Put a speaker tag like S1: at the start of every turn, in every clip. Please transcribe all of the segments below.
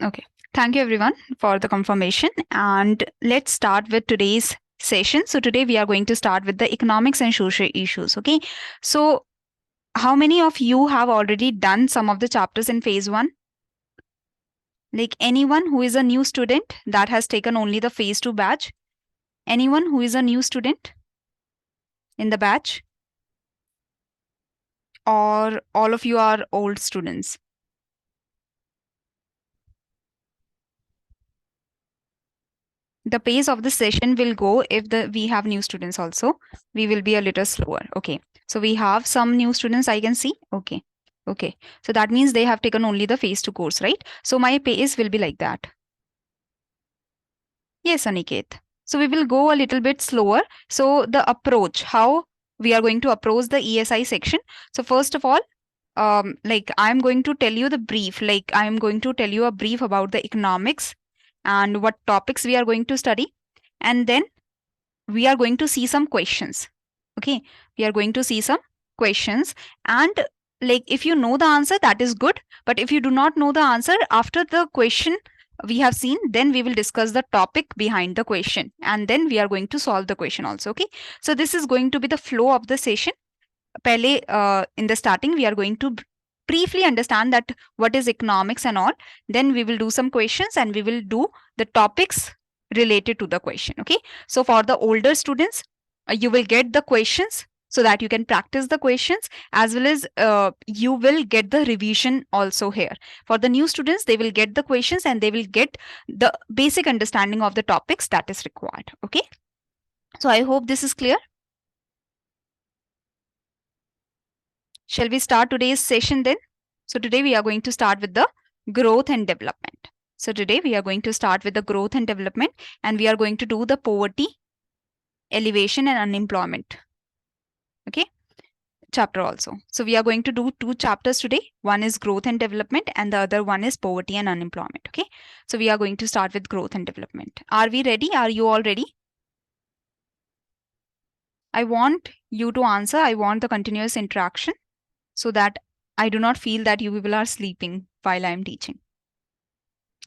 S1: Okay. Thank you everyone for the confirmation. And let's start with today's session. So today we are going to start with the economics and social issues. Okay. So how many of you have already done some of the chapters in phase one? Like anyone who is a new student that has taken only the phase two batch? Anyone who is a new student in the batch? Or all of you are old students? The pace of the session will go if we have new students also. We will be a little slower. Okay. So we have some new students I can see. Okay. Okay. So that means they have taken only the phase two course, right? So my pace will be like that. Yes, Aniket. So we will go a little bit slower. So the approach, how we are going to approach the ESI section. So first of all, like I'm going to tell you the brief, like I'm going to tell you a brief about the economics and what topics we are going to study. And then we are going to see some questions. Okay, we are going to see some questions, and like if you know the answer, that is good, but if you do not know the answer after the question we have seen, then we will discuss the topic behind the question, and then we are going to solve the question also. Okay, so this is going to be the flow of the session. Pehle, in the starting we are going to briefly understand that what is economics and all, then we will do some questions and we will do the topics related to the question. Okay, so for the older students, you will get the questions so that you can practice the questions, as well as you will get the revision also here. For the new students, they will get the questions and they will get the basic understanding of the topics that is required. Okay, so I hope this is clear. Shall we start today's session then? So today we are going to start with the growth and development. So today we are going to start with the growth and development, and we are going to do the poverty, elevation and unemployment. Okay, chapter also. So we are going to do two chapters today. One is growth and development and the other one is poverty and unemployment. Okay, so we are going to start with growth and development. Are we ready? Are you all ready? I want you to answer. I want the continuous interaction so that I do not feel that you people are sleeping while I am teaching.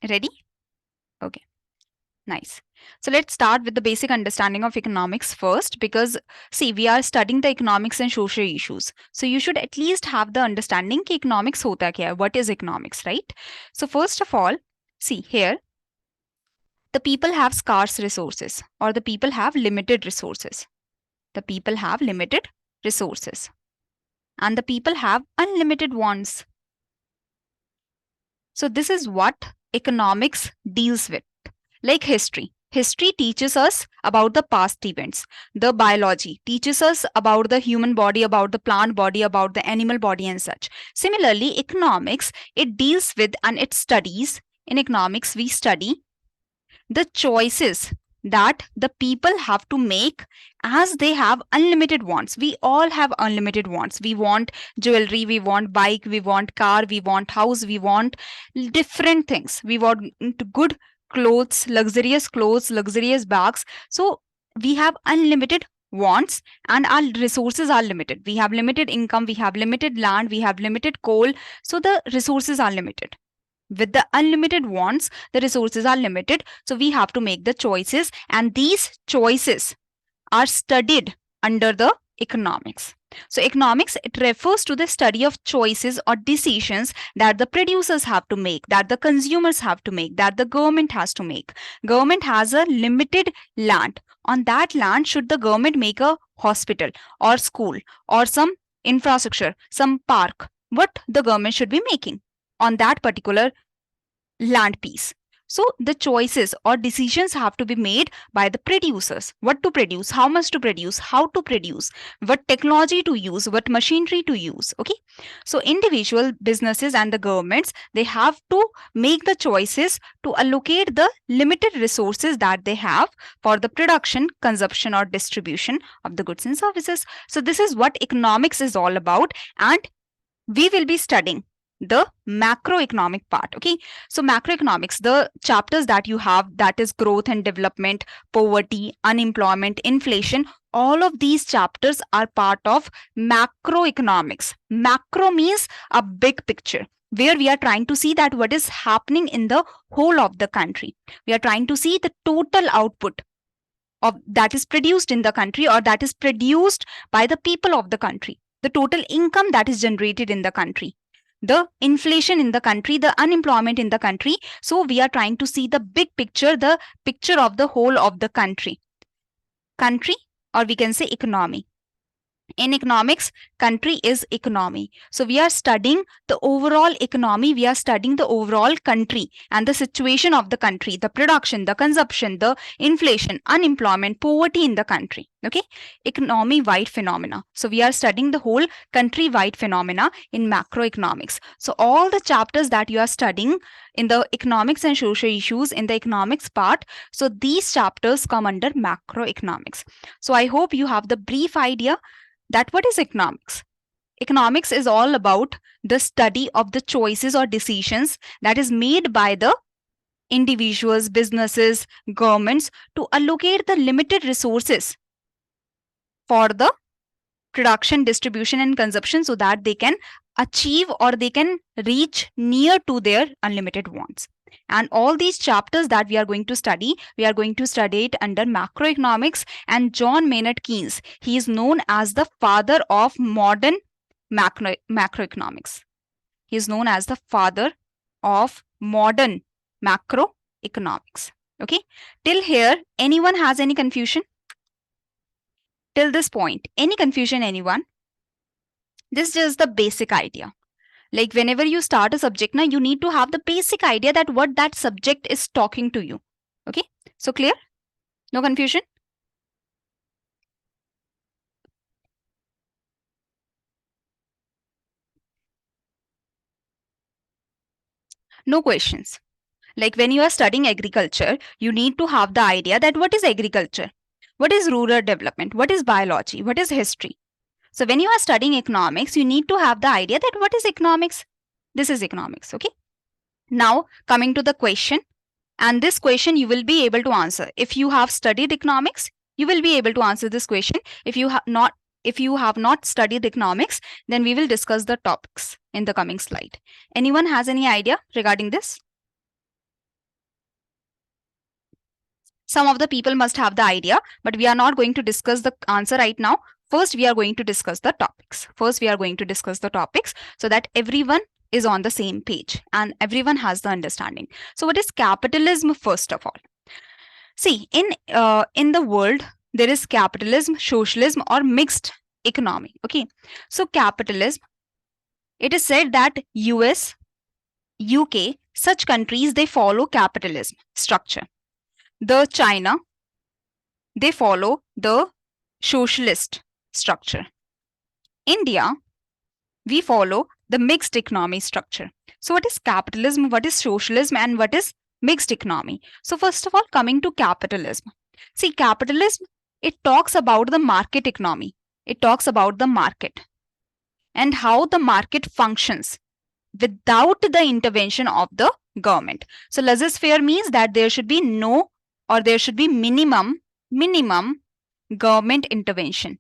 S1: Ready? Okay, nice. So let's start with the basic understanding of economics first, because see, we are studying the economics and social issues. So you should at least have the understanding कि economics hota kya hai, what is economics, right? So first of all, see here, the people have scarce resources or the people have limited resources. The people have limited resources and the people have unlimited wants. So this is what economics deals with. Like history. History teaches us about the past events. The biology teaches us about the human body, about the plant body, about the animal body and such. Similarly, economics, it deals with and it studies. In economics, we study the choices that the people have to make as they have unlimited wants. We all have unlimited wants. We want jewelry, we want bike, we want car, we want house, we want different things. We want good clothes, luxurious bags. So we have unlimited wants and our resources are limited. We have limited income, we have limited land, we have limited coal. So the resources are limited. With the unlimited wants, the resources are limited. So we have to make the choices, and these choices are studied under the economics. So economics, it refers to the study of choices or decisions that the producers have to make, that the consumers have to make, that the government has to make. Government has a limited land. On that land, should the government make a hospital or school or some infrastructure, some park, what the government should be making on that particular land piece. So the choices or decisions have to be made by the producers. What to produce, how much to produce, how to produce, what technology to use, what machinery to use. Okay. So individual businesses and the governments, they have to make the choices to allocate the limited resources that they have for the production, consumption or distribution of the goods and services. So this is what economics is all about, and we will be studying the macroeconomic part. Okay, so macroeconomics, the chapters that you have, that is growth and development, poverty, unemployment, inflation, all of these chapters are part of macroeconomics. Macro means a big picture. where we are trying to see that what is happening in the whole of the country. We are trying to see the total output of that is produced in the country, or that is produced by the people of the country, the total income that is generated in the country, the inflation in the country, the unemployment in the country. So we are trying to see the big picture, the picture of the whole of the country, or we can say economy. In economics, country is economy. So we are studying the overall economy, we are studying the overall country and the situation of the country, the production, the consumption, the inflation, unemployment, poverty in the country. Okay, economy wide phenomena. So we are studying the whole country wide phenomena in macroeconomics. So all the chapters that you are studying in the economics and social issues in the economics part, so these chapters come under macroeconomics. So I hope you have the brief idea that what is economics. Economics is all about the study of the choices or decisions that is made by the individuals, businesses, governments to allocate the limited resources for the production, distribution and consumption, so that they can achieve or they can reach near to their unlimited wants. And all these chapters that we are going to study it under macroeconomics. And John Maynard Keynes, he is known as the father of modern macroeconomics. He is known as the father of modern macroeconomics. Okay, till here, anyone has any confusion? Till this point, any confusion, anyone? This is just the basic idea. Like whenever you start a subject, now you need to have the basic idea that what that subject is talking to you. Okay, so clear? No confusion? No questions. Like when you are studying agriculture, you need to have the idea that what is agriculture, what is rural development, what is biology, what is history. So when you are studying economics, you need to have the idea that what is economics. This is economics. Okay, now coming to the question, and this question you will be able to answer if you have studied economics. You will be able to answer this question. If you have not studied economics, then we will discuss the topics in the coming slide. Anyone has any idea regarding this? Some of the people must have the idea, but we are not going to discuss the answer right now. First, we are going to discuss the topics. So that everyone is on the same page and everyone has the understanding. So what is capitalism first of all? See, in the world, there is capitalism, socialism or mixed economy. Okay, so capitalism, it is said that US, UK, such countries, they follow capitalism structure. The China, they follow the socialist structure. India, we follow the mixed economy structure. So what is capitalism, what is socialism and what is mixed economy? So first of all, coming to capitalism. See, capitalism, it talks about the market economy. It talks about the market and how the market functions without the intervention of the government. So laissez-faire means that there should be no, or there should be minimum government intervention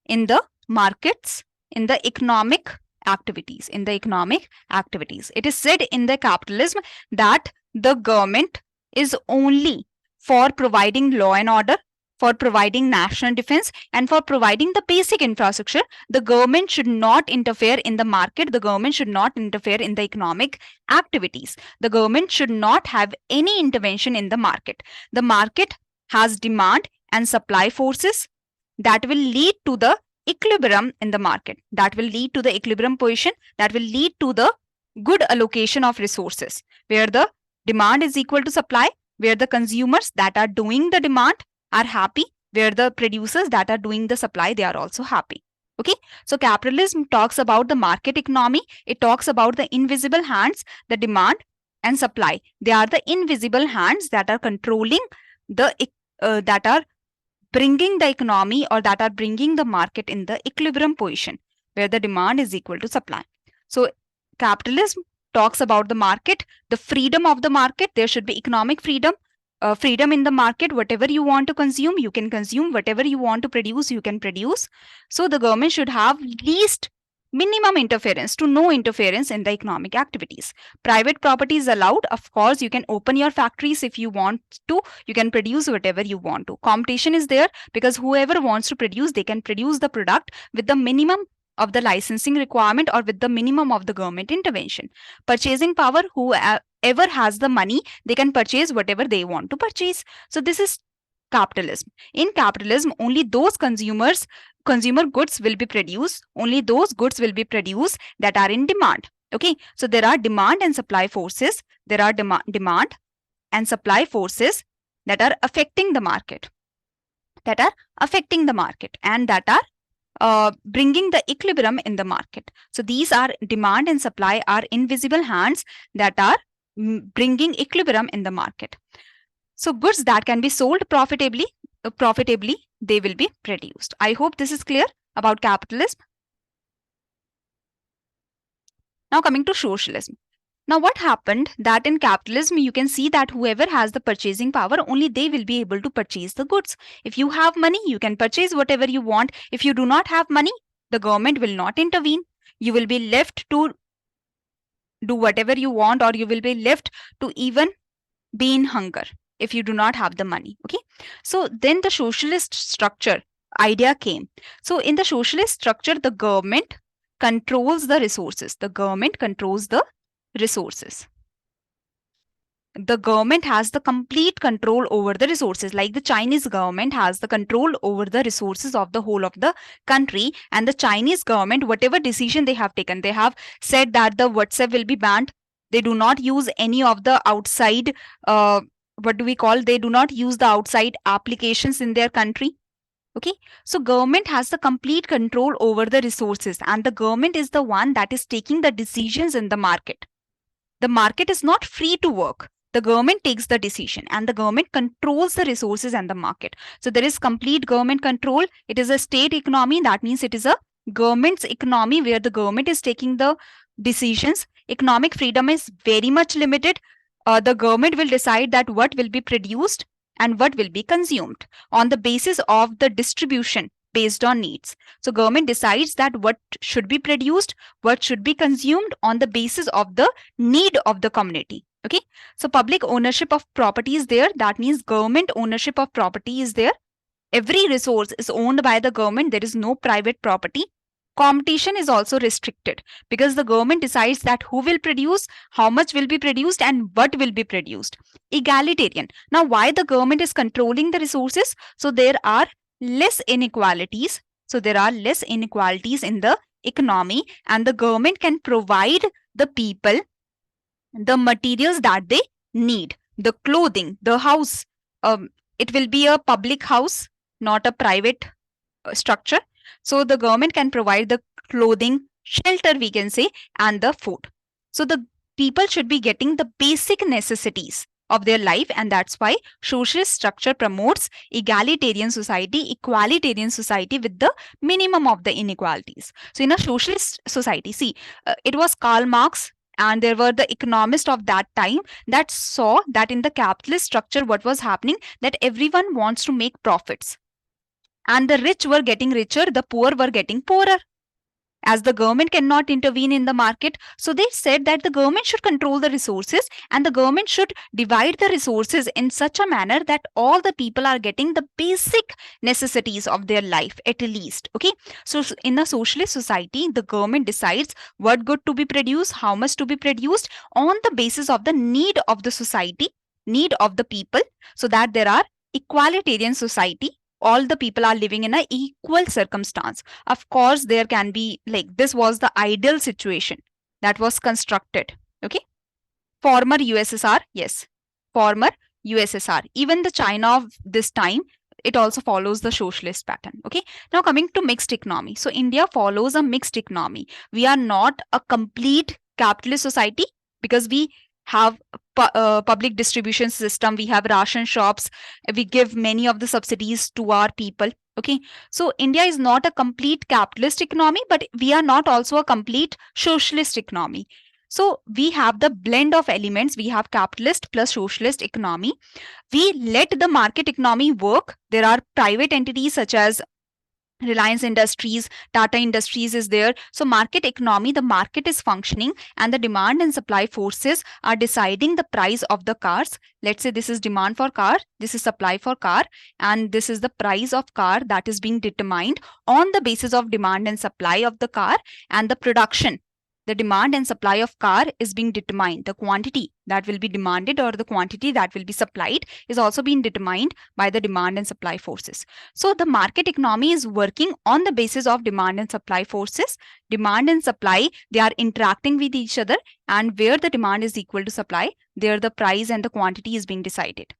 S1: in the markets, in the economic activities. It is said in the capitalism that the government is only for providing law and order, for providing national defense, and for providing the basic infrastructure. The government should not interfere in the market. The government should not interfere in the economic activities. The government should not have any intervention in the market. The market has demand and supply forces that will lead to the equilibrium in the market, that will lead to the equilibrium position, that will lead to the good allocation of resources, where the demand is equal to supply, where the consumers that are doing the demand are happy, where the producers that are doing the supply, they are also happy. Okay, so capitalism talks about the market economy. It talks about the invisible hands, the demand and supply. They are the invisible hands that are controlling the that are bringing the economy, or that are bringing the market in the equilibrium position, where the demand is equal to supply. So capitalism talks about the market, the freedom of the market. There should be economic freedom, freedom in the market. Whatever you want to consume, you can consume. Whatever you want to produce, you can produce. So the government should have least minimum interference to no interference in the economic activities. Private property is allowed. Of course, you can open your factories if you want to. You can produce whatever you want to. Competition is there because whoever wants to produce, they can produce the product with the minimum of the licensing requirement or with the minimum of the government intervention. Purchasing power, whoever has the money, they can purchase whatever they want to purchase. So this is capitalism. In capitalism, only those consumer goods will be produced, only those goods will be produced that are in demand. Okay, so there are demand and supply forces, there are demand and supply forces that are affecting the market, and that are bringing the equilibrium in the market. So these are demand and supply are invisible hands that are bringing equilibrium in the market. So goods that can be sold profitably, they will be produced. I hope this is clear about capitalism. Now coming to socialism. Now what happened that in capitalism, you can see that whoever has the purchasing power, only they will be able to purchase the goods. If you have money, you can purchase whatever you want. If you do not have money, the government will not intervene. You will be left to do whatever you want, or you will be left to even be in hunger if you do not have the money. Okay, so then the socialist structure idea came. So in the socialist structure, the government controls the resources. The government controls the resources. The government has the complete control over the resources, like the Chinese government has the control over the resources of the whole of the country. And the Chinese government, whatever decision they have taken, they have said that the WhatsApp will be banned. They do not use any of the outside they do not use the outside applications in their country. Okay, so government has the complete control over the resources, and the government is the one that is taking the decisions in the market. The market is not free to work. The government takes the decision, and the government controls the resources and the market. So there is complete government control. It is a state economy. That means it is a government's economy where the government is taking the decisions. Economic freedom is very much limited. The government will decide that what will be produced and what will be consumed on the basis of the distribution based on needs. So government decides that what should be produced, what should be consumed on the basis of the need of the community. Okay, so public ownership of property is there. That means government ownership of property is there. Every resource is owned by the government. There is no private property. Competition is also restricted because the government decides that who will produce, how much will be produced, and what will be produced. Egalitarian. Now, why the government is controlling the resources? So there are less inequalities. So there are less inequalities in the economy, and the government can provide the people the materials that they need, the clothing, the house. It will be a public house, not a private structure. So the government can provide the clothing, shelter, we can say, and the food. So the people should be getting the basic necessities of their life, and that's why socialist structure promotes egalitarian society, equalitarian society with the minimum of the inequalities. So in a socialist society, see, it was Karl Marx and there were the economists of that time that saw that in the capitalist structure what was happening, that everyone wants to make profits, and the rich were getting richer, the poor were getting poorer. As the government cannot intervene in the market, so they said that the government should control the resources, and the government should divide the resources in such a manner that all the people are getting the basic necessities of their life at least. Okay, so in a socialist society, the government decides what good to be produced, how much to be produced on the basis of the need of the society, need of the people, so that there are equalitarian society. All the people are living in an equal circumstance. Of course, there can be, like, this was the ideal situation that was constructed. Okay, former USSR, yes, former USSR, even the China of this time, it also follows the socialist pattern. Okay, now coming to mixed economy. So India follows a mixed economy. We are not a complete capitalist society because we have public distribution system, we have ration shops, we give many of the subsidies to our people. Okay, so India is not a complete capitalist economy, but we are not also a complete socialist economy. So we have the blend of elements. We have capitalist plus socialist economy. We let the market economy work. There are private entities such as Reliance Industries, Tata Industries is there. So market economy, the market is functioning and the demand and supply forces are deciding the price of the cars. Let's say this is demand for car, this is supply for car, and this is the price of car that is being determined on the basis of demand and supply of the car and the production. The demand and supply of car is being determined. The quantity that will be demanded or the quantity that will be supplied is also being determined by the demand and supply forces. So the market economy is working on the basis of demand and supply forces. Demand and supply, they are interacting with each other, and where the demand is equal to supply, there the price and the quantity is being decided.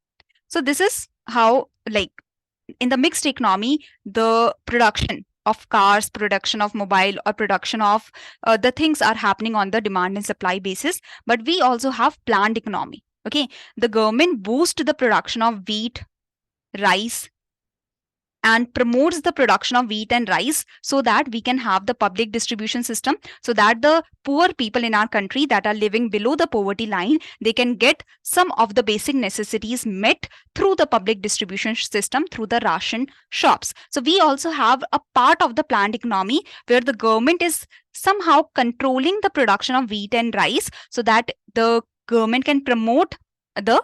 S1: So this is how, like, in the mixed economy, the production of cars, production of mobile, or production of the things are happening on the demand and supply basis. But we also have planned economy. Okay, the government boosts the production of wheat, rice, and promotes the production of wheat and rice so that we can have the public distribution system, so that the poor people in our country that are living below the poverty line, they can get some of the basic necessities met through the public distribution system, through the ration shops. So we also have a part of the planned economy where the government is somehow controlling the production of wheat and rice so that the government can promote the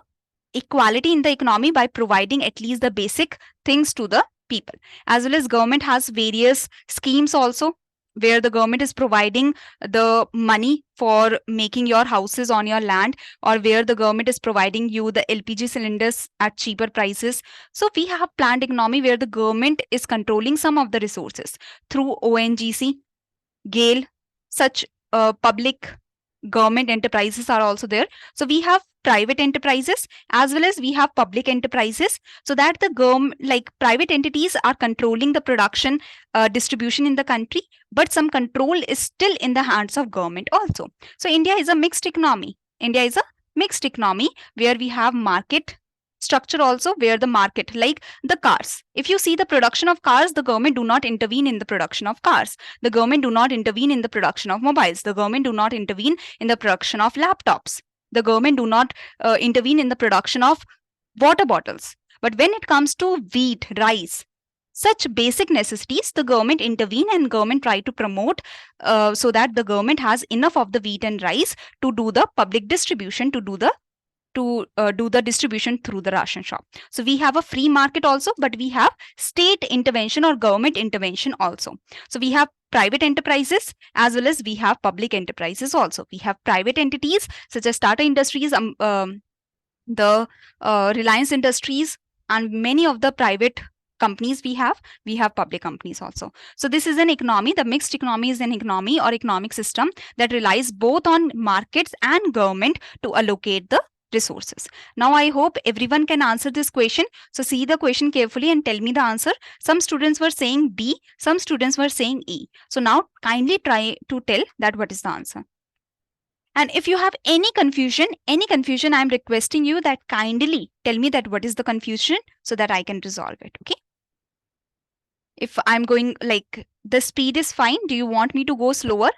S1: equality in the economy by providing at least the basic things to the people. As well as government has various schemes also, where the government is providing the money for making your houses on your land, or where the government is providing you the LPG cylinders at cheaper prices. So we have planned economy where the government is controlling some of the resources through ONGC, GAIL, such public government enterprises are also there. So we have private enterprises as well as we have public enterprises, so that the government, like private entities, are controlling the production distribution in the country, but some control is still in the hands of government also. So India is a mixed economy. India is a mixed economy where we have market structure also, where the market, like the cars, if you see the production of cars, the government do not intervene in the production of cars, the government do not intervene in the production of mobiles, the government do not intervene in the production of laptops, the government do not intervene in the production of water bottles. But when it comes to wheat, rice, such basic necessities, the government intervene and government try to promote so that the government has enough of the wheat and rice to do the public distribution, to do the distribution through the ration shop. So we have a free market also, but we have state intervention or government intervention also. So we have private enterprises as well as we have public enterprises also. We have private entities such as Tata Industries, the Reliance Industries, and many of the private companies we have public companies also. So this is an economy. The mixed economy is an economy or economic system that relies both on markets and government to allocate the resources. Now I hope everyone can answer this question. So see the question carefully and tell me the answer. Some students were saying B, some students were saying E. So now kindly try to tell that what is the answer. And if you have any confusion, I am requesting you that kindly tell me that what is the confusion so that I can resolve it. Okay. If I'm going like the speed is fine, do you want me to go slower?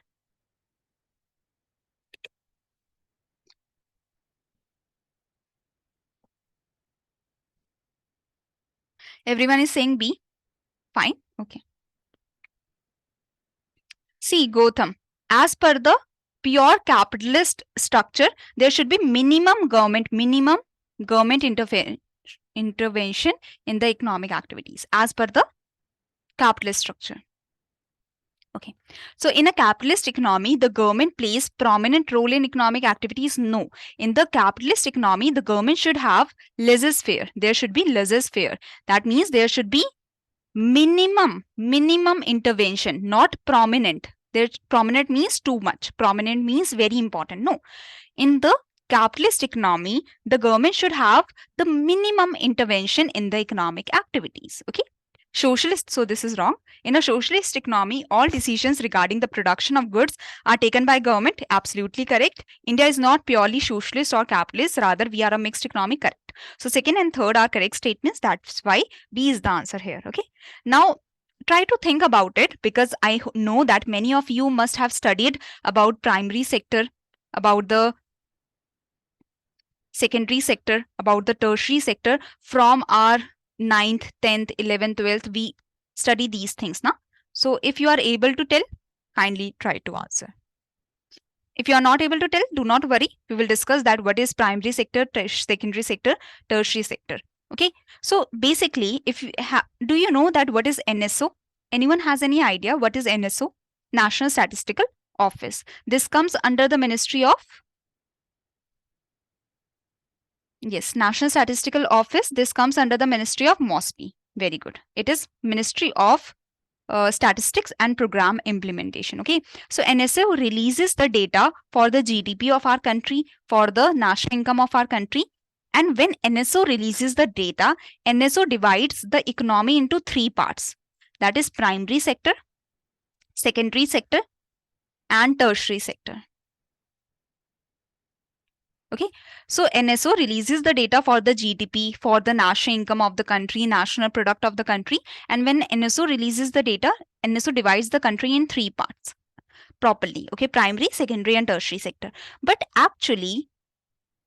S1: Everyone is saying B. Fine. Okay. See, Gotham, as per the pure capitalist structure, there should be minimum government intervention in the economic activities as per the capitalist structure. Okay. So in a capitalist economy, the government plays prominent role in economic activities? No. In the capitalist economy, the government should have laissez-faire. There should be laissez-faire. That means there should be minimum intervention, not prominent. There, prominent means too much. Prominent means very important. No. In the capitalist economy, the government should have the minimum intervention in the economic activities. Okay. Socialist, so this is wrong. In a socialist economy, all decisions regarding the production of goods are taken by government. Absolutely correct. India is not purely socialist or capitalist. Rather, we are a mixed economy. Correct. So second and third are correct statements. That's why B is the answer here. Okay. Now, try to think about it, because I know that many of you must have studied about primary sector, about the secondary sector, about the tertiary sector from our 9th, 10th, 11th, 12th. study these things now. So if you are able to tell, kindly try to answer. If you are not able to tell, do not worry. We will discuss that what is primary sector, secondary sector, tertiary sector. Okay. So basically, if you do you know that what is NSO? Anyone has any idea what is NSO? National Statistical Office. This comes under the Ministry of, yes, National Statistical Office. This comes under the Ministry of MOSPI. Very good. It is Ministry of Statistics and Program Implementation. Okay, so NSO releases the data for the GDP of our country, for the national income of our country. And when NSO releases the data, NSO divides the economy into three parts. That is primary sector, secondary sector, and tertiary sector. Okay, so NSO releases the data for the GDP, for the national income of the country, national product of the country. And when NSO releases the data, NSO divides the country in three parts properly. Okay, primary, secondary, and tertiary sector. But actually,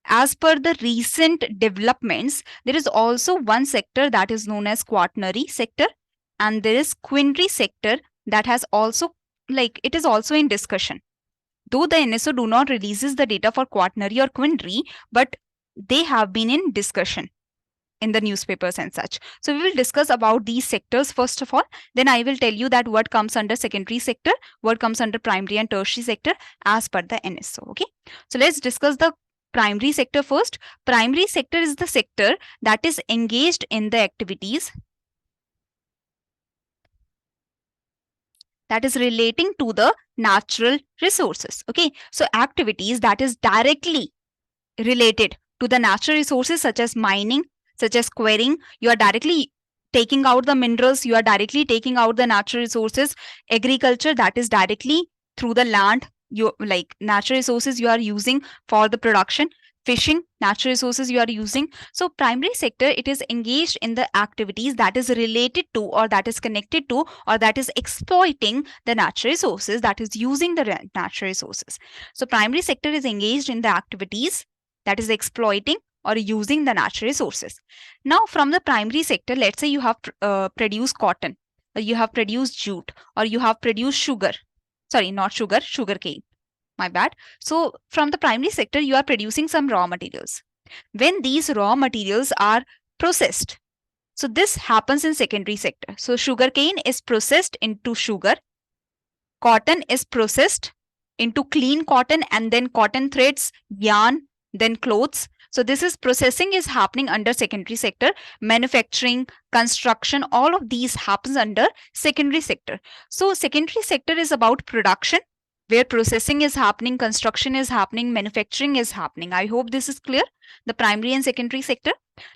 S1: as per the recent developments, there is also one sector that is known as quaternary sector, and there is quinary sector that has also, like, it is also in discussion. Though the NSO do not releases the data for quaternary or quinary, but they have been in discussion in the newspapers and such. So we will discuss about these sectors first of all. Then I will tell you that what comes under secondary sector, what comes under primary and tertiary sector as per the NSO. Okay. So let's discuss the primary sector first. Primary sector is the sector that is engaged in the activities that is relating to the natural resources. Okay, so activities that is directly related to the natural resources such as mining, such as quarrying. You are directly taking out the minerals, you are directly taking out the natural resources. Agriculture, that is directly through the land, you like natural resources you are using for the production. Fishing, natural resources you are using. So primary sector, it is engaged in the activities that is related to, or that is connected to, or that is exploiting the natural resources, that is using the natural resources. So primary sector is engaged in the activities that is exploiting or using the natural resources. Now from the primary sector, let's say you have produced cotton, or you have produced jute, or you have produced sugar. Sorry, not sugar, sugarcane. My bad. So from the primary sector, you are producing some raw materials. When these raw materials are processed, so this happens in secondary sector. So sugarcane is processed into sugar, cotton is processed into clean cotton, and then cotton threads, yarn, then clothes. So this is processing is happening under secondary sector. Manufacturing, construction, all of these happens under secondary sector. So secondary sector is about production, where processing is happening, construction is happening, manufacturing is happening. I hope this is clear, the primary and secondary sector.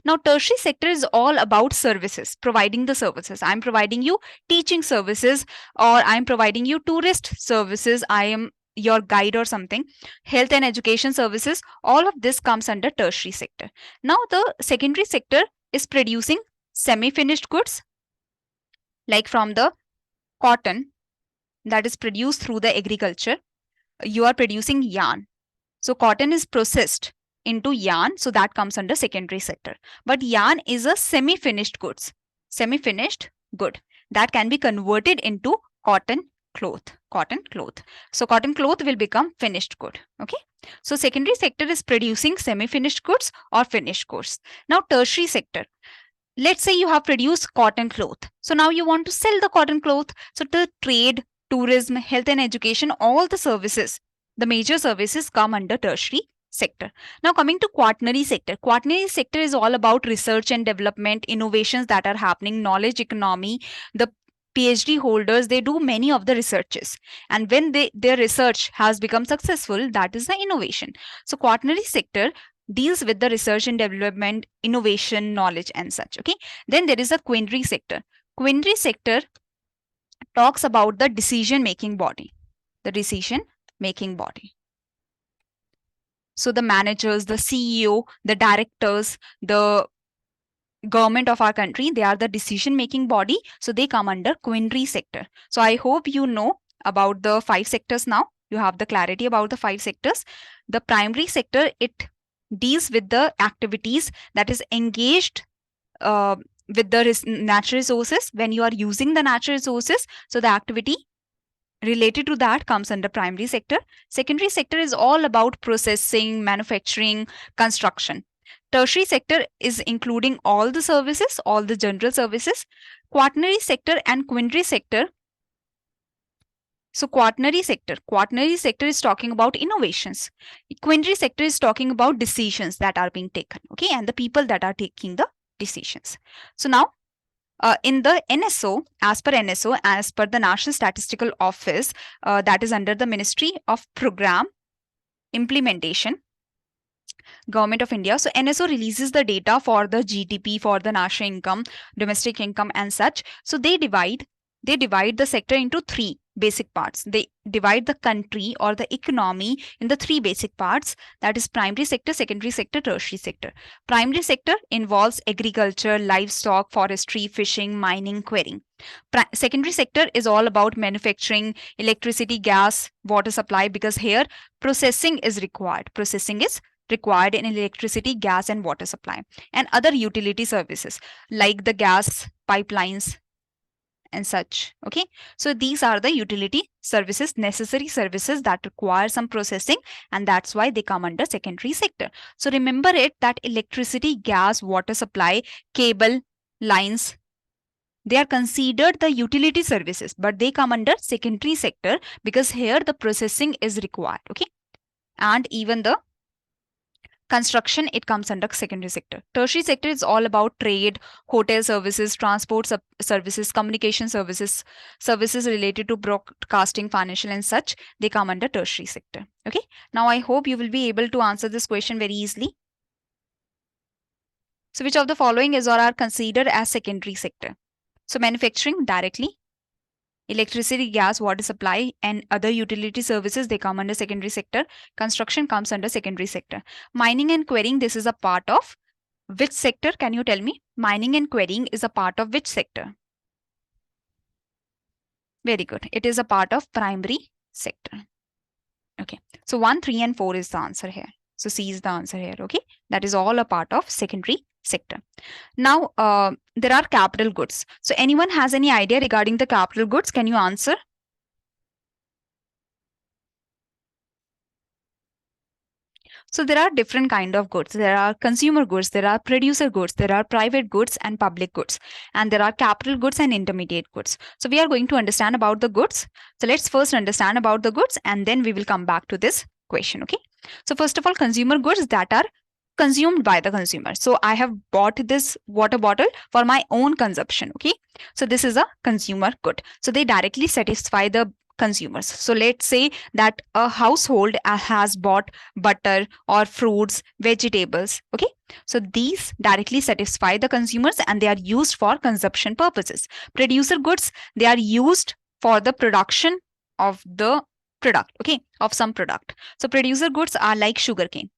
S1: Now tertiary sector is all about services, providing the services. I'm providing you teaching services, or I'm providing you tourist services, I am your guide or something, health and education services. All of this comes under tertiary sector. Now the secondary sector is producing semi-finished goods, like from the cotton that is produced through the agriculture, you are producing yarn. So cotton is processed into yarn, so that comes under secondary sector. But yarn is a semi-finished goods, semi-finished good that can be converted into cotton cloth, cotton cloth. So cotton cloth will become finished good. Okay. So secondary sector is producing semi-finished goods or finished goods. Now tertiary sector, let's say you have produced cotton cloth. So now you want to sell the cotton cloth. So the trade, tourism, health and education, all the services, the major services come under tertiary sector. Now coming to quaternary sector. Quaternary sector is all about research and development, innovations that are happening, knowledge economy. The PhD holders, they do many of the researches, and when their research has become successful, that is the innovation. So quaternary sector deals with the research and development, innovation, knowledge and such. Okay. Then there is a quinary sector. Quinary sector talks about the decision making body, the decision making body. So the managers, the CEO, the directors, the government of our country, they are the decision making body, so they come under quinary sector. So I hope you know about the 5 sectors now. You have the clarity about the 5 sectors. The primary sector, it deals with the activities that is engaged with the natural resources. When you are using the natural resources, so the activity related to that comes under primary sector. Secondary sector is all about processing, manufacturing, construction. Tertiary sector is including all the services, all the general services. Quaternary sector and quinary sector. So quaternary sector is talking about innovations. Quinary sector is talking about decisions that are being taken, okay, and the people that are taking the decisions. So now in the NSO, as per the National Statistical Office, that is under the Ministry of Program Implementation, Government of India. So NSO releases the data for the GDP, for the national income, domestic income, and such. So they divide the sector into three basic parts. They divide the country or the economy in the three basic parts, that is primary sector, secondary sector, tertiary sector. Primary sector involves agriculture, livestock, forestry, fishing, mining, quarrying. Secondary sector is all about manufacturing, electricity, gas, water supply, because here processing is required. Processing is required in electricity, gas, and water supply, and other utility services like the gas pipelines and such. Okay, so these are the utility services, necessary services that require some processing, and that's why they come under secondary sector. So remember it that electricity, gas, water supply, cable, lines, they are considered the utility services, but they come under secondary sector because here the processing is required. Okay, and even the construction, it comes under secondary sector. Tertiary sector is all about trade, hotel services, transport services, communication services, services related to broadcasting, financial, and such. They come under tertiary sector. Okay, now I hope you will be able to answer this question very easily. So which of the following is or are considered as secondary sector? So manufacturing directly, electricity, gas, water supply, and other utility services, they come under secondary sector. Construction comes under secondary sector. Mining and quarrying, this is a part of which sector? Can you tell me? Mining and quarrying is a part of which sector? Very good. It is a part of primary sector. Okay. So 1, 3, and 4 is the answer here. So C is the answer here. Okay. That is all a part of secondary sector. Now, there are capital goods. So anyone has any idea regarding the capital goods? Can you answer? So there are different kind of goods. There are consumer goods, there are producer goods, there are private goods and public goods, and there are capital goods and intermediate goods. So we are going to understand about the goods. So let's first understand about the goods and then we will come back to this question. Okay. So first of all, consumer goods that are consumed by the consumer. So I have bought this water bottle for my own consumption. Okay. So this is a consumer good. So they directly satisfy the consumers. So let's say that a household has bought butter or fruits, vegetables. Okay. So these directly satisfy the consumers and they are used for consumption purposes. Producer goods, they are used for the production of the product. Okay. Of some product. So producer goods are like sugarcane.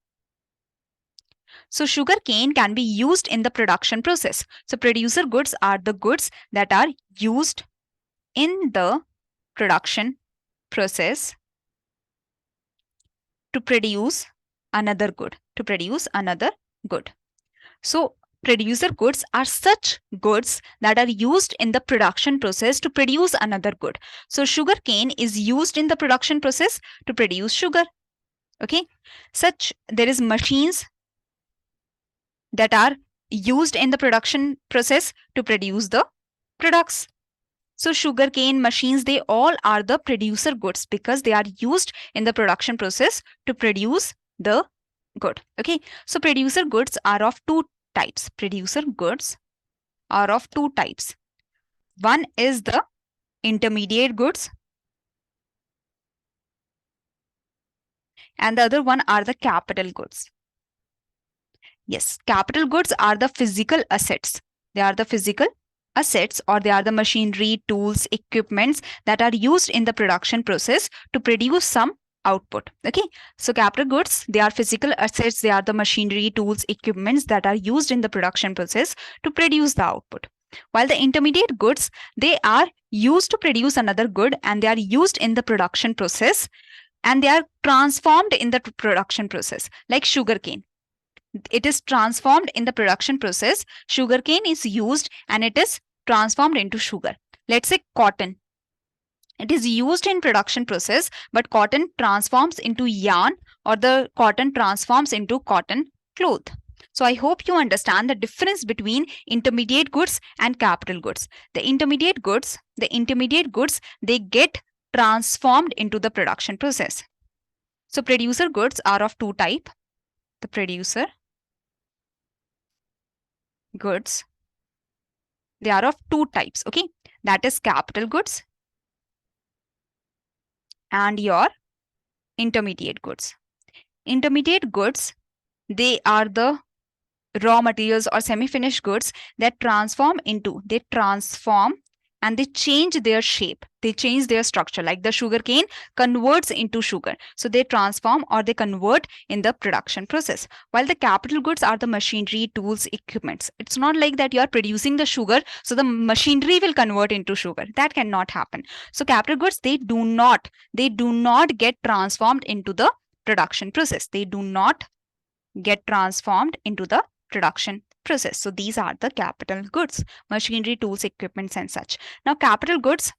S1: So sugarcane can be used in the production process. So producer goods are the goods that are used in the production process to produce another good. So producer goods are such goods that are used in the production process to produce another good. So sugarcane is used in the production process to produce sugar. Okay. There is machines that are used in the production process to produce the products. So sugarcane, machines, they all are the producer goods because they are used in the production process to produce the good. Okay. So producer goods are of two types. One is the intermediate goods and the other one are the capital goods. Yes, capital goods are the physical assets. They are the physical assets or they are the machinery, tools, equipments that are used in the production process to produce some output. Okay. So capital goods, they are physical assets. They are the machinery, tools, equipments that are used in the production process to produce the output. While the intermediate goods, they are used to produce another good and they are used in the production process and they are transformed in the production process like sugarcane. it is transformed in the production process. Sugarcane is used and it is transformed into sugar. Let's say cotton. It is used in production process, but cotton transforms into yarn, or the cotton transforms into cotton cloth. So I hope you understand the difference between intermediate goods and capital goods. The intermediate goods, they get transformed into the production process. So producer goods are of two type. The producer goods, they are of two types, okay? That is capital goods and your intermediate goods. Intermediate goods, they are the raw materials or semi-finished goods that transform and they change their shape, they change their structure, like the sugar cane converts into sugar, so they transform or they convert in the production process. While the capital goods are the machinery, tools, equipments. It's not like that you are producing the sugar so the machinery will convert into sugar. That cannot happen. So capital goods, they do not get transformed into the production process. They do not get transformed into the production process. So these are the capital goods: machinery, tools, equipments, and such. Now, capital goods,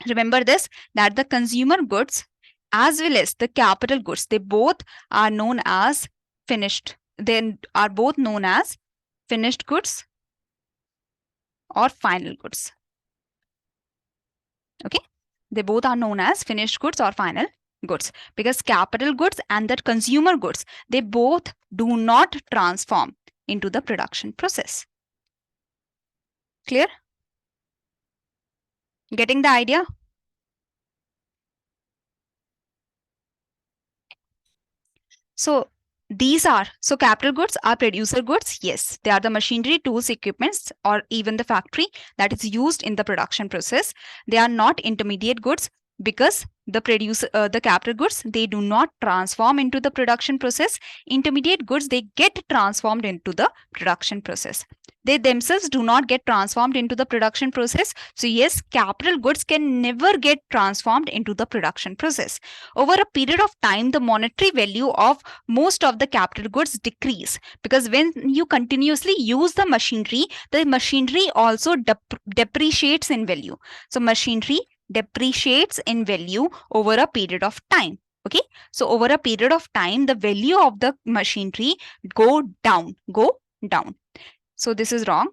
S1: remember this, that the consumer goods as well as the capital goods, they both are known as finished. They are both known as finished goods or final goods. Okay, they both are known as finished goods or final goods, because capital goods and the consumer goods, they both do not transform into the production process. Clear? Getting the idea? So capital goods are producer goods. Yes, they are the machinery, tools, equipments, or even the factory that is used in the production process. They are not intermediate goods, because the capital goods, they do not transform into the production process. Intermediate goods, they get transformed into the production process. They themselves do not get transformed into the production process. So yes, capital goods can never get transformed into the production process. Over a period of time, the monetary value of most of the capital goods decrease, because when you continuously use the machinery also depreciates in value. So machinery depreciates in value over a period of time. Okay, so over a period of time, the value of the machinery go down. So this is wrong.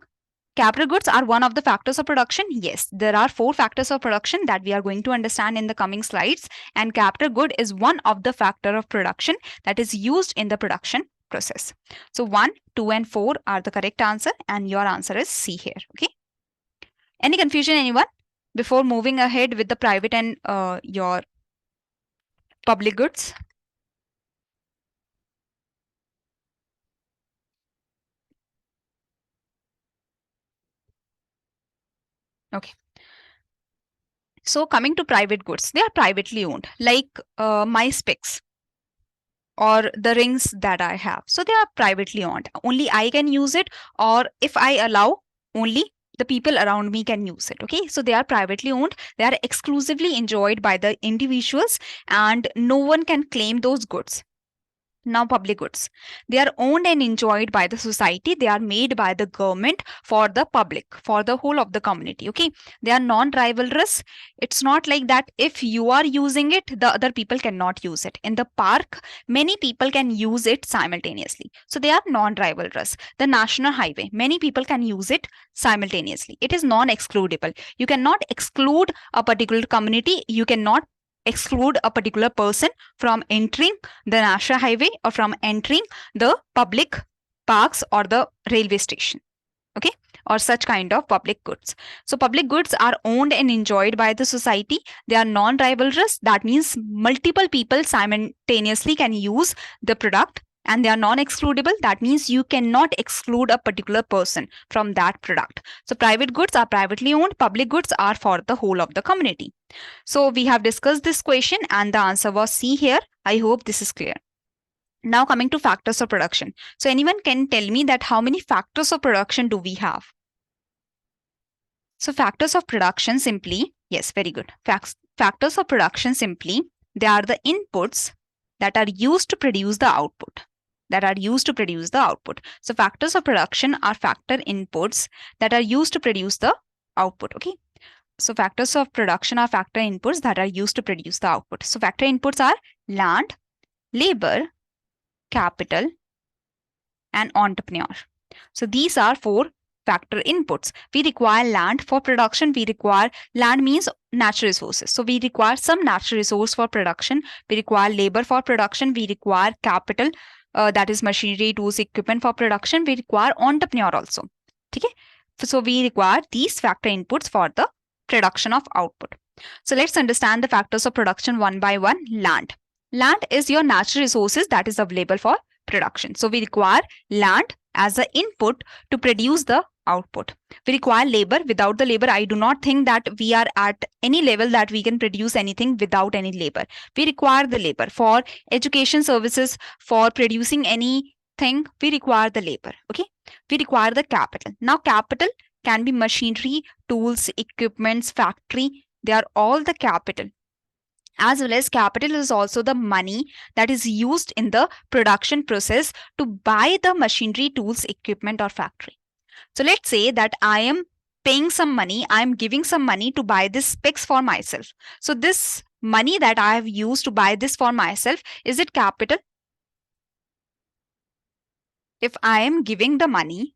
S1: Capital goods are one of the factors of production. Yes, there are 4 factors of production that we are going to understand in the coming slides, and capital good is one of the factor of production that is used in the production process. So 1, 2, and 4 are the correct answer, and your answer is C here. Okay. Any confusion, anyone? Before moving ahead with the private and your public goods. Okay. So coming to private goods, they are privately owned, like my specs or the rings that I have. So they are privately owned. Only I can use it, or if I allow, only the people around me can use it. Okay, so they are privately owned. They are exclusively enjoyed by the individuals, and no one can claim those goods. Now, public goods, they are owned and enjoyed by the society. They are made by the government for the public, for the whole of the community. Okay, they are non-rivalrous. It's not like that if you are using it, the other people cannot use it. In the park, many people can use it simultaneously. So they are non-rivalrous. The national highway, many people can use it simultaneously. It is non-excludable. You cannot exclude a particular community. You cannot exclude a particular person from entering the national highway or from entering the public parks or the railway station. Okay, or such kind of public goods. So public goods are owned and enjoyed by the society. They are non-rivalrous. That means multiple people simultaneously can use the product, and they are non-excludable. That means you cannot exclude a particular person from that product. So private goods are privately owned. Public goods are for the whole of the community. So we have discussed this question, and the answer was C here. I hope this is clear. Now coming to factors of production. So anyone can tell me that how many factors of production do we have? So factors of production simply, yes, very good. Factors of production simply, they are the inputs that are used to produce the output. that are used to produce the output. So factors of production are factor inputs that are used to produce the output. Okay. So factors of production are factor inputs that are used to produce the output. So factor inputs are land, labor, capital, and entrepreneur. So these are four factor inputs. We require land for production. We require land means natural resources. So we require some natural resource for production. We require labor for production. We require capital, that is machinery, tools, equipment for production. We require entrepreneur also. Okay. So we require these factor inputs for the production of output. So let's understand the factors of production one by one. Land. Land is your natural resources that is available for production. So we require land as an input to produce the output. We require labor. Without the labor, I do not think that we are at any level that we can produce anything without any labor. We require the labor for education services, for producing anything. We require the labor. Okay. We require the capital. Now, capital can be machinery, tools, equipments, factory. They are all the capital. As well as capital is also the money that is used in the production process to buy the machinery, tools, equipment, or factory. So let's say that I am paying some money, I am giving some money to buy this specs for myself. So this money that I have used to buy this for myself, is it capital? If I am giving the money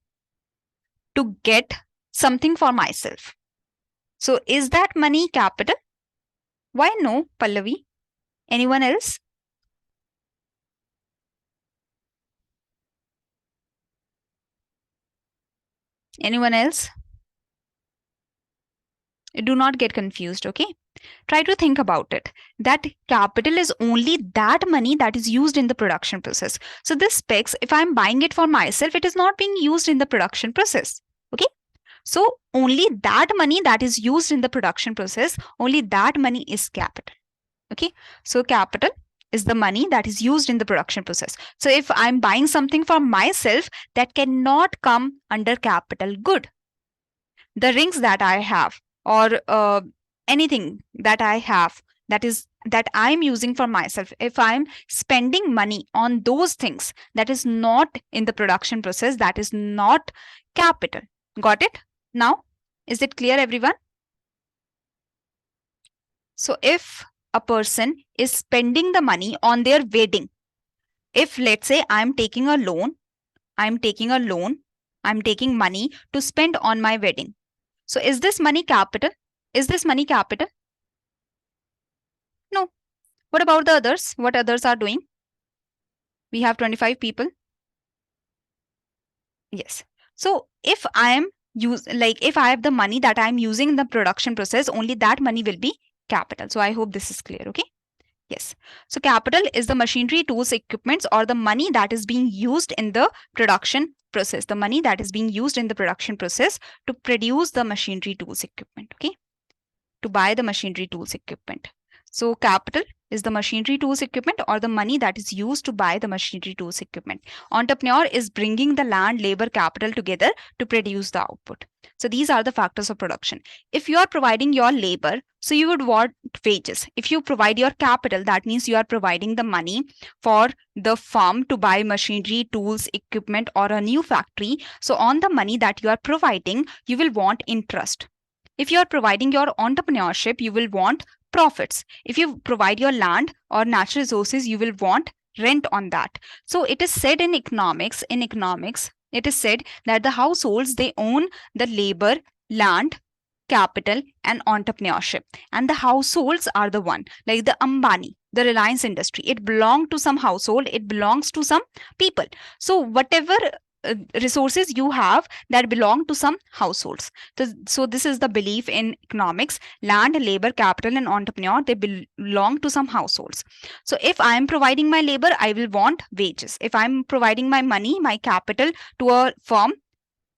S1: to get something for myself, so is that money capital? Why no, Pallavi? Anyone else? Anyone else? Do not get confused, okay? Try to think about it. That capital is only that money that is used in the production process. So this specs, if I'm buying it for myself, it is not being used in the production process, okay? So only that money that is used in the production process, only that money is capital, okay? So capital is the money that is used in the production process. So if I'm buying something for myself, that cannot come under capital good. The rings that I have, or anything that I have, that I'm using for myself, if I'm spending money on those things, that is not in the production process, that is not capital. Got it? Now, is it clear, everyone? So if a person is spending the money on their wedding, if let's say I'm taking money to spend on my wedding. So is this money capital? Is this money capital? No. What about the others? What others are doing? We have 25 people. Yes. So if I am if I have the money that I'm using in the production process, only that money will be capital. So I hope this is clear. Okay. Yes. So capital is the machinery, tools, equipments, or the money that is being used in the production process. The money that is being used in the production process to produce the machinery, tools, equipment. Okay. To buy the machinery, tools, equipment. So capital is the machinery, tools, equipment, or the money that is used to buy the machinery, tools, equipment. Entrepreneur is bringing the land, labor, capital together to produce the output. So these are the factors of production. If you are providing your labor, so you would want wages. If you provide your capital, that means you are providing the money for the firm to buy machinery, tools, equipment, or a new factory. So on the money that you are providing, you will want interest. If you are providing your entrepreneurship, you will want profits. If you provide your land or natural resources, you will want rent on that. So it is said in economics, it is said that the households, they own the labor, land, capital, and entrepreneurship. And the households are the one, like the Ambani, the Reliance industry. It belongs to some household, it belongs to some people. So whatever resources you have, that belong to some households. So this is the belief in economics. Land, labor, capital, and entrepreneur, they belong to some households. So if I am providing my labor, I will want wages. If I'm providing my money, my capital to a firm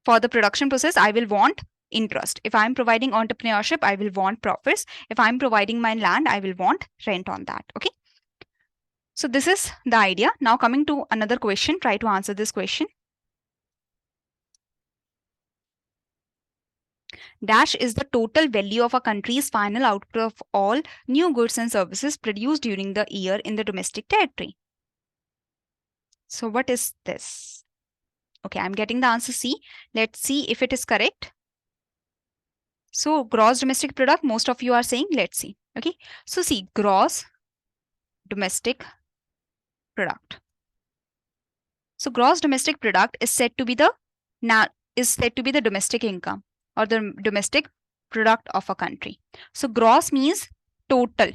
S1: for the production process, I will want interest. If I'm providing entrepreneurship, I will want profits. If I'm providing my land, I will want rent on that. Okay. So this is the idea. Now coming to another question, try to answer this question. Dash is the total value of a country's final output of all new goods and services produced during the year in the domestic territory. So what is this? Okay, I'm getting the answer C. Let's see if it is correct. So gross domestic product, most of you are saying, let's see. Okay, so see, gross domestic product. So gross domestic product is said to be the domestic income or the domestic product of a country. So gross means total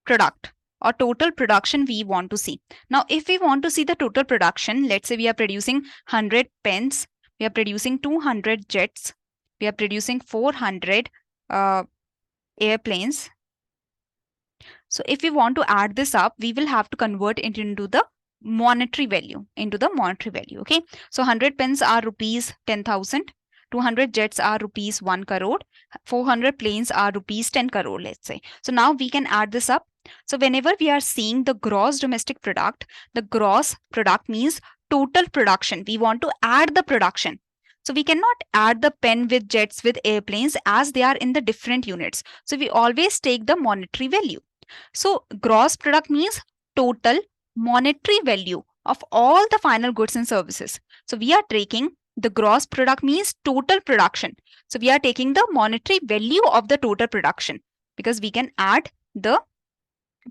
S1: product or total production we want to see. Now, if we want to see the total production, let's say we are producing 100 pens, we are producing 200 jets, we are producing 400 airplanes. So if we want to add this up, we will have to convert it into the monetary value, okay. So 100 pens are rupees 10,000, 200 jets are rupees 1 crore, 400 planes are rupees 10 crore, let's say. So now we can add this up. So whenever we are seeing the gross domestic product, the gross product means total production. We want to add the production. So we cannot add the pen with jets with airplanes as they are in the different units. So we always take the monetary value. So gross product means total monetary value of all the final goods and services. So we are taking the gross product means total production. So we are taking the monetary value of the total production because we can add the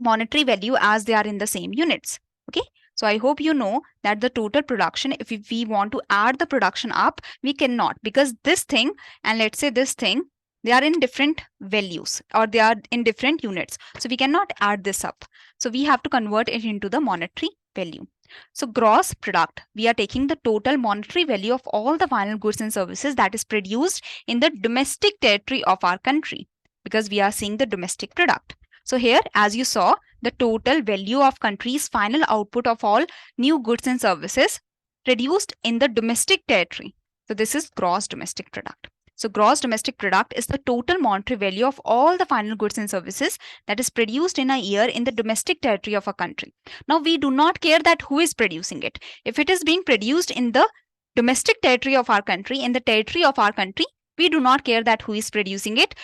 S1: monetary value as they are in the same units. Okay. So I hope you know that the total production, if we want to add the production up, we cannot, because this thing and let's say this thing, they are in different values or they are in different units. So we cannot add this up. So we have to convert it into the monetary value. So gross product, we are taking the total monetary value of all the final goods and services that is produced in the domestic territory of our country, because we are seeing the domestic product. So here, as you saw, the total value of country's final output of all new goods and services produced in the domestic territory. So this is gross domestic product. So gross domestic product is the total monetary value of all the final goods and services that is produced in a year in the domestic territory of a country. Now we do not care that who is producing it. If it is being produced in the domestic territory of our country, in the territory of our country, we do not care that who is producing it.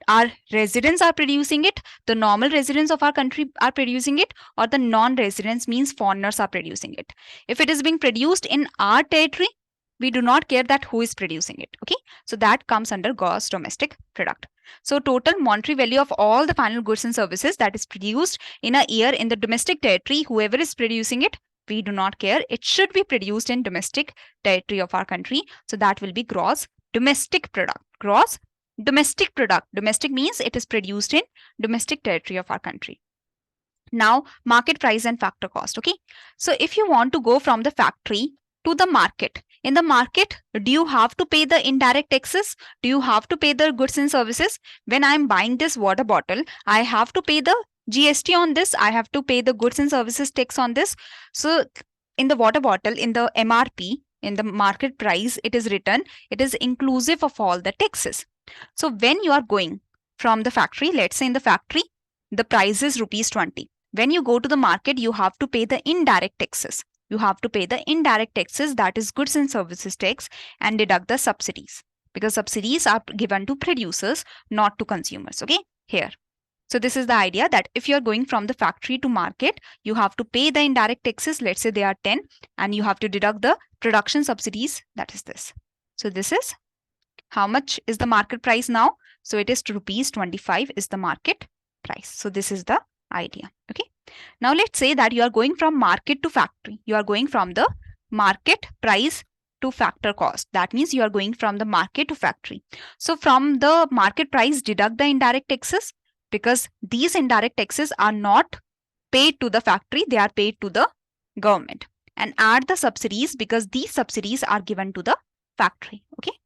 S1: Our residents are producing it, the normal residents of our country are producing it, or the non-residents means foreigners are producing it. If it is being produced in our territory, we do not care that who is producing it. Okay, so that comes under gross domestic product. So total monetary value of all the final goods and services that is produced in a year in the domestic territory, whoever is producing it, we do not care. It should be produced in domestic territory of our country. So that will be gross domestic product. Gross domestic product. Domestic means it is produced in domestic territory of our country. Now, market price and factor cost. Okay, so if you want to go from the factory to the market, in the market, do you have to pay the indirect taxes? Do you have to pay the goods and services? When I'm buying this water bottle, I have to pay the GST on this. I have to pay the goods and services tax on this. So in the water bottle, in the MRP, in the market price, it is written, it is inclusive of all the taxes. So when you are going from the factory, let's say in the factory, the price is rupees 20. When you go to the market, you have to pay the indirect taxes. You have to pay the indirect taxes, that is goods and services tax, and deduct the subsidies, because subsidies are given to producers, not to consumers. Okay, here. So this is the idea that if you're going from the factory to market, you have to pay the indirect taxes, let's say they are 10, and you have to deduct the production subsidies, that is this. So this is how much is the market price now? So it is rupees 25 is the market price. So this is the idea. Okay. Now let's say that you are going from market to factory. You are going from the market price to factor cost. That means you are going from the market to factory. So from the market price, deduct the indirect taxes, because these indirect taxes are not paid to the factory, they are paid to the government. And add the subsidies, because these subsidies are given to the factory. Okay.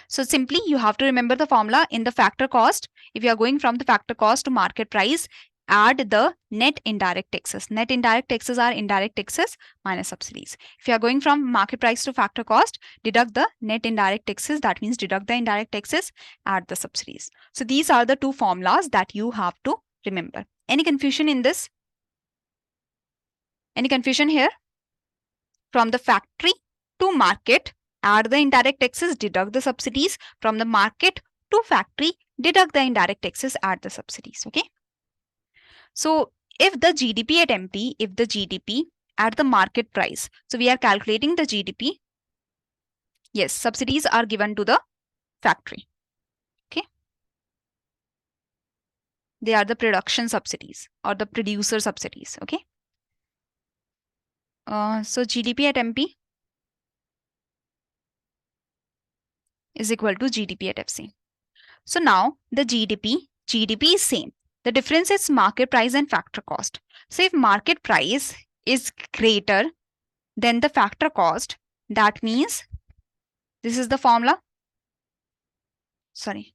S1: So simply you have to remember the formula in the factor cost. If you are going from the factor cost to market price, add the net indirect taxes. Net indirect taxes are indirect taxes minus subsidies. If you are going from market price to factor cost, deduct the net indirect taxes. That means deduct the indirect taxes, add the subsidies. So these are the two formulas that you have to remember. Any confusion in this? Any confusion here? From the factory to market, add the indirect taxes, deduct the subsidies. From the market to factory, deduct the indirect taxes, add the subsidies. Okay. So if the GDP at MP, at the market price. So we are calculating the GDP. Yes, subsidies are given to the factory. Okay. They are the production subsidies or the producer subsidies. Okay. So GDP at MP is equal to GDP at FC. So now the GDP is same. The difference is market price and factor cost. So if market price is greater than the factor cost, that means this is the formula. Sorry,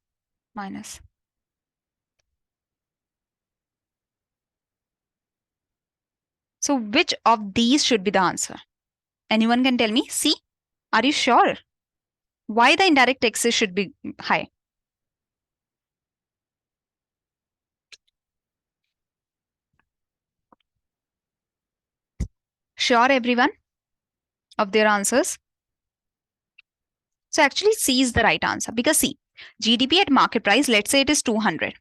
S1: minus. So which of these should be the answer? Anyone can tell me? C? Are you sure? Why the indirect taxes should be high? Sure, everyone, of their answers? So actually C is the right answer because see, GDP at market price, let's say it is 200.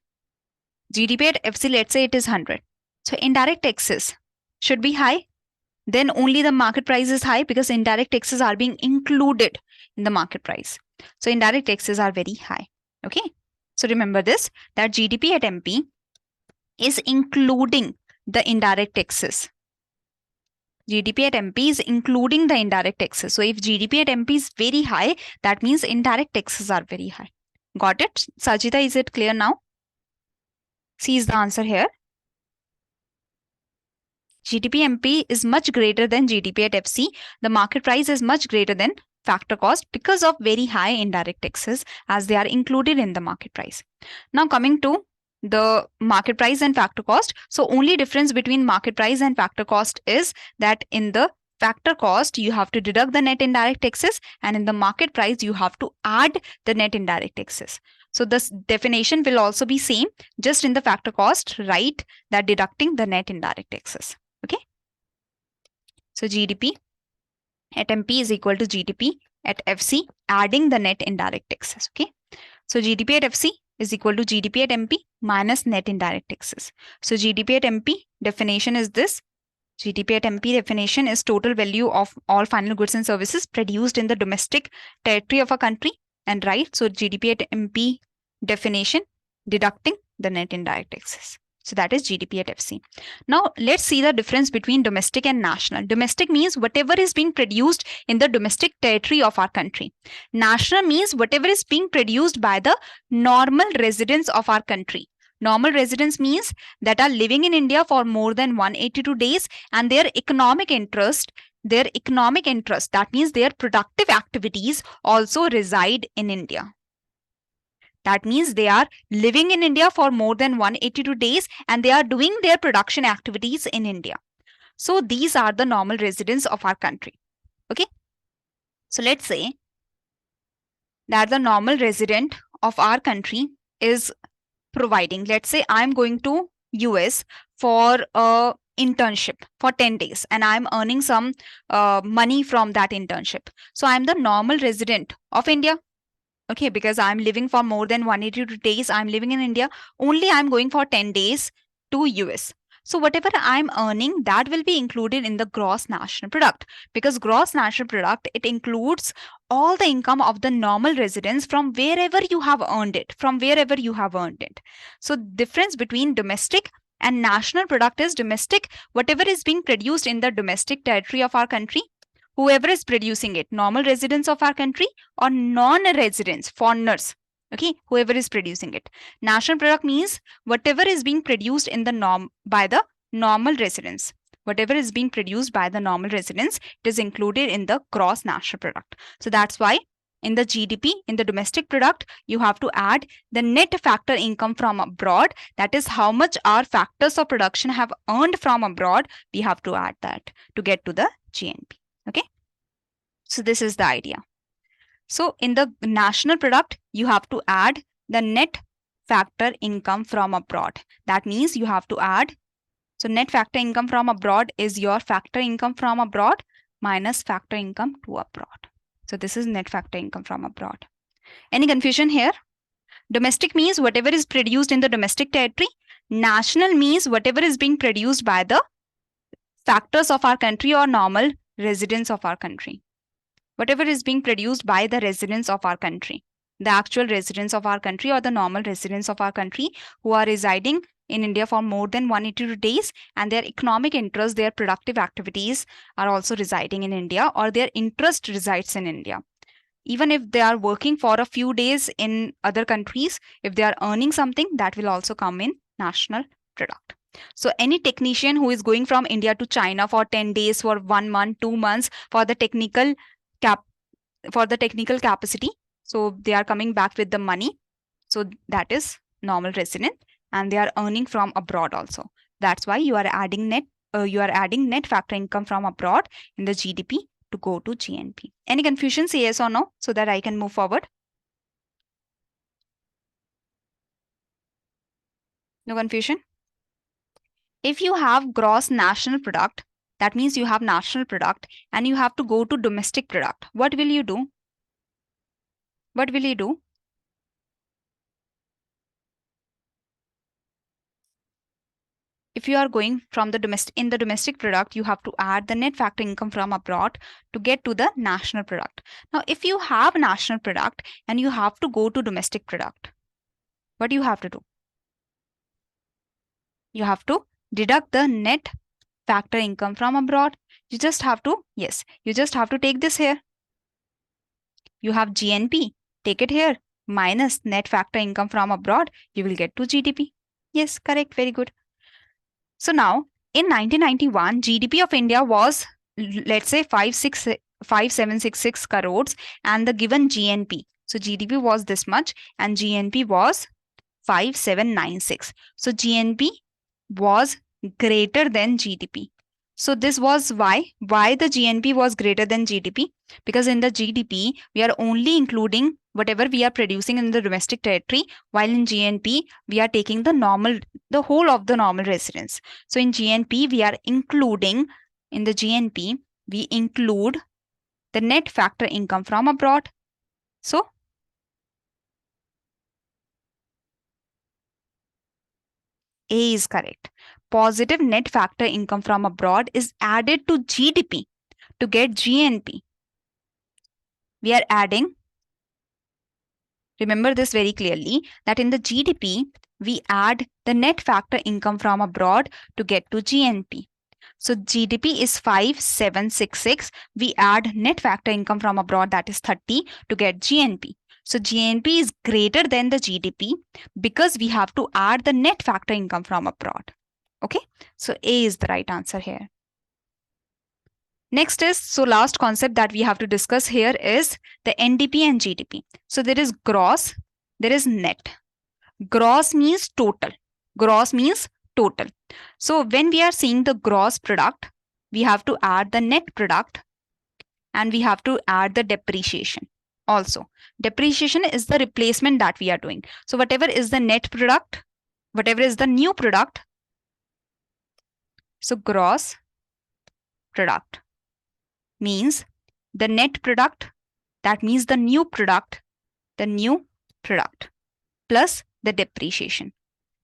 S1: GDP at FC, let's say it is 100. So indirect taxes should be high. Then only the market price is high because indirect taxes are being included in the market price. So indirect taxes are very high. Okay. So remember this, that GDP at MP is including the indirect taxes. GDP at MP is including the indirect taxes. So if GDP at MP is very high, that means indirect taxes are very high. Got it? Sajita, is it clear now? C is the answer here. GDP MP is much greater than GDP at FC. The market price is much greater than factor cost because of very high indirect taxes as they are included in the market price. Now coming to the market price and factor cost. So only difference between market price and factor cost is that in the factor cost, you have to deduct the net indirect taxes, and in the market price, you have to add the net indirect taxes. So this definition will also be same, just in the factor cost, write that deducting the net indirect taxes. Okay. So GDP at MP is equal to GDP at FC, adding the net indirect taxes. Okay. So GDP at FC is equal to GDP at MP minus net indirect taxes. So GDP at MP definition is this. GDP at MP definition is total value of all final goods and services produced in the domestic territory of a country. And right, so GDP at MP definition deducting the net indirect taxes. So that is GDP at FC. Now let's see the difference between domestic and national. Domestic means whatever is being produced in the domestic territory of our country. National means whatever is being produced by the normal residents of our country. Normal residents means that are living in India for more than 182 days and their economic interest, that means their productive activities also reside in India. That means they are living in India for more than 182 days and they are doing their production activities in India. So these are the normal residents of our country. Okay. So let's say that the normal resident of our country is providing, let's say I'm going to US for a internship for 10 days and I'm earning some money from that internship. So I'm the normal resident of India. Okay, because I'm living for more than 182 days, I'm living in India, only I'm going for 10 days to US. So whatever I'm earning, that will be included in the gross national product, because gross national product, it includes all the income of the normal residents from wherever you have earned it, So difference between domestic and national product is domestic, whatever is being produced in the domestic territory of our country, whoever is producing it, normal residents of our country or non-residents, foreigners, okay, whoever is producing it. National product means whatever is being produced in the by the normal residents. Whatever is being produced by the normal residents, it is included in the gross national product. So that's why in the GDP, in the domestic product, you have to add the net factor income from abroad. That is how much our factors of production have earned from abroad. We have to add that to get to the GNP. Okay. So this is the idea. So in the national product, you have to add the net factor income from abroad. That means you have to add, so net factor income from abroad is your factor income from abroad minus factor income to abroad. So this is net factor income from abroad. Any confusion here? Domestic means whatever is produced in the domestic territory. National means whatever is being produced by the factors of our country or normal residents of our country. Whatever is being produced by the residents of our country, the actual residents of our country or the normal residents of our country who are residing in India for more than 182 days, and their economic interests, their productive activities are also residing in India, or their interest resides in India. Even if they are working for a few days in other countries, if they are earning something, that will also come in national product. So any technician who is going from India to China for 10 days, for 1 month, 2 months, for the technical cap for the technical capacity, so they are coming back with the money, so that is normal resident, and they are earning from abroad also. That's why you are adding net factor income from abroad in the GDP to go to GNP. Any confusion? Say yes or no so that I can move forward. No confusion? If you have gross national product, that means you have national product and you have to go to domestic product. What will you do? What will you do? If you are going from the domestic product, you have to add the net factor income from abroad to get to the national product. Now, if you have national product and you have to go to domestic product, what do you have to do? You have to deduct the net factor income from abroad. You just have to, yes, you just have to take this here. You have GNP, take it here, minus net factor income from abroad, you will get to GDP. Yes, correct, very good. So now, in 1991, GDP of India was, let's say, 5766 crores, and the given GNP. So GDP was this much, and GNP was 5796. So GNP was greater than GDP. So this was why the GNP was greater than GDP, because in the GDP we are only including whatever we are producing in the domestic territory, while in GNP we are taking the whole of the normal residents. So in GNP we are including, in the GNP we include the net factor income from abroad. So A is correct. Positive net factor income from abroad is added to GDP to get GNP. We are adding, remember this very clearly, that in the GDP, we add the net factor income from abroad to get to GNP. So GDP is 5766. We add net factor income from abroad, that is 30, to get GNP. So GNP is greater than the GDP because we have to add the net factor income from abroad. Okay, so A is the right answer here. Next is, so last concept that we have to discuss here is the NDP and GDP. So there is gross, there is net. Gross means total. Gross means total. So when we are seeing the gross product, we have to add the net product and we have to add the depreciation. Also, depreciation is the replacement that we are doing. So whatever is the net product, whatever is the new product, so gross product means the net product, that means the new product plus the depreciation.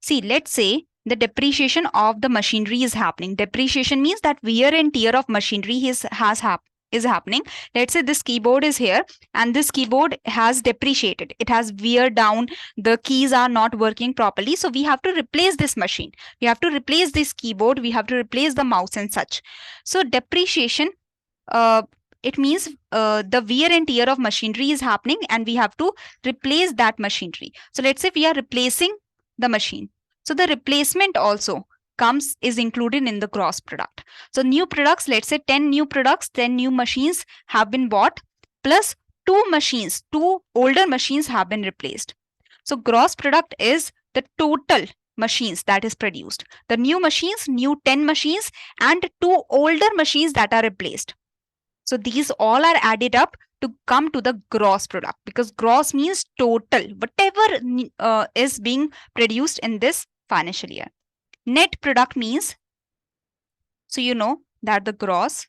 S1: See, let's say the depreciation of the machinery is happening. Depreciation means that wear and tear of machinery is happening. Let's say this keyboard is here and this keyboard has depreciated. It has weared down. The keys are not working properly. So we have to replace this machine. We have to replace this keyboard. We have to replace the mouse and such. So depreciation, it means the wear and tear of machinery is happening and we have to replace that machinery. So let's say we are replacing the machine. So the replacement also is included in the gross product. So new products, let's say 10 new products, 10 new machines have been bought, plus 2 older machines have been replaced. So gross product is the total machines that is produced. The new machines, new 10 machines, and 2 older machines that are replaced. So these all are added up to come to the gross product, because gross means total, whatever is being produced in this financial year. Net product means, so you know that the gross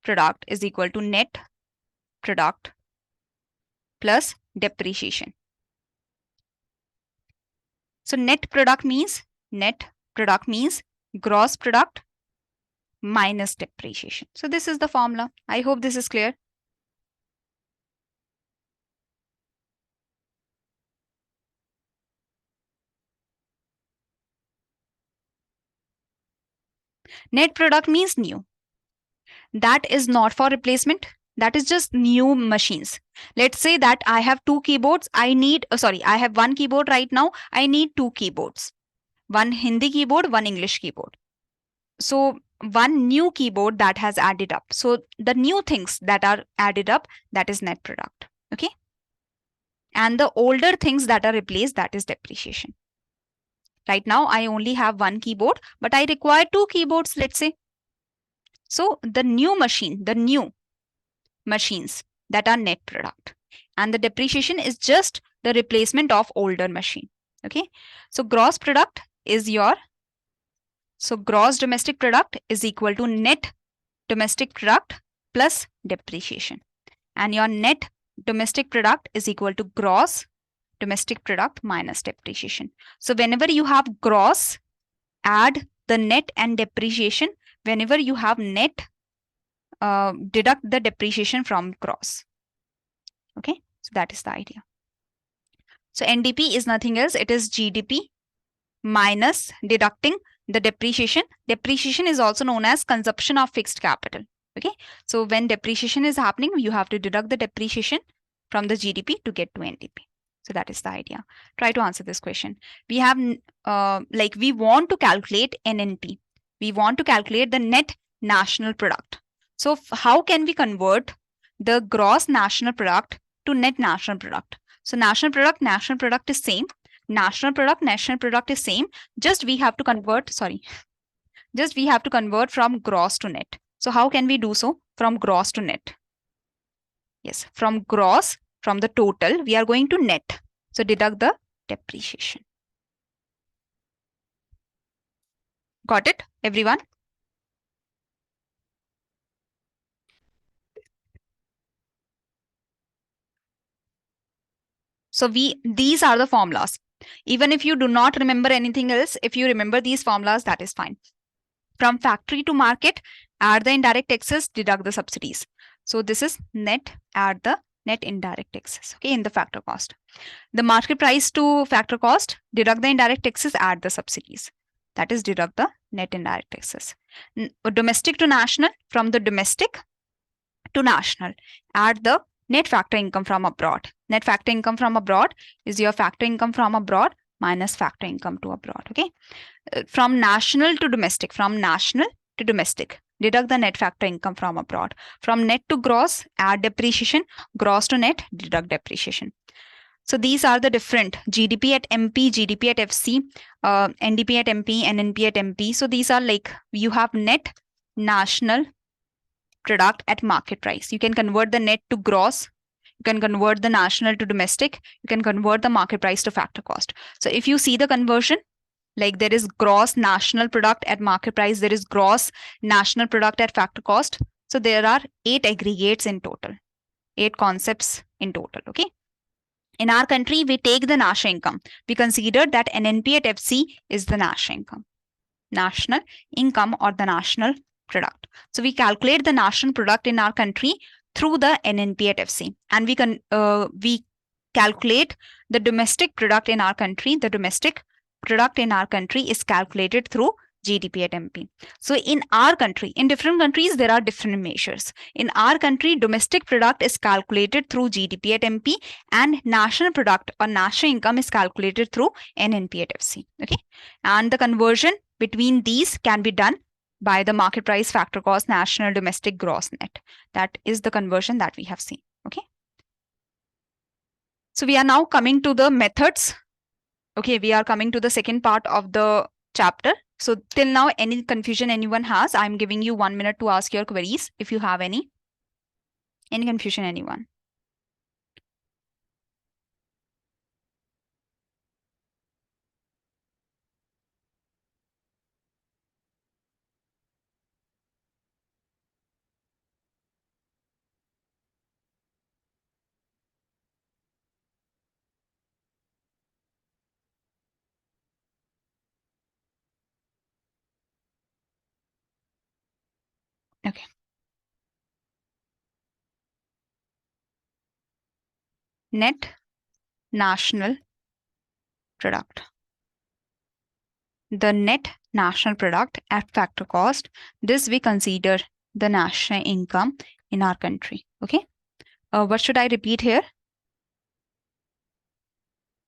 S1: product is equal to net product plus depreciation. So net product means gross product minus depreciation. So this is the formula. I hope this is clear. Net product means new. That is not for replacement. That is just new machines. Let's say that I have two keyboards. I have one keyboard right now. I need two keyboards. One Hindi keyboard, one English keyboard. So one new keyboard that has added up. So the new things that are added up, that is net product. Okay. And the older things that are replaced, that is depreciation. Right now, I only have one keyboard, but I require two keyboards, let's say. So the new machines that are net product. And the depreciation is just the replacement of older machine. Okay. So gross product is gross domestic product is equal to net domestic product plus depreciation. And your net domestic product is equal to gross domestic product minus depreciation. So whenever you have gross, add the net and depreciation. Whenever you have net, deduct the depreciation from gross. Okay, so that is the idea. So NDP is nothing else. It is GDP minus deducting the depreciation. Depreciation is also known as consumption of fixed capital. Okay, so when depreciation is happening, you have to deduct the depreciation from the GDP to get to NDP. So that is the idea. Try to answer this question. We have we want to calculate NNP. We want to calculate the net national product. So how can we convert the gross national product to net national product? So national product is same. National product is same. Just we have to convert from gross to net. So how can we do so? From gross to net. Yes, from gross, from the total, we are going to net. So deduct the depreciation. Got it, everyone? So these are the formulas. Even if you do not remember anything else, if you remember these formulas, that is fine. From factory to market, add the indirect taxes, deduct the subsidies. So this is net, add the net indirect taxes, okay, in the factor cost. The market price to factor cost, deduct the indirect taxes, add the subsidies. That is deduct the net indirect taxes. Domestic to national, from the domestic to national, add the net factor income from abroad. Net factor income from abroad is your factor income from abroad minus factor income to abroad, okay? From national to domestic, deduct the net factor income from abroad. From net to gross, add depreciation. Gross to net, deduct depreciation. So these are the different GDP at MP, GDP at FC, NDP at MP, NNP at MP. So these are like, you have net national product at market price. You can convert the net to gross. You can convert the national to domestic. You can convert the market price to factor cost. So if you see the conversion, like there is gross national product at market price, there is gross national product at factor cost. So there are 8 aggregates in total, 8 concepts in total, okay? In our country, we take the national income. We consider that NNP at FC is the national income or the national product. So we calculate the national product in our country through the NNP at FC, and we calculate the domestic product in our country. The domestic product in our country is calculated through GDP at MP. So in our country, in different countries, there are different measures. In our country, domestic product is calculated through GDP at MP, and national product or national income is calculated through NNP at FC. Okay, and the conversion between these can be done by the market price, factor cost, national, domestic, gross, net. That is the conversion that we have seen. Okay. So we are now coming to the methods. Okay, we are coming to the second part of the chapter. So till now, any confusion anyone has, I'm giving you 1 minute to ask your queries if you have any. Any confusion, anyone? Okay. Net national product. The net national product at factor cost, this we consider the national income in our country. Okay. What should I repeat here?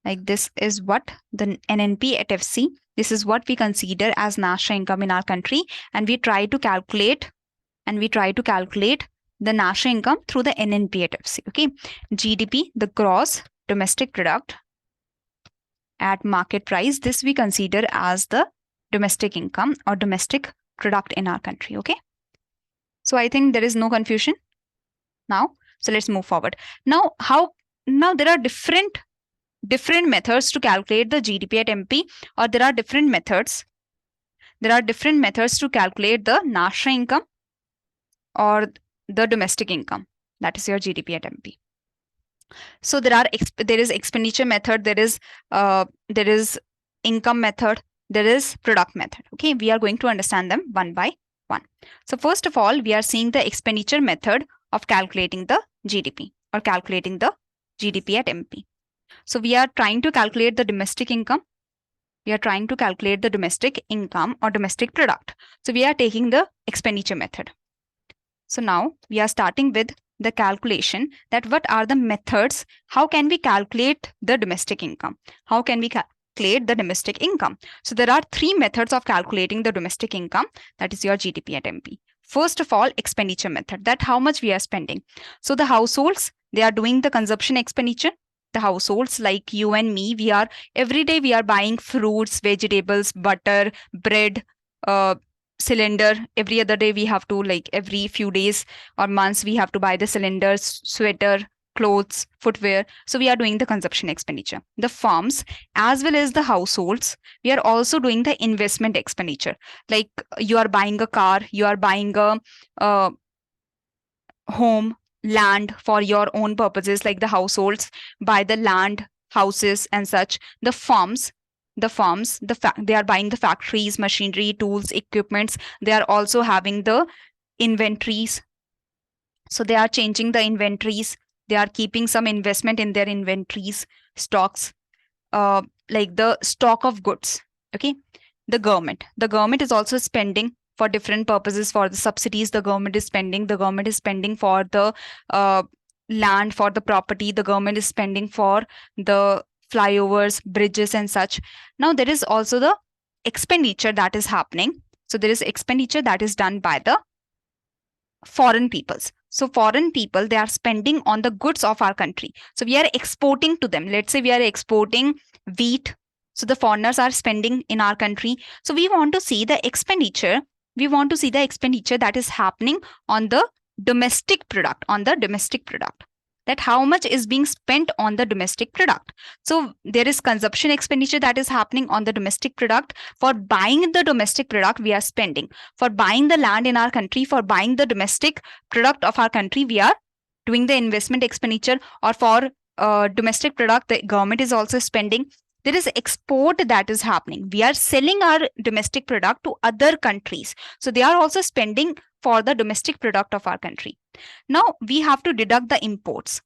S1: Like this is what the NNP at FC, this is what we consider as national income in our country, and we try to calculate the national income through the NNP at FC. Okay. GDP, the gross domestic product at market price, this we consider as the domestic income or domestic product in our country. Okay. So I think there is no confusion now. So let's move forward. Now there are different methods to calculate the GDP at MP, or there are different methods to calculate the national income or the domestic income, that is your GDP at MP. So there is expenditure method, there is income method, there is product method. Okay, we are going to understand them one by one. So first of all, we are seeing the expenditure method of calculating the GDP or calculating the GDP at MP. So we are trying to calculate the domestic income. We are trying to calculate the domestic income or domestic product. So we are taking the expenditure method. So now we are starting with the calculation that what are the methods, how can we calculate the domestic income? How can we calculate the domestic income? So there are three methods of calculating the domestic income, that is your GDP at MP. First of all, expenditure method, that how much we are spending. So the households, they are doing the consumption expenditure. The households like you and me, every day we are buying fruits, vegetables, butter, bread, cylinder. Every other day we have to, like every few days or months, we have to buy the cylinders, sweater, clothes, footwear. So we are doing the consumption expenditure. The farms as well as the households, we are also doing the investment expenditure. Like you are buying a car, you are buying a home, land for your own purposes. Like the households buy the land, houses and such. The farms, they are buying the factories, machinery, tools, equipments. They are also having the inventories, so they are changing the inventories. They are keeping some investment in their inventories, stocks, like the stock of goods. Okay. The government is also spending for different purposes. For the subsidies, the government is spending for the land, for the property. The government is spending for the flyovers, bridges and such. Now there is also the expenditure that is happening. So there is expenditure that is done by the foreign peoples. So foreign people, they are spending on the goods of our country. So we are exporting to them. Let's say we are exporting wheat. So the foreigners are spending in our country. So we want to see the expenditure. We want to see the expenditure that is happening on the domestic product, that how much is being spent on the domestic product. So there is consumption expenditure that is happening on the domestic product. For buying the domestic product, we are spending. For buying the land in our country, for buying the domestic product of our country, we are doing the investment expenditure. Or for domestic product, the government is also spending. There is export that is happening. We are selling our domestic product to other countries. So they are also spending for the domestic product of our country. Now we have to deduct the imports,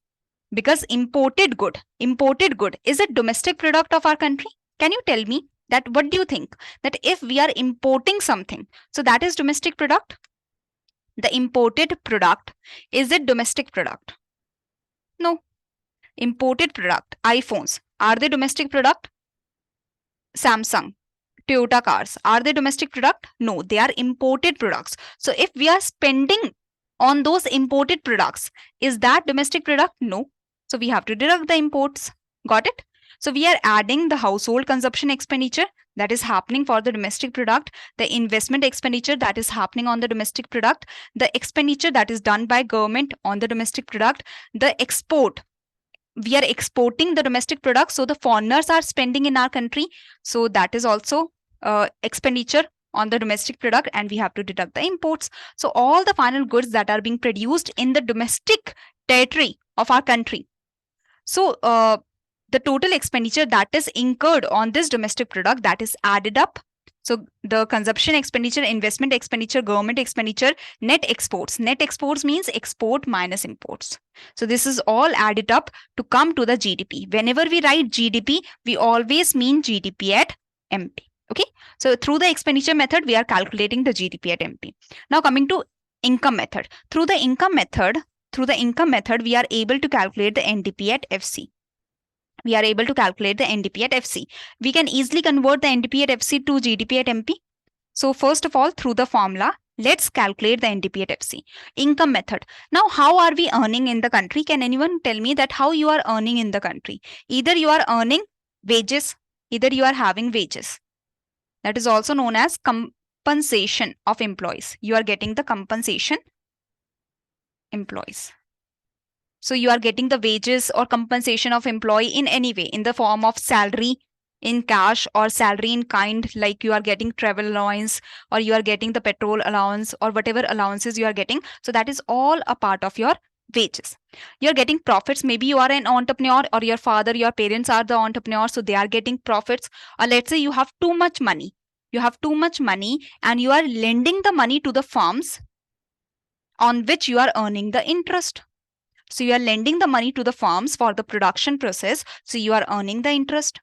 S1: because imported good is a domestic product of our country. Can you tell me that? What do you think? That if we are importing something, so that is domestic product? The imported product, is it domestic product? No. Imported product, iPhones, are they domestic product? Samsung, Toyota cars, are they domestic product? No, they are imported products. So if we are spending on those imported products, is that domestic product? No. So we have to deduct the imports. Got it? So we are adding the household consumption expenditure that is happening for the domestic product, the investment expenditure that is happening on the domestic product, the expenditure that is done by government on the domestic product, the export. We are exporting the domestic product, so the foreigners are spending in our country. So that is also expenditure on the domestic product, and we have to deduct the imports. So all the final goods that are being produced in the domestic territory of our country. So the total expenditure that is incurred on this domestic product, that is added up. So the consumption expenditure, investment expenditure, government expenditure, net exports. Net exports means export minus imports. So this is all added up to come to the GDP. Whenever we write GDP, we always mean GDP at MP. Okay. So through the expenditure method, we are calculating the GDP at MP. Now coming to income method. Through the income method, we are able to calculate the NDP at FC. We are able to calculate the NDP at FC. We can easily convert the NDP at FC to GDP at MP. So first of all, through the formula, let's calculate the NDP at FC. Income method. Now, how are we earning in the country? Can anyone tell me that how you are earning in the country? Either you are earning wages, either you are having wages. That is also known as compensation of employees. You are getting the compensation employees. So you are getting the wages or compensation of employee in any way, in the form of salary in cash or salary in kind, like you are getting travel allowance or you are getting the petrol allowance or whatever allowances you are getting. So that is all a part of your wages. You're getting profits. Maybe you are an entrepreneur or your father, your parents are the entrepreneurs, so they are getting profits. Or let's say you have too much money. You have too much money and you are lending the money to the firms on which you are earning the interest. So you are lending the money to the firms for the production process. So you are earning the interest.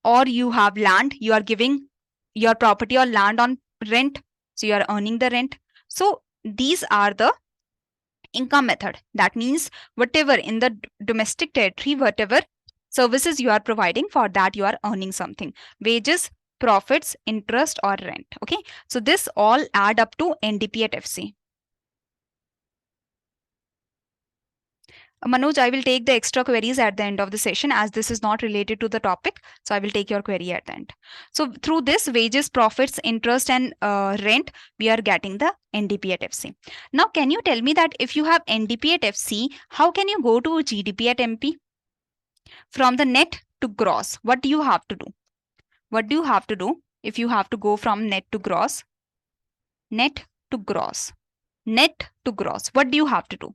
S1: Or you have land, you are giving your property or land on rent. So you are earning the rent. So these are the income method. That means whatever in the domestic territory, whatever services you are providing, for that you are earning something. Wages, profits, interest or rent. Okay. So this all add up to NDP at FC. Manoj, I will take the extra queries at the end of the session as this is not related to the topic. So I will take your query at the end. So through this wages, profits, interest and rent, we are getting the NDP at FC. Now, can you tell me that if you have NDP at FC, how can you go to GDP at MP? From the net to gross, what do you have to do? What do you have to do if you have to go from net to gross? Net to gross. Net to gross. What do you have to do?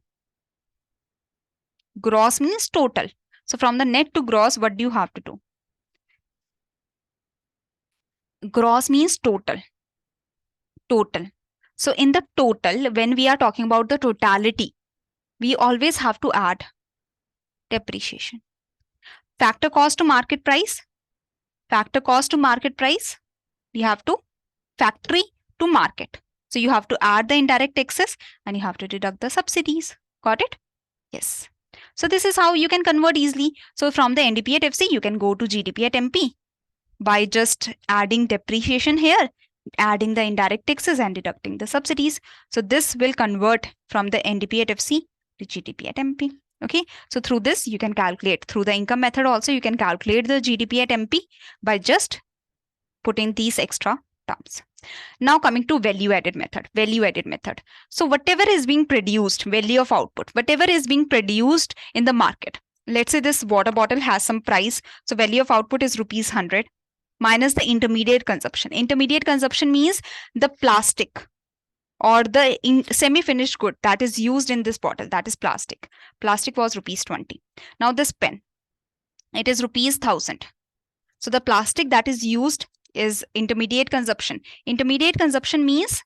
S1: Gross means total. So from the net to gross, what do you have to do? Gross means total. Total. So in the total, when we are talking about the totality, we always have to add depreciation. Factor cost to market price. Factor cost to market price. We have to factory to market. So you have to add the indirect taxes and you have to deduct the subsidies. Got it? Yes. So this is how you can convert easily. So from the NDP at FC, you can go to GDP at MP by just adding depreciation here, adding the indirect taxes and deducting the subsidies. So this will convert from the NDP at FC to GDP at MP. Okay. So through this, you can calculate. Through the income method also, you can calculate the GDP at MP by just putting these extra terms. Now coming to value added method. Value added method. So whatever is being produced, value of output, whatever is being produced in the market. Let's say this water bottle has some price. So value of output is rupees 100 minus the intermediate consumption. Intermediate consumption means the plastic or the semi-finished good that is used in this bottle. That is plastic. Plastic was rupees 20. Now this pen, it is rupees 1000. So the plastic that is used is intermediate consumption. Intermediate consumption means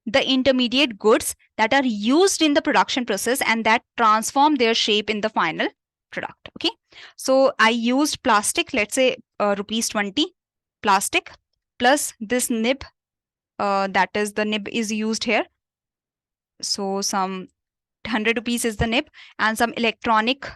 S1: the intermediate goods that are used in the production process and that transform their shape in the final product. Okay. So I used plastic, let's say rupees 20 plastic plus this nib, that is the nib is used here. So some 100 rupees is the nib and some electronic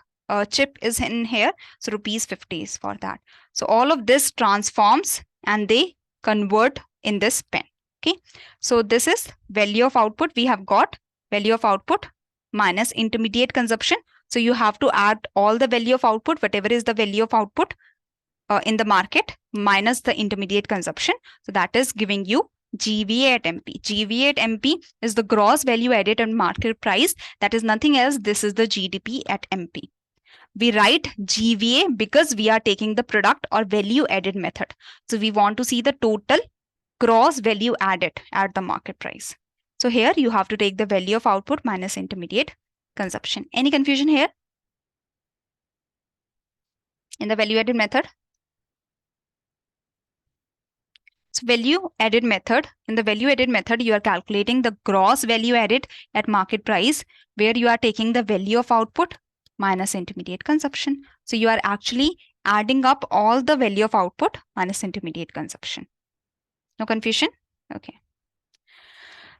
S1: chip is in here. So rupees 50 is for that. So all of this transforms and they convert in this pen. Okay. So this is value of output. We have got value of output minus intermediate consumption. So you have to add all the value of output, whatever is the value of output in the market minus the intermediate consumption. So that is giving you GVA at MP. GVA at MP is the gross value added and market price. That is nothing else. This is the GDP at MP. We write GVA because we are taking the product or value added method. So we want to see the total gross value added at the market price. So here you have to take the value of output minus intermediate consumption. Any confusion here? In the value added method? So value added method, in the value added method, you are calculating the gross value added at market price, where you are taking the value of output minus intermediate consumption. So you are actually adding up all the value of output minus intermediate consumption. No confusion? Okay.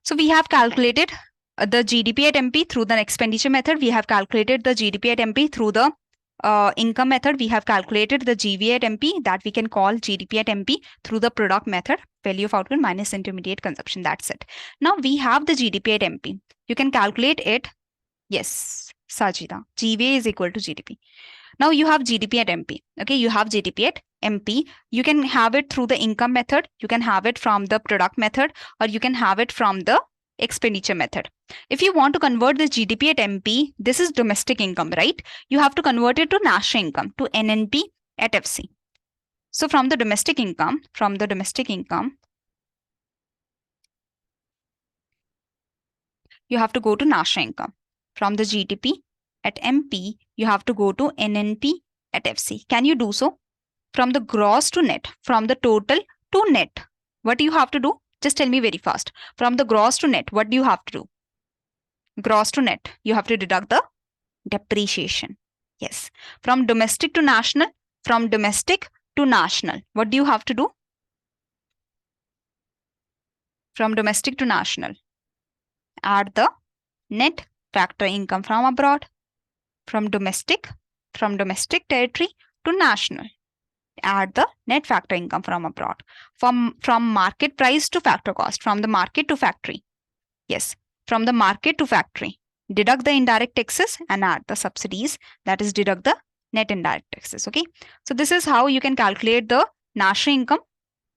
S1: So we have calculated the GDP at MP through the expenditure method. We have calculated the GDP at MP through the income method. We have calculated the GVA at MP, that we can call GDP at MP through the product method, value of output minus intermediate consumption. That's it. Now we have the GDP at MP. You can calculate it. Yes, Sajida. GVA is equal to GDP. Now you have GDP at MP. Okay, you have GDP at MP. You can have it through the income method. You can have it from the product method, or you can have it from the expenditure method. If you want to convert the GDP at MP, this is domestic income, right? You have to convert it to national income, to NNP at FC. So from the domestic income, you have to go to national income. From the GDP at MP, you have to go to NNP at FC. Can you do so? From the gross to net, from the total to net, what do you have to do? Just tell me very fast. From the gross to net, what do you have to do? Gross to net, you have to deduct the depreciation. Yes. From domestic to national, what do you have to do? From domestic to national, add the net factor income from abroad. From domestic territory to national, add the net factor income from abroad. From market price to factor cost, from the market to factory. Yes, from the market to factory, deduct the indirect taxes and add the subsidies, that is deduct the net indirect taxes. Okay, so this is how you can calculate the national income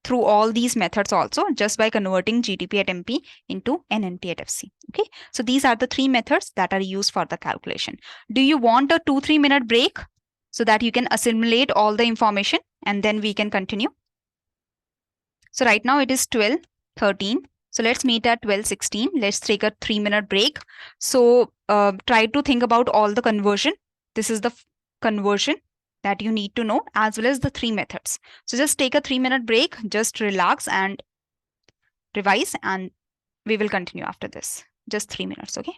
S1: through all these methods, also just by converting GDP at MP into NNP at FC. Okay, so these are the three methods that are used for the calculation. Do you want a 2-3 minute break so that you can assimilate all the information and then we can continue? So right now it is 12:13. So let's meet at 12:16. Let's take a 3-minute break. So try to think about all the conversion. This is the conversion that you need to know, as well as the three methods. So just take a 3-minute break, just relax and revise, and we will continue after this. Just 3 minutes, okay?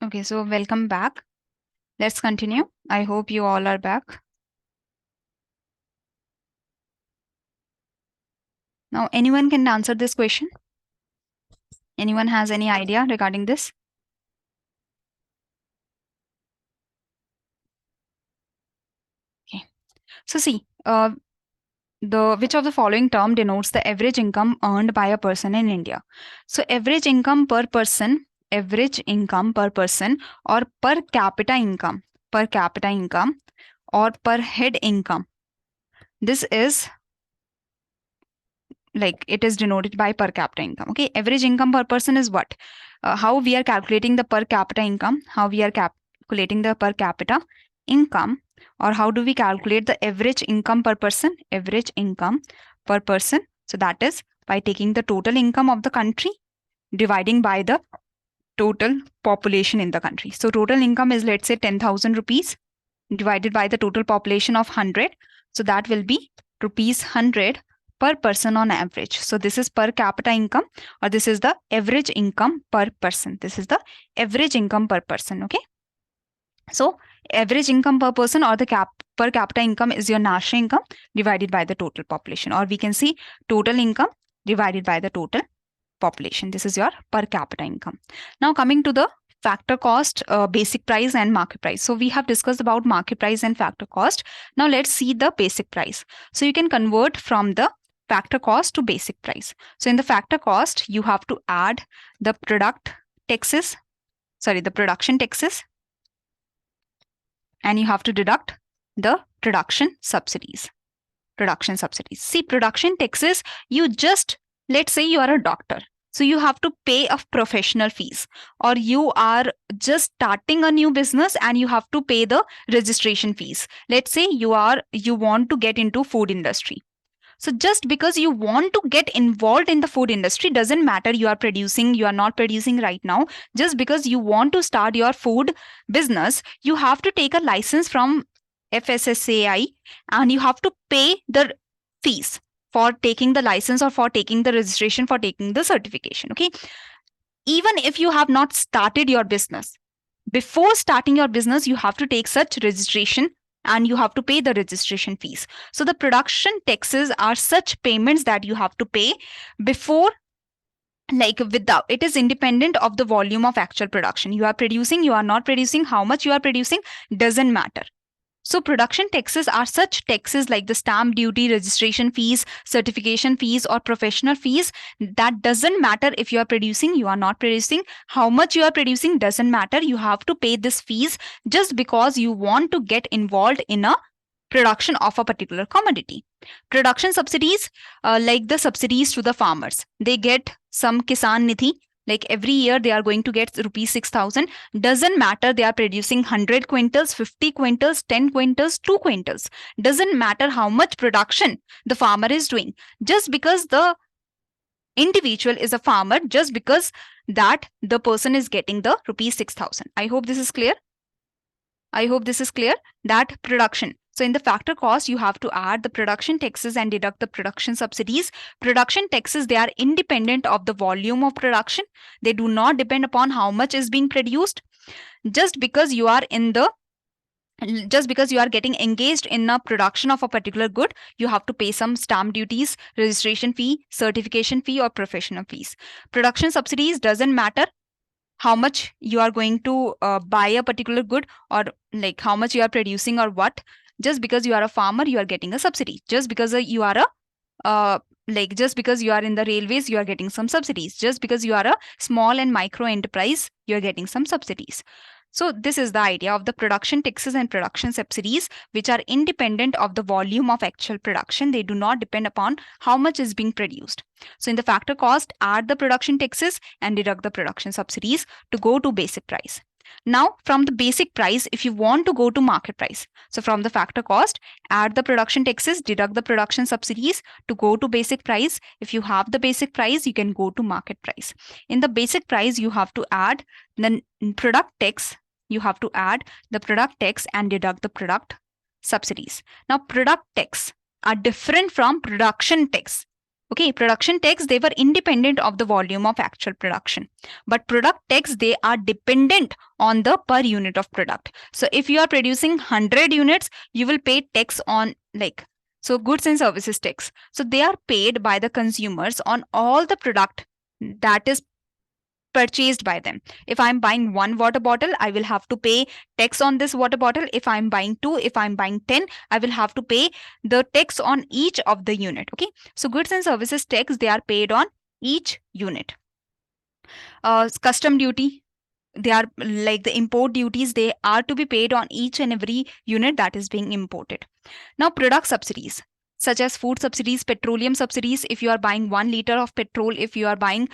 S1: Okay, so welcome back. Let's continue. I hope you all are back. Now, anyone can answer this question? Anyone has any idea regarding this? Okay. So see, which of the following term denotes the average income earned by a person in India? So average income per person or per capita income or per head income. This is like it is denoted by per capita income. Okay, average income per person is what? How we are calculating the per capita income? How we are calculating the per capita income, or how do we calculate the average income per person? Average income per person. So that is by taking the total income of the country dividing by the total population in the country. So total income is, let's say, 10,000 rupees divided by the total population of 100. So that will be rupees 100 per person on average. So this is per capita income, or this is the average income per person. This is the average income per person. Okay. So average income per person or the per capita income is your national income divided by the total population, or we can see total income divided by the total population. This is your per capita income. Now coming to the factor cost, basic price and market price. So we have discussed about market price and factor cost. Now let's see the basic price. So you can convert from the factor cost to basic price. So in the factor cost, you have to add the production taxes, and you have to deduct the production subsidies. See, production taxes, you just, let's say you are a doctor. So you have to pay a professional fees, or you are just starting a new business and you have to pay the registration fees. Let's say you want to get into food industry. So just because you want to get involved in the food industry, doesn't matter you are producing, you are not producing right now. Just because you want to start your food business, you have to take a license from FSSAI and you have to pay the fees for taking the license or for taking the registration, for taking the certification. Okay. Even if you have not started your business, before starting your business, you have to take such registration and you have to pay the registration fees. So the production taxes are such payments that you have to pay before, like without, it is independent of the volume of actual production. You are producing, you are not producing, how much you are producing, doesn't matter. So production taxes are such taxes like the stamp duty, registration fees, certification fees, or professional fees. That doesn't matter if you are producing, you are not producing, how much you are producing, doesn't matter. You have to pay this fees just because you want to get involved in a production of a particular commodity. Production subsidies, like the subsidies to the farmers, they get some Kisan Nidhi. Like every year they are going to get rupees 6,000. Doesn't matter they are producing 100 quintals, 50 quintals, 10 quintals, 2 quintals. Doesn't matter how much production the farmer is doing. Just because the individual is a farmer, just because that the person is getting the rupees 6,000. I hope this is clear. That production. So in the factor cost, you have to add the production taxes and deduct the production subsidies. Production taxes, they are independent of the volume of production. They do not depend upon how much is being produced. Just because you are getting engaged in a production of a particular good, you have to pay some stamp duties, registration fee, certification fee, or professional fees. Production subsidies, doesn't matter how much you are going to buy a particular good, or like how much you are producing or what. Just because you are a farmer, you are getting a subsidy. Just because you are just because you are in the railways, you are getting some subsidies. Just because you are a small and micro enterprise, you are getting some subsidies. So this is the idea of the production taxes and production subsidies, which are independent of the volume of actual production. They do not depend upon how much is being produced. So in the factor cost, add the production taxes and deduct the production subsidies to go to basic price. Now from the basic price, if you want to go to market price, so from the factor cost, add the production taxes, deduct the production subsidies to go to basic price. If you have the basic price, you can go to market price. In the basic price, you have to add the product tax. You have to add the product tax and deduct the product subsidies. Now product tax are different from production tax. Okay, production tax, they were independent of the volume of actual production. But product tax, they are dependent on the per unit of product. So if you are producing 100 units, you will pay tax on like, so goods and services tax. So they are paid by the consumers on all the product that is purchased by them. If I'm buying one water bottle, I will have to pay tax on this water bottle. If I'm buying two, if I'm buying 10, I will have to pay the tax on each of the unit. Okay. So goods and services tax, they are paid on each unit. Custom duty, they are like the import duties, they are to be paid on each and every unit that is being imported. Now, product subsidies such as food subsidies, petroleum subsidies, if you are buying 1 liter of petrol, if you are buying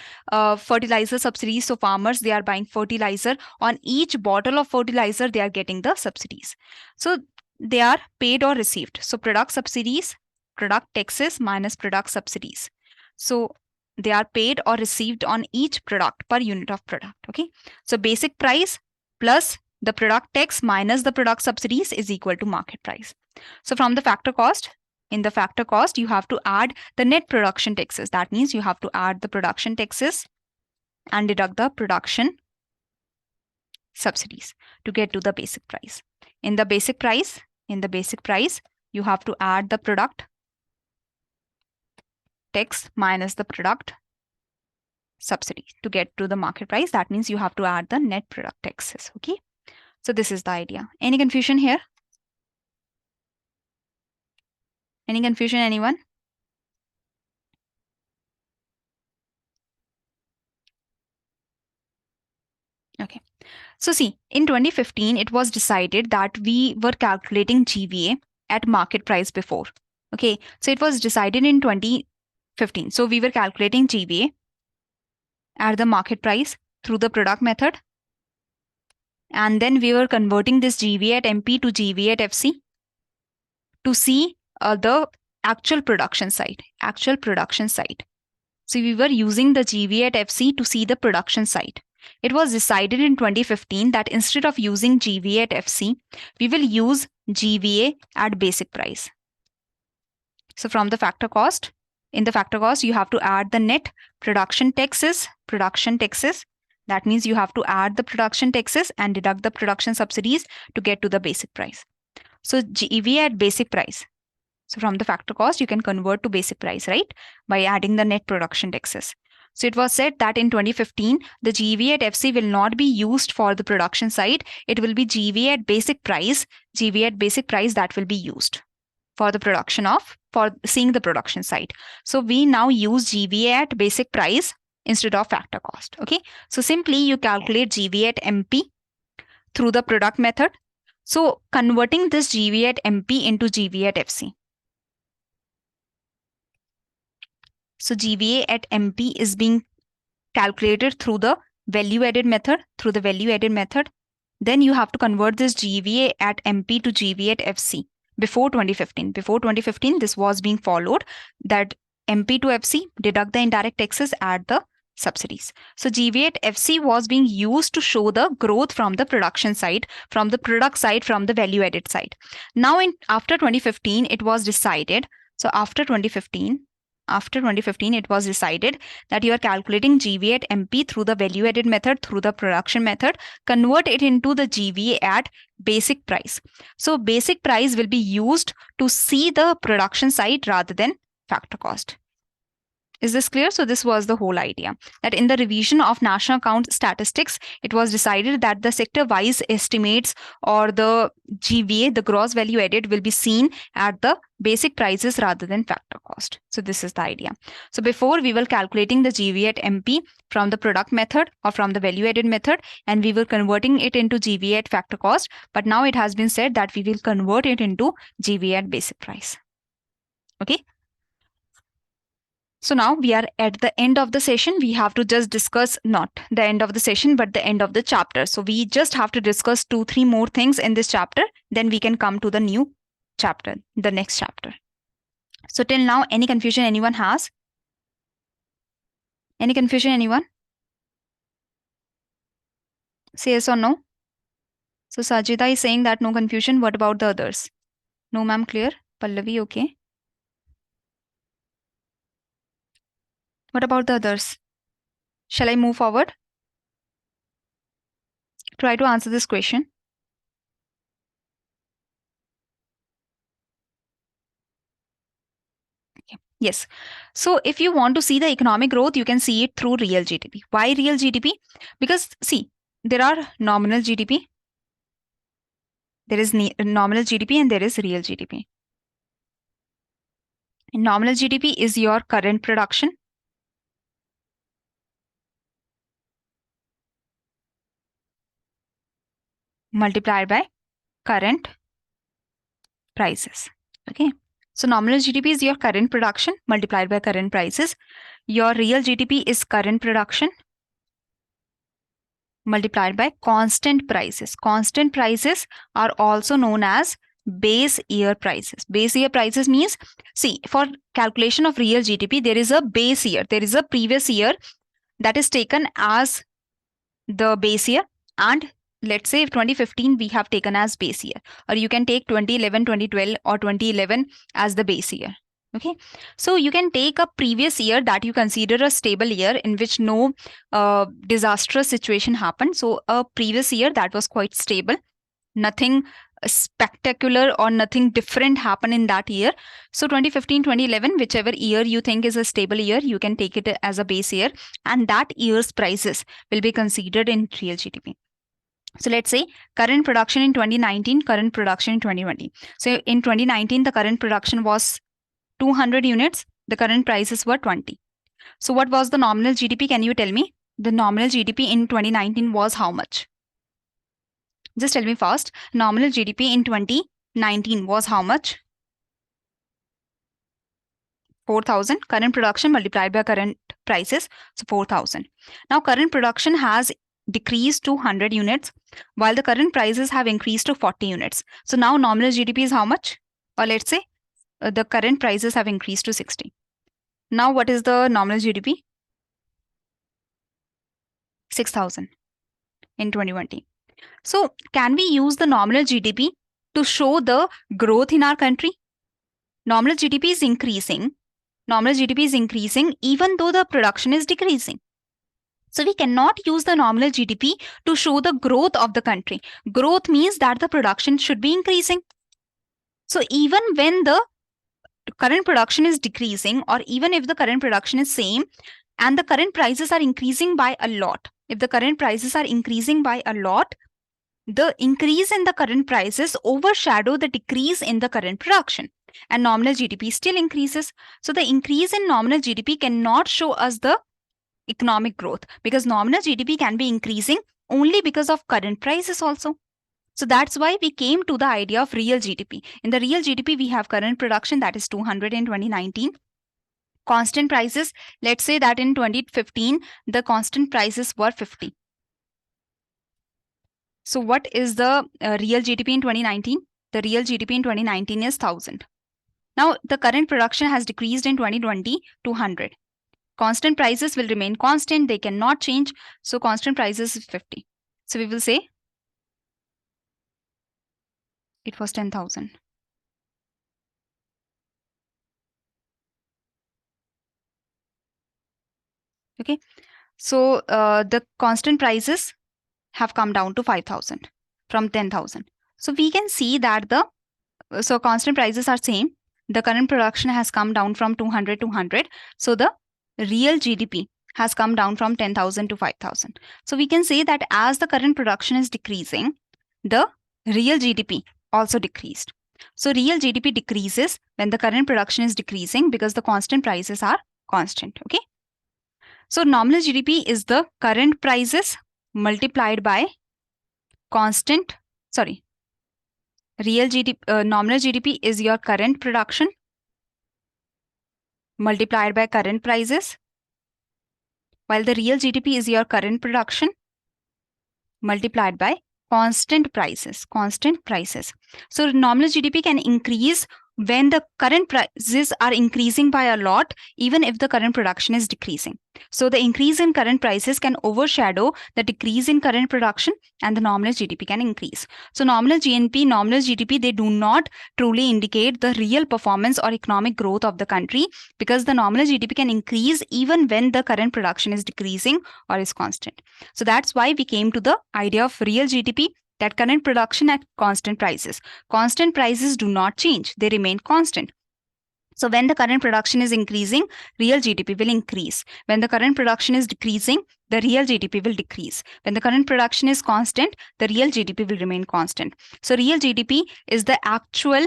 S1: fertilizer subsidies, so farmers, they are buying fertilizer, on each bottle of fertilizer they are getting the subsidies. So they are paid or received. So product subsidies, product taxes minus product subsidies. So they are paid or received on each product per unit of product. Okay. So basic price plus the product tax minus the product subsidies is equal to market price. So from the factor cost, in the factor cost, you have to add the net production taxes. That means you have to add the production taxes and deduct the production subsidies to get to the basic price. In the basic price, you have to add the product tax minus the product subsidy to get to the market price. That means you have to add the net product taxes. Okay. So this is the idea. Any confusion here? Any confusion, anyone? Okay. So see, in 2015, it was decided that we were calculating GVA at market price before. Okay. So it was decided in 2015. So we were calculating GVA at the market price through the product method. And then we were converting this GVA at MP to GVA at FC to see the actual production side. So we were using the GVA at FC to see the production side. It was decided in 2015 that instead of using GVA at FC, we will use GVA at basic price. So from the factor cost, in the factor cost, you have to add the net production taxes. That means you have to add the production taxes and deduct the production subsidies to get to the basic price. So GVA at basic price. So from the factor cost, you can convert to basic price, right? By adding the net production taxes. So it was said that in 2015, the GVA at FC will not be used for the production side. It will be GVA at basic price that will be used for the production of, for seeing the production side. So we now use GVA at basic price instead of factor cost. Okay. So simply you calculate GVA at MP through the product method. So converting this GVA at MP into GVA at FC. So GVA at MP is being calculated through the value added method, Then you have to convert this GVA at MP to GVA at FC before 2015. Before 2015, this was being followed, that MP to FC, deduct the indirect taxes, add the subsidies. So GVA at FC was being used to show the growth from the production side, from the product side, from the value added side. Now after 2015, it was decided. So after 2015, it was decided that you are calculating GVA at MP through the value added method, through the production method, convert it into the GVA at basic price. So basic price will be used to see the production side rather than factor cost. Is this clear? So this was the whole idea, that in the revision of national account statistics, it was decided that the sector-wise estimates or the GVA, the gross value added, will be seen at the basic prices rather than factor cost. So this is the idea. So before we were calculating the GVA at MP from the product method or from the value added method, and we were converting it into GVA at factor cost. But now it has been said that we will convert it into GVA at basic price. Okay. So now we are at the end of the session. We have to just discuss, not the end of the session, but the end of the chapter. So we just have to discuss 2-3 more things in this chapter. Then we can come to the new chapter, the next chapter. So till now, any confusion anyone has? Any confusion anyone? Say yes or no. So Sajida is saying that no confusion. What about the others? No, ma'am, clear. Pallavi, okay. What about the others? Shall I move forward? Try to answer this question. Yes. So if you want to see the economic growth, you can see it through real GDP. Why real GDP? Because see, there are nominal GDP, there is nominal GDP, and there is real GDP. Nominal GDP is your current production multiplied by current prices. Okay. So nominal GDP is your current production multiplied by current prices. Your real GDP is current production multiplied by constant prices. Constant prices are also known as base year prices. Base year prices means, see, for calculation of real GDP, there is a base year. There is a previous year that is taken as the base year, and let's say 2015 we have taken as base year, or you can take 2011, 2012, or 2011 as the base year. Okay, so you can take a previous year that you consider a stable year in which no disastrous situation happened. So a previous year that was quite stable, nothing spectacular or nothing different happened in that year. So 2015, 2011, whichever year you think is a stable year, you can take it as a base year, and that year's prices will be considered in real GDP. So let's say current production in 2019, current production in 2020. So in 2019, the current production was 200 units, the current prices were 20. So what was the nominal GDP? Can you tell me? The nominal GDP in 2019 was how much? Just tell me fast. Nominal GDP in 2019 was how much? 4,000. Current production multiplied by current prices, so 4,000. Now current production has decreased to 100 units while the current prices have increased to 40 units. So now nominal GDP is how much? Or let's say the current prices have increased to 60. Now what is the nominal GDP? 6,000 in 2020. So can we use the nominal GDP to show the growth in our country? Nominal GDP is increasing. Nominal GDP is increasing even though the production is decreasing. So we cannot use the nominal GDP to show the growth of the country. Growth means that the production should be increasing. So even when the current production is decreasing, or even if the current production is same and the current prices are increasing by a lot, if the current prices are increasing by a lot, the increase in the current prices overshadow the decrease in the current production, and nominal GDP still increases. So the increase in nominal GDP cannot show us the economic growth, because nominal GDP can be increasing only because of current prices also. So that's why we came to the idea of real GDP. In the real GDP, we have current production, that is 200 in 2019. Constant prices, let's say that in 2015, the constant prices were 50. So what is the real GDP in 2019? The real GDP in 2019 is 1,000. Now the current production has decreased in 2020 to 100. Constant prices will remain constant. They cannot change. So constant prices is 50. So we will say it was 10,000. Okay. So the constant prices have come down to 5,000 from 10,000. So we can see that so constant prices are same. The current production has come down from 200 to 100. So the real GDP has come down from 10,000 to 5,000. So we can say that as the current production is decreasing, the real GDP also decreased. So real GDP decreases when the current production is decreasing because the constant prices are constant. Okay. So nominal GDP is the current prices multiplied by constant, sorry, real GDP, nominal GDP is your current production multiplied by current prices, while the real GDP is your current production multiplied by constant prices, constant prices. So nominal GDP can increase when the current prices are increasing by a lot, even if the current production is decreasing. So the increase in current prices can overshadow the decrease in current production, and the nominal GDP can increase. So nominal GNP, nominal GDP, they do not truly indicate the real performance or economic growth of the country, because the nominal GDP can increase even when the current production is decreasing or is constant. So that's why we came to the idea of real GDP, that current production at constant prices. Constant prices do not change, they remain constant. So when the current production is increasing, real GDP will increase. When the current production is decreasing, the real GDP will decrease. When the current production is constant, the real GDP will remain constant. So real GDP is the actual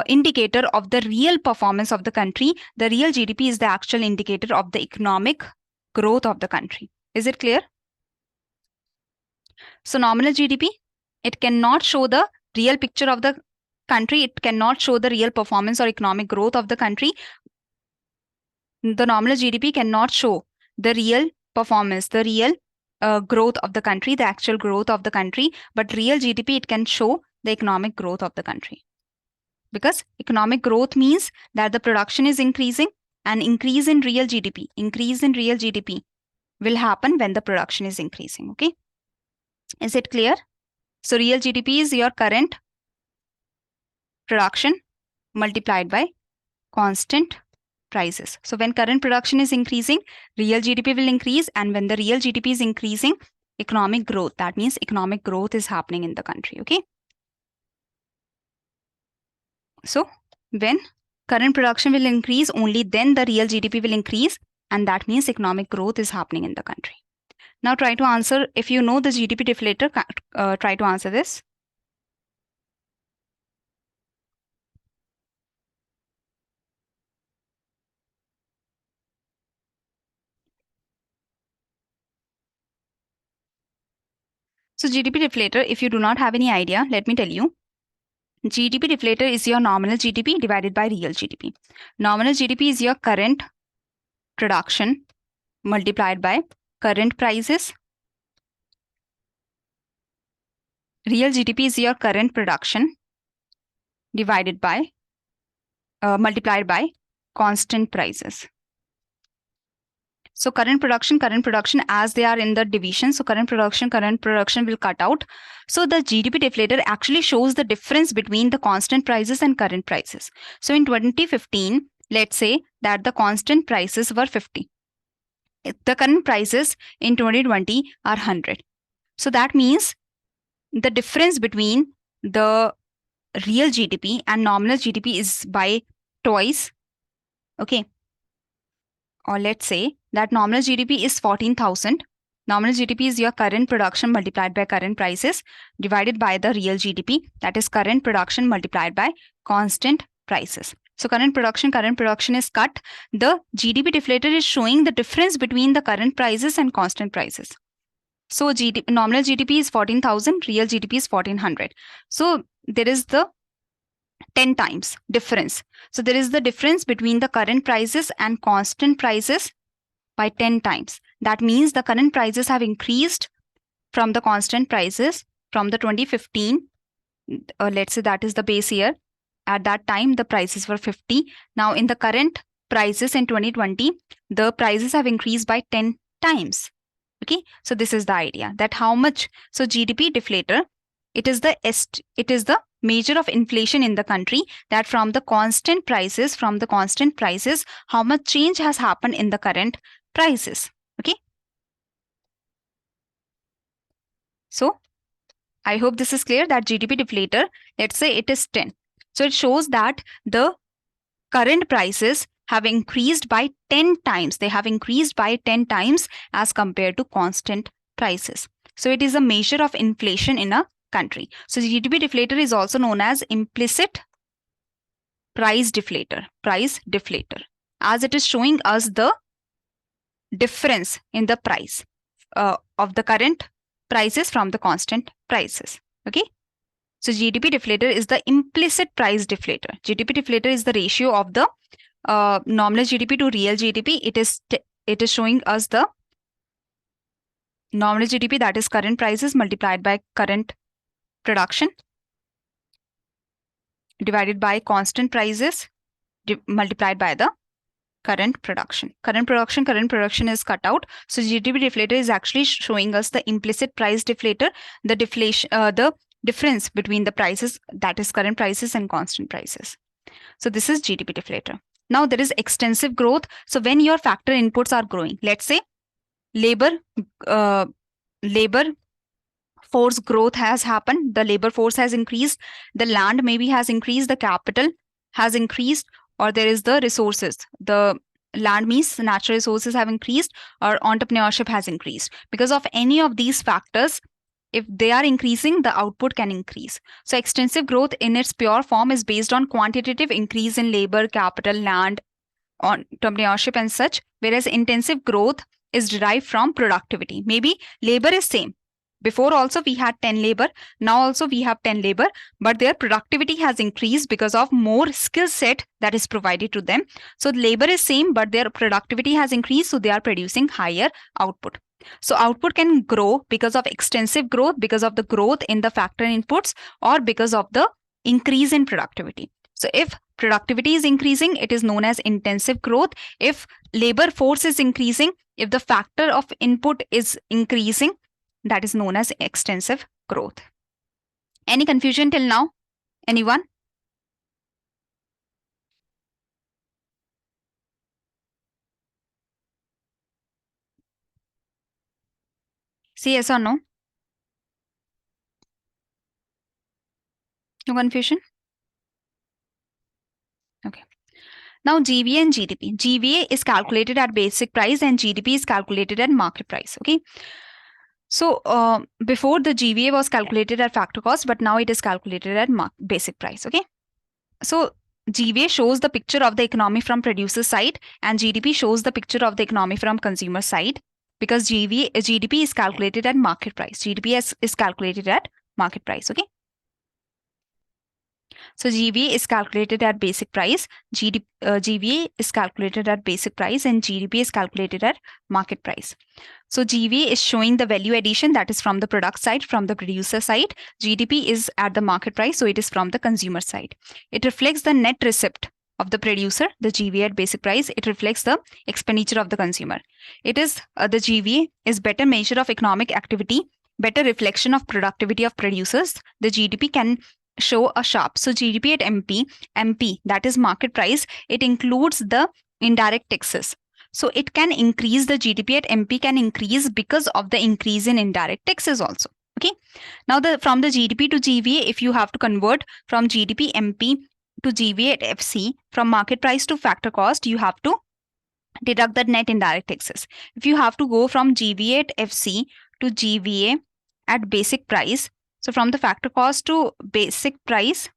S1: indicator of the real performance of the country. The real GDP is the actual indicator of the economic growth of the country. Is it clear? So nominal GDP, it cannot show the real picture of the country. It cannot show the real performance or economic growth of the country. The nominal GDP cannot show the real performance, the real growth of the country, the actual growth of the country. But real GDP, it can show the economic growth of the country. Because economic growth means that the production is increasing, and increase in real GDP will happen when the production is increasing. Okay. Is it clear? So real GDP is your current production multiplied by constant prices. So when current production is increasing, real GDP will increase, and when the real GDP is increasing, economic growth, that means economic growth is happening in the country. Okay. So when current production will increase, only then the real GDP will increase, and that means economic growth is happening in the country. Now try to answer, if you know the GDP deflator, try to answer this. So GDP deflator, if you do not have any idea, let me tell you. GDP deflator is your nominal GDP divided by real GDP. Nominal GDP is your current production multiplied by current prices. Real GDP is your current production divided by multiplied by constant prices. So current production, as they are in the division, so current production will cut out. So the GDP deflator actually shows the difference between the constant prices and current prices. So in 2015, let's say that the constant prices were 50. The current prices in 2020 are 100. So that means the difference between the real GDP and nominal GDP is by twice. Okay. Or let's say that nominal GDP is 14,000. Nominal GDP is your current production multiplied by current prices divided by the real GDP, that is current production multiplied by constant prices. So current production is cut. The GDP deflator is showing the difference between the current prices and constant prices. So nominal GDP is 14,000, real GDP is 1,400. So there is the 10 times difference. So there is the difference between the current prices and constant prices by 10 times. That means the current prices have increased from the constant prices from the 2015. Let's say that is the base year. At that time, the prices were 50. Now in the current prices in 2020, the prices have increased by 10 times. Okay, so this is the idea that how much. So GDP deflator, it is the measure of inflation in the country, that from the constant prices, how much change has happened in the current prices. Okay. So I hope this is clear that GDP deflator, let's say it is 10. So it shows that the current prices have increased by 10 times. They have increased by 10 times as compared to constant prices. So it is a measure of inflation in a country. So GDP deflator is also known as implicit price deflator, as it is showing us the difference in the price of the current prices from the constant prices. Okay. So GDP deflator is the implicit price deflator. GDP deflator is the ratio of the nominal GDP to real GDP. It is showing us the nominal GDP, that is current prices multiplied by current production, divided by constant prices multiplied by the current production. Current production is cut out. So GDP deflator is actually showing us the implicit price deflator, the deflation, the difference between the prices, that is current prices and constant prices. So this is GDP deflator. Now there is extensive growth. So when your factor inputs are growing, let's say labor force growth has happened, the labor force has increased, the land maybe has increased, the capital has increased, or there is the resources, the land means natural resources have increased, or entrepreneurship has increased. Because of any of these factors, if they are increasing, the output can increase. So extensive growth in its pure form is based on quantitative increase in labor, capital, land, entrepreneurship and such, whereas intensive growth is derived from productivity. Maybe labor is same. Before also we had 10 labor, now also we have 10 labor, but their productivity has increased because of more skill set that is provided to them. So labor is same, but their productivity has increased, so they are producing higher output. So output can grow because of extensive growth, because of the growth in the factor inputs, or because of the increase in productivity. So if productivity is increasing, it is known as intensive growth. If labor force is increasing, if the factor of input is increasing, that is known as extensive growth. Any confusion till now? Anyone? Say yes or no? No confusion? Okay. Now GVA and GDP. GVA is calculated at basic price and GDP is calculated at market price. Okay. So before the GVA was calculated at factor cost, but now it is calculated at basic price. Okay. So GVA shows the picture of the economy from producer side and GDP shows the picture of the economy from consumer side, because GDP is calculated at market price. GDP is calculated at market price. Okay. So GVA is calculated at basic price, GVA is calculated at basic price, and GDP is calculated at market price. So GVA is showing the value addition, that is from the product side, from the producer side. GDP is at the market price, so it is from the consumer side. It reflects the net receipt of the producer, the GVA at basic price. It reflects the expenditure of the consumer. It is the GVA is better measure of economic activity, better reflection of productivity of producers. The GDP can show a sharp. So GDP at MP, that is market price, it includes the indirect taxes. So it can increase, the GDP at MP can increase because of the increase in indirect taxes also. Okay. Now from the GDP to GVA, if you have to convert from GDP MP to GVA at FC, from market price to factor cost, you have to deduct the net indirect taxes. If you have to go from GVA at FC to GVA at basic price, so from the factor cost to basic price,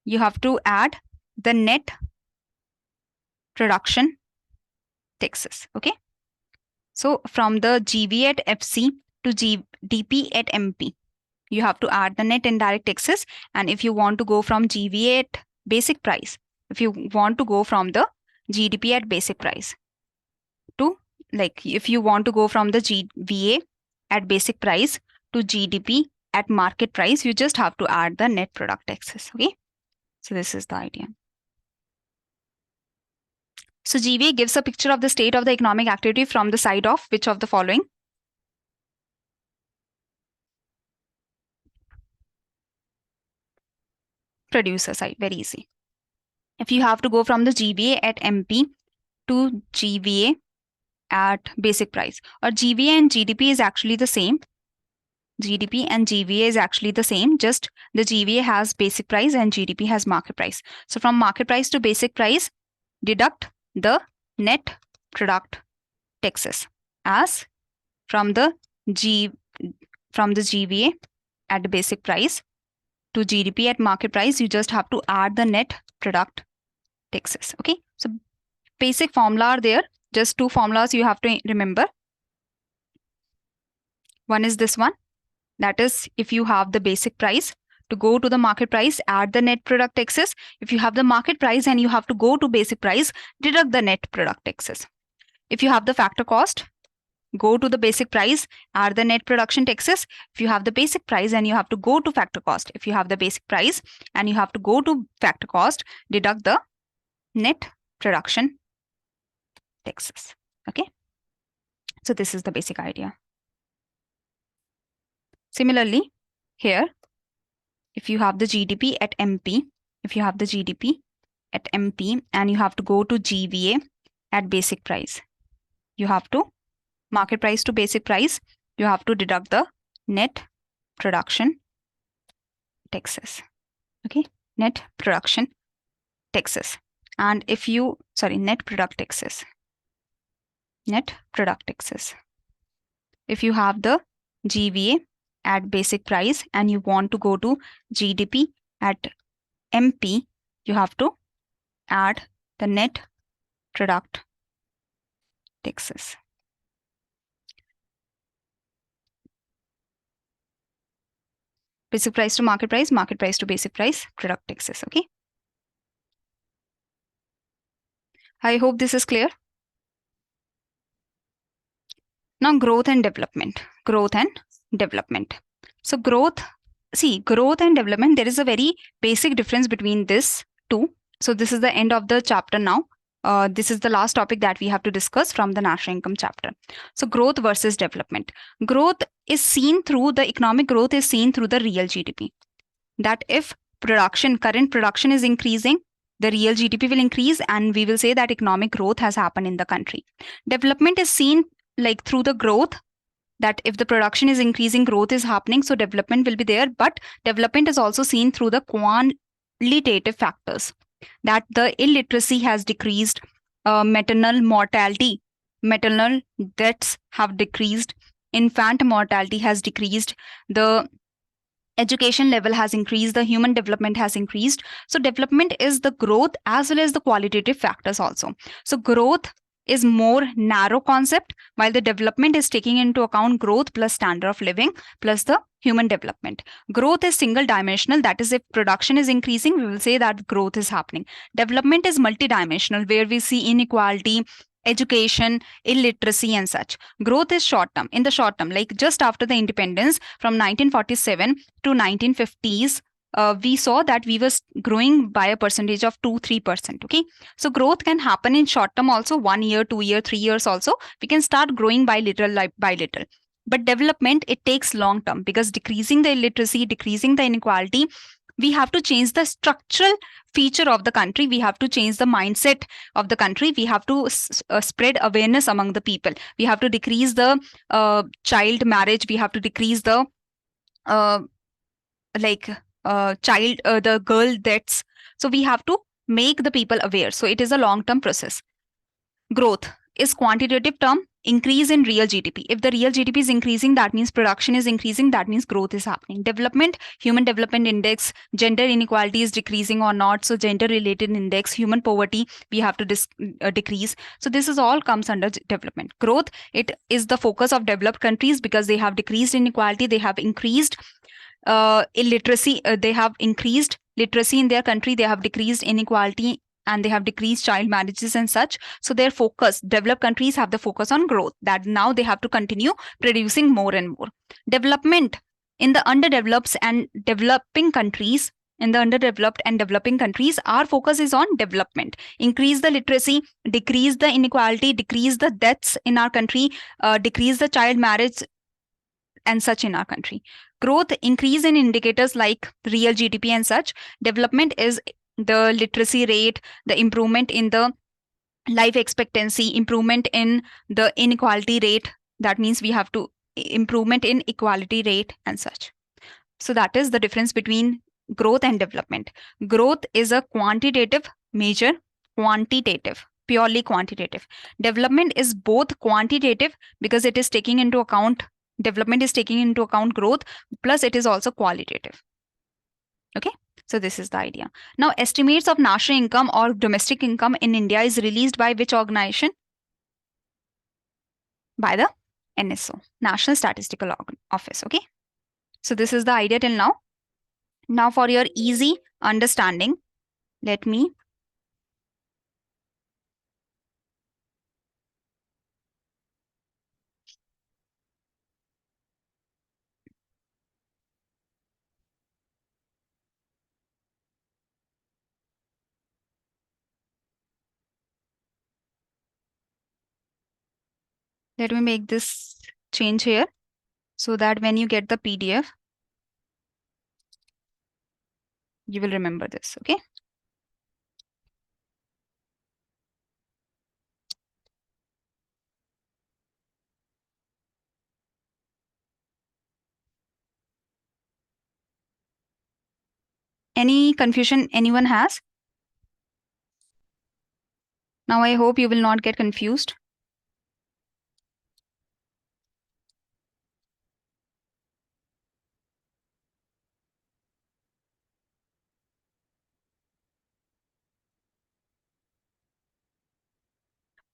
S1: you have to add the net production taxes. Okay. So from the GVA at FC to GDP at MP, you have to add the net indirect taxes. And if you want to go from GVA at basic price, if you want to go from the GDP at basic price to, like, if you want to go from the GVA at basic price to GDP at market price, you just have to add the net product taxes. Okay. So this is the idea. So GVA gives a picture of the state of the economic activity from the side of which of the following? Producer side, very easy. If you have to go from the GVA at MP to GVA at basic price, or GVA and GDP is actually the same. GDP and GVA is actually the same, just the GVA has basic price and GDP has market price. So from market price to basic price, deduct the net product taxes as from the GVA at the basic price to GDP at market price, you just have to add the net product taxes. Okay. So basic formula are there. Just two formulas you have to remember. One is this one. That is, if you have the basic price, to go to the market price, add the net product taxes. If you have the market price and you have to go to basic price, deduct the net product taxes. If you have the factor cost, go to the basic price, add the net production taxes. If you have the basic price and you have to go to factor cost, if you have the basic price and you have to go to factor cost, deduct the net production taxes. Okay. So this is the basic idea. Similarly, here, if you have the GDP at MP, if you have the GDP at MP and you have to go to GVA at basic price, you have to market price to basic price, you have to deduct the net production taxes. Okay, net production taxes. And if you, net product taxes. Net product taxes. If you have the GVA at basic price and you want to go to GDP at MP, you have to add the net product taxes. Basic price to market price to basic price, product taxes. Okay. I hope this is clear. Now, growth and development. Growth and development. So, growth and development, there is a very basic difference between this two. So, this is the end of the chapter now. This is the last topic that we have to discuss from the national income chapter. So, growth versus development. Growth is seen through, the economic growth is seen through the real GDP. That if current production is increasing, the real GDP will increase and we will say that economic growth has happened in the country. Development is seen like through the growth, that if the production is increasing, growth is happening, so development will be there. But development is also seen through the qualitative factors, that the illiteracy has decreased, maternal deaths have decreased, infant mortality has decreased, the education level has increased, the human development has increased. So development is the growth as well as the qualitative factors also. So growth is more narrow concept, while the development is taking into account growth plus standard of living plus the human development. Growth is single dimensional, that is if production is increasing, we will say that growth is happening. Development is multidimensional, where we see inequality, education, illiteracy and such. Growth is short term. In the short term, like just after the independence from 1947 to 1950s, we saw that we were growing by a percentage of 2-3%. Okay, so growth can happen in short term also, 1 year, 2 year, 3 years also. We can start growing by little, by little. But development, it takes long term, because decreasing the illiteracy, decreasing the inequality, we have to change the structural feature of the country. We have to change the mindset of the country. We have to spread awareness among the people. We have to decrease the child marriage. We have to decrease the the girl deaths. So we have to make the people aware. So it is a long-term process. Growth is quantitative term, increase in real GDP. If the real GDP is increasing, that means production is increasing, that means growth is happening. Development, human development index, gender inequality is decreasing or not. So gender related index, human poverty, we have to decrease. So this is all comes under development. Growth, it is the focus of developed countries, because they have decreased inequality, they have increased illiteracy, they have increased literacy in their country, they have decreased inequality, and they have decreased child marriages and such. So their focus, developed countries have the focus on growth, that now they have to continue producing more and more. Development in the underdeveloped and developing countries, our focus is on development. Increase the literacy, decrease the inequality, decrease the deaths in our country, decrease the child marriage and such in our country. Growth, increase in indicators like real GDP and such. Development is the literacy rate, the improvement in the life expectancy, improvement in the inequality rate. That means we have to improvement in equality rate and such. So that is the difference between growth and development. Growth is a quantitative measure, purely quantitative. Development is both quantitative, because it is taking into account, development is taking into account growth, plus it is also qualitative. Okay, so this is the idea. Now, estimates of national income or domestic income in India is released by which organization? By the NSO, National Statistical Office. Okay, so this is the idea till now. Now, for your easy understanding, let me Let me make this change here so that when you get the PDF, you will remember this, okay? Any confusion anyone has? Now I hope you will not get confused.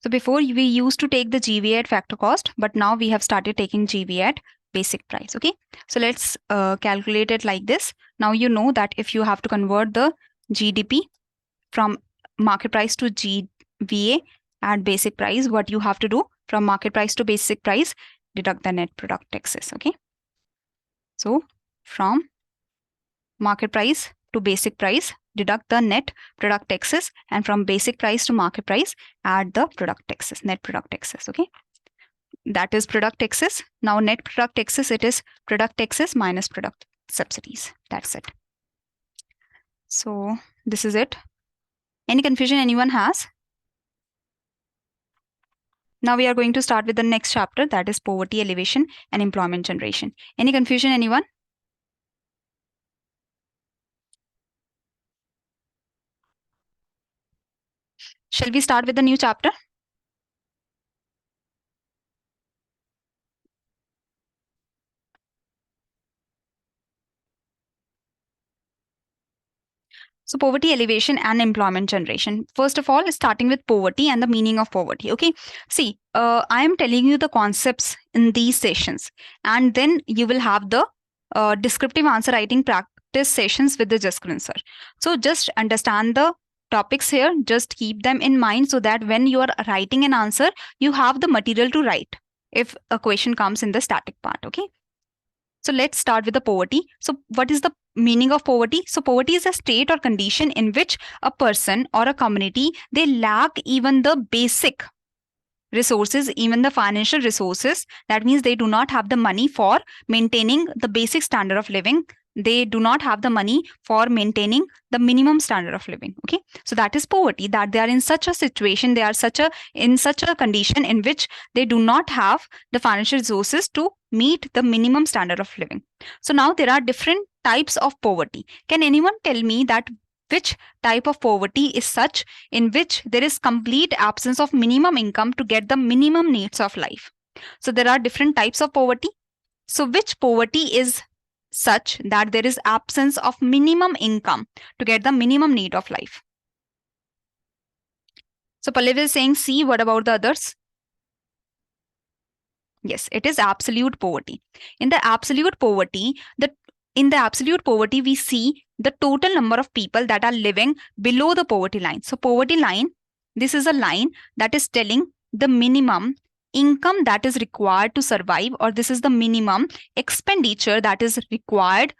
S1: So before we used to take the GVA at factor cost, but now we have started taking GVA at basic price. Okay. So let's calculate it like this. Now you know that if you have to convert the GDP from market price to GVA at basic price, what you have to do from market price to basic price, deduct the net product taxes. Okay. So from market price to basic price, deduct the net product taxes, and from basic price to market price, add the product taxes, net product taxes. Okay, that is product taxes. Now net product taxes, it is product taxes minus product subsidies. That's it. So this is it. Any confusion anyone has? Now we are going to start with the next chapter, that is poverty elevation and employment generation. Any confusion anyone? Shall we start with the new chapter? So poverty elevation and employment generation. First of all, starting with poverty and the meaning of poverty. Okay. See, I am telling you the concepts in these sessions, and then you will have the descriptive answer writing practice sessions with the Jaskran sir. So just understand the topics here. Just keep them in mind so that when you are writing an answer, you have the material to write if a question comes in the static part. Okay. So let's start with the poverty. So what is the meaning of poverty? So poverty is a state or condition in which a person or a community, they lack even the basic resources, even the financial resources. That means they do not have the money for maintaining the basic standard of living. They do not have the money for maintaining the minimum standard of living. Okay, so that is poverty, that they are in such a situation, they are in such a condition in which they do not have the financial resources to meet the minimum standard of living. So now there are different types of poverty. Can anyone tell me that which type of poverty is such in which there is complete absence of minimum income to get the minimum needs of life? So there are different types of poverty. So which poverty is such that there is absence of minimum income to get the minimum need of life? So Pallav is saying C. What about the others? Yes, it is absolute poverty. In the absolute poverty, we see the total number of people that are living below the poverty line. So poverty line, this is a line that is telling the minimum income that is required to survive, or this is the minimum expenditure that is required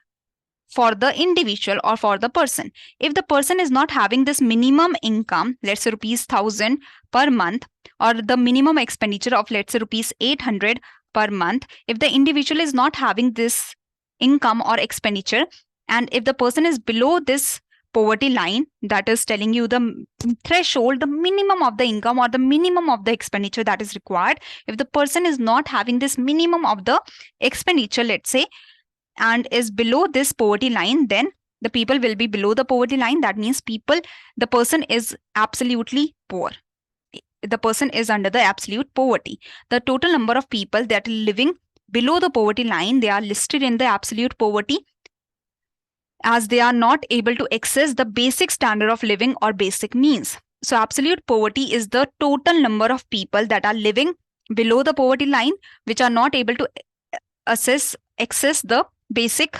S1: for the individual or for the person. If the person is not having this minimum income, let's say rupees 1000 per month, or the minimum expenditure of let's say rupees 800 per month, if the individual is not having this income or expenditure, and if the person is below this poverty line that is telling you the threshold, the minimum of the income or the minimum of the expenditure that is required, if the person is not having this minimum of the expenditure, let's say, and is below this poverty line, then the people will be below the poverty line. That means the person is absolutely poor. The person is under the absolute poverty. The total number of people that are living below the poverty line, they are listed in the absolute poverty, as they are not able to access the basic standard of living or basic means. So absolute poverty is the total number of people that are living below the poverty line, which are not able to access the basic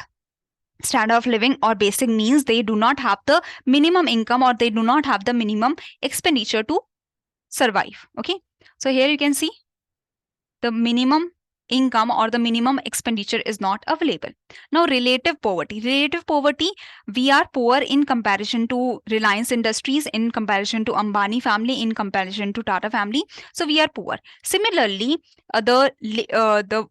S1: standard of living or basic means. They do not have the minimum income, or they do not have the minimum expenditure to survive. Okay, so here you can see the minimum income or the minimum expenditure is not available. Now, relative poverty. Relative poverty, we are poor in comparison to Reliance Industries, in comparison to Ambani family, in comparison to Tata family. So we are poor. Similarly, the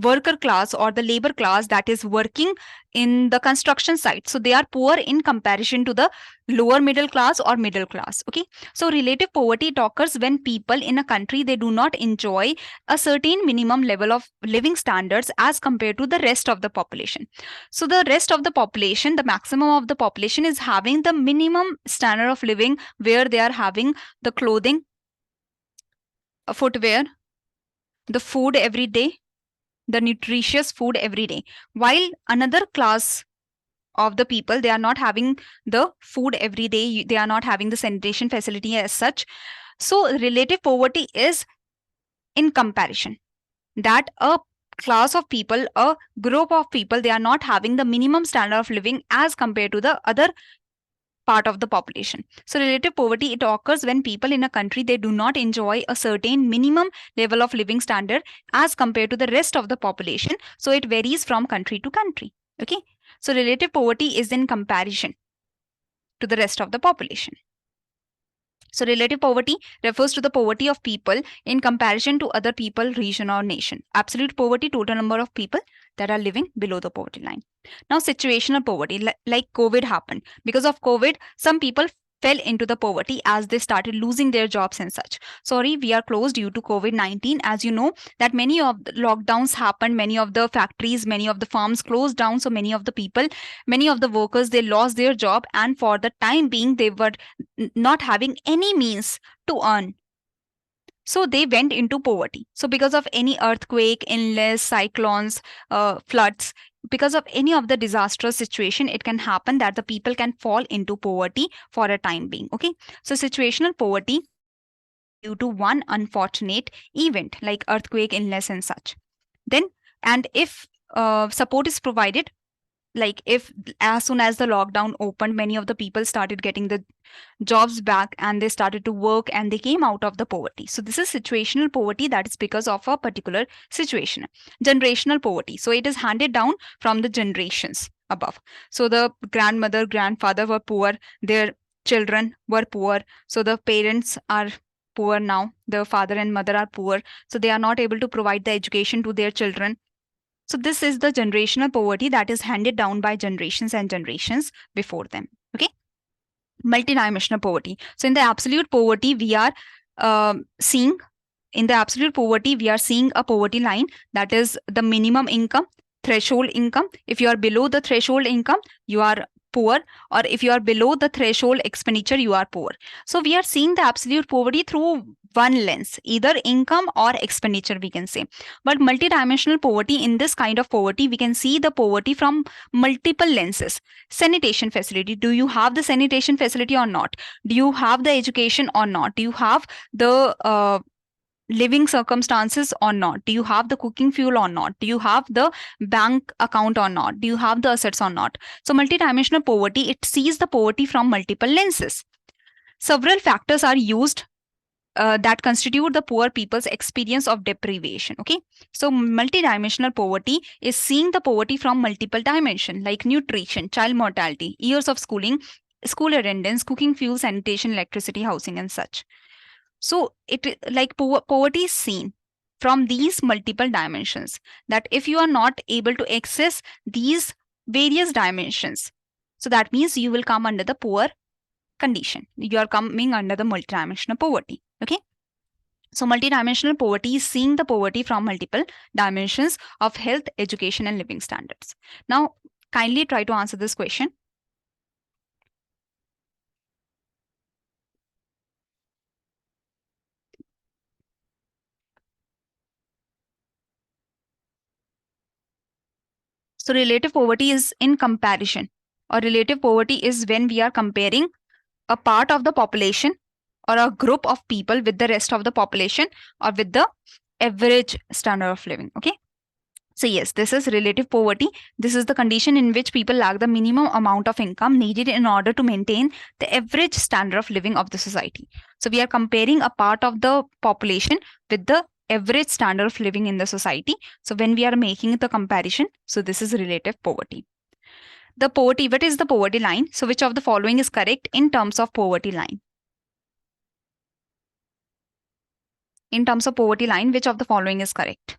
S1: worker class or the labor class that is working in the construction site, so they are poor in comparison to the lower middle class or middle class. Okay, so relative poverty it occurs when people in a country they do not enjoy a certain minimum level of living standards as compared to the rest of the population. So the rest of the population, the maximum of the population is having the minimum standard of living, where they are having the clothing, footwear, the food every day, the nutritious food every day, while another class of the people they are not having the food every day, they are not having the sanitation facility as such. So relative poverty is in comparison that a class of people, a group of people, they are not having the minimum standard of living as compared to the other part of the population. So relative poverty it occurs when people in a country they do not enjoy a certain minimum level of living standard as compared to the rest of the population. So it varies from country to country. Okay, so relative poverty is in comparison to the rest of the population. So relative poverty refers to the poverty of people in comparison to other people, region or nation. Absolute poverty, total number of people that are living below the poverty line. Now situational poverty, like COVID happened. Because of COVID, some people fell into the poverty as they started losing their jobs and such. Sorry, we are closed due to COVID-19. As you know that many of the lockdowns happened, many of the factories, many of the farms closed down. So many of the people, many of the workers, they lost their job, and for the time being, they were not having any means to earn. So they went into poverty. So because of any earthquake, illness, cyclones, floods, because of any of the disastrous situation, it can happen that the people can fall into poverty for a time being. Okay, so situational poverty due to one unfortunate event like earthquake, illness, and such. Then, and if support is provided, like if as soon as the lockdown opened, many of the people started getting the jobs back and they started to work and they came out of the poverty. So this is situational poverty, that is because of a particular situation. Generational poverty, so it is handed down from the generations above. So the grandmother, grandfather were poor, their children were poor, so the parents are poor now, the father and mother are poor, so they are not able to provide the education to their children. So this is the generational poverty that is handed down by generations and generations before them. Okay, multidimensional poverty. So in the absolute poverty, we are seeing a poverty line, that is the minimum income, threshold income. If you are below the threshold income, you are poor, or if you are below the threshold expenditure, you are poor. So we are seeing the absolute poverty through one lens, either income or expenditure, we can say. But multidimensional poverty, in this kind of poverty, we can see the poverty from multiple lenses. Sanitation facility, do you have the sanitation facility or not? Do you have the education or not? Do you have the living circumstances or not? Do you have the cooking fuel or not? Do you have the bank account or not? Do you have the assets or not? So multidimensional poverty, it sees the poverty from multiple lenses. Several factors are used that constitute the poor people's experience of deprivation. Okay, so multidimensional poverty is seeing the poverty from multiple dimensions, like nutrition, child mortality, years of schooling, school attendance, cooking fuel, sanitation, electricity, housing, and such. So it like poverty is seen from these multiple dimensions, that if you are not able to access these various dimensions, so that means you will come under the poor condition. You are coming under the multidimensional poverty. Okay, so multidimensional poverty is seeing the poverty from multiple dimensions of health, education, and living standards. Now kindly try to answer this question. So relative poverty is in comparison, or relative poverty is when we are comparing a part of the population or a group of people with the rest of the population, or with the average standard of living. Okay, so yes, this is relative poverty. This is the condition in which people lack the minimum amount of income needed in order to maintain the average standard of living of the society. So we are comparing a part of the population with the average standard of living in the society. So when we are making the comparison, so this is relative poverty. The poverty, what is the poverty line? So which of the following is correct in terms of poverty line? In terms of poverty line, which of the following is correct?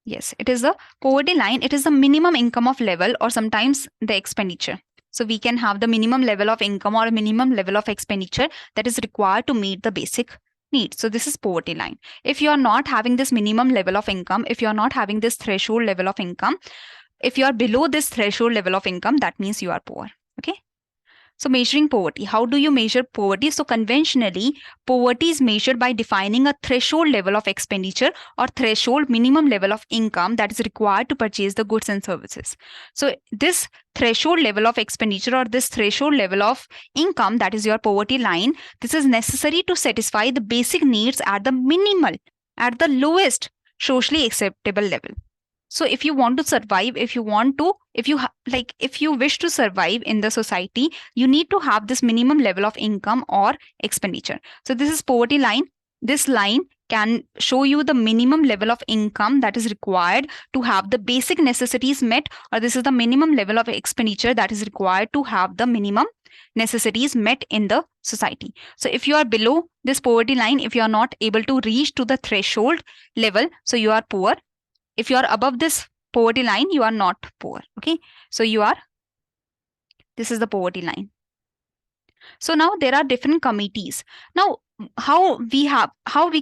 S1: Yes, it is the poverty line. It is the minimum income of level or sometimes the expenditure. So we can have the minimum level of income or minimum level of expenditure that is required to meet the basic needs. So this is poverty line. If you are not having this minimum level of income, if you are not having this threshold level of income, if you are below this threshold level of income, that means you are poor. Okay. So measuring poverty, how do you measure poverty? So conventionally, poverty is measured by defining a threshold level of expenditure or threshold minimum level of income that is required to purchase the goods and services. So this threshold level of expenditure or this threshold level of income, that is your poverty line, this is necessary to satisfy the basic needs at the minimal, at the lowest socially acceptable level. So if you want to survive, if you wish to survive in the society, you need to have this minimum level of income or expenditure. So this is poverty line. This line can show you the minimum level of income that is required to have the basic necessities met, or this is the minimum level of expenditure that is required to have the minimum necessities met in the society. So if you are below this poverty line, if you are not able to reach to the threshold level, so you are poor. If you are above this poverty line, you are not poor. Okay. So this is the poverty line. So now there are different committees. Now, how we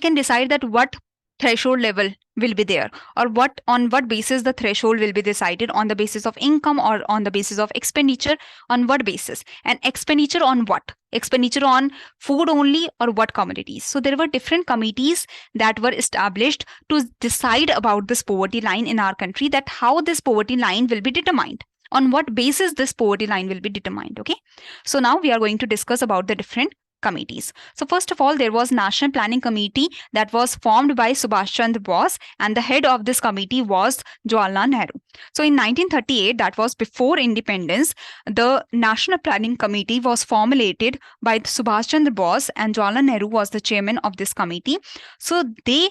S1: can decide that what threshold level will be there, or on what basis the threshold will be decided, on the basis of income or on the basis of expenditure, on what basis, and expenditure on what, expenditure on food only or what commodities. So there were different committees that were established to decide about this poverty line in our country, that how this poverty line will be determined, on what basis this poverty line will be determined. Okay. So now we are going to discuss about the different committees. So first of all, there was National Planning Committee that was formed by Subhash Chandra Bose, and the head of this committee was Jawaharlal Nehru. So in 1938, that was before independence, the National Planning Committee was formulated by Subhash Chandra Bose, and Jawaharlal Nehru was the chairman of this committee. So they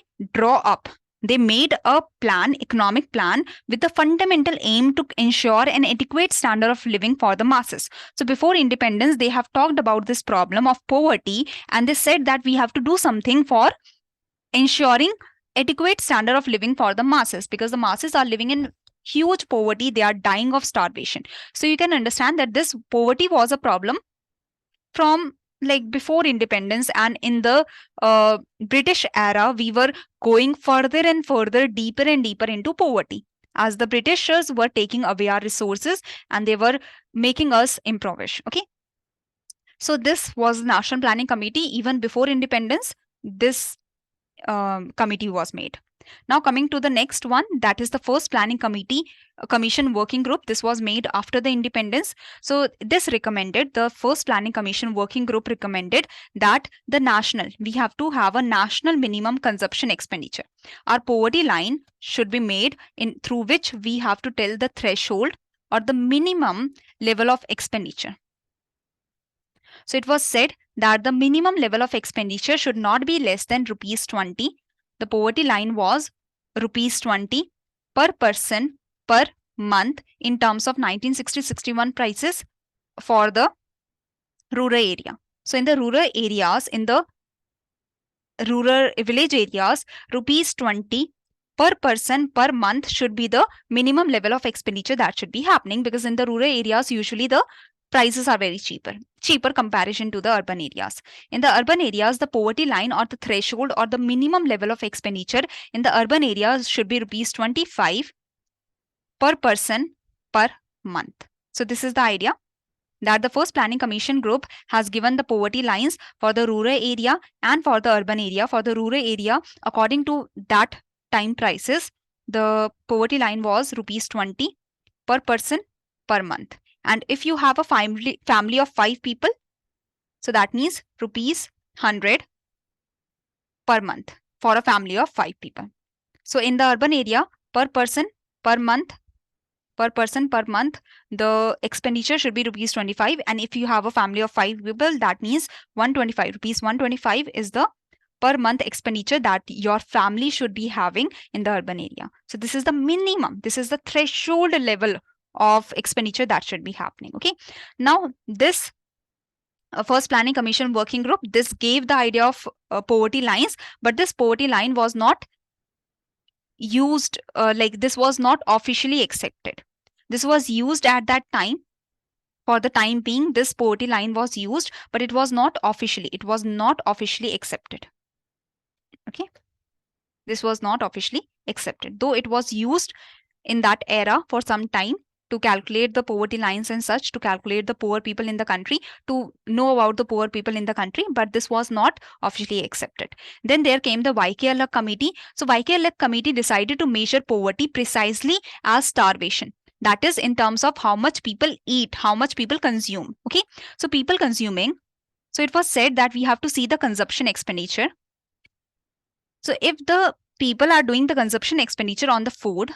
S1: made a plan, economic plan, with the fundamental aim to ensure an adequate standard of living for the masses. So before independence, they have talked about this problem of poverty, and they said that we have to do something for ensuring adequate standard of living for the masses, because the masses are living in huge poverty. They are dying of starvation. So you can understand that this poverty was a problem from like before independence, and in the British era, we were going further and further, deeper and deeper into poverty, as the Britishers were taking away our resources and they were making us impoverish. Okay. So this was National Planning Committee. Even before independence, this committee was made. Now coming to the next one, that is the first planning commission working group. This was made after the independence. So the first planning commission working group recommended that we have to have a national minimum consumption expenditure. Our poverty line should be made in through which we have to tell the threshold or the minimum level of expenditure. So it was said that the minimum level of expenditure should not be less than rupees 20. The poverty line was rupees 20 per person per month in terms of 1960-61 prices for the rural area. So in the rural areas, in the rural village areas, rupees 20 per person per month should be the minimum level of expenditure that should be happening, because in the rural areas, usually the prices are very cheaper comparison to the urban areas. In the urban areas, the poverty line or the threshold or the minimum level of expenditure in the urban areas should be rupees 25 per person per month. So this is the idea, that the first planning commission group has given the poverty lines for the rural area and for the urban area. For the rural area, according to that time prices, the poverty line was rupees 20 per person per month. And if you have a family of 5 people, so that means rupees 100 per month for a family of 5 people. So in the urban area, per person per month per person per month, the expenditure should be rupees 25. And if you have a family of 5 people, that means 125 rupees. 125 is the per month expenditure that your family should be having in the urban area. So this is the minimum. This is the threshold level of expenditure that should be happening. Okay. Now this first planning commission working group, this gave the idea of poverty lines, but this poverty line was not used, this was not officially accepted. This was used at that time. For the time being, this poverty line was used, but it was not officially accepted. Okay, this was not officially accepted, though it was used in that era for some time to calculate the poverty lines and such, to calculate the poor people in the country, to know about the poor people in the country, but this was not officially accepted. Then there came the YKL committee. So YKL committee decided to measure poverty precisely as starvation. That is in terms of how much people eat, how much people consume. Okay, so people consuming. So it was said that we have to see the consumption expenditure. So if the people are doing the consumption expenditure on the food,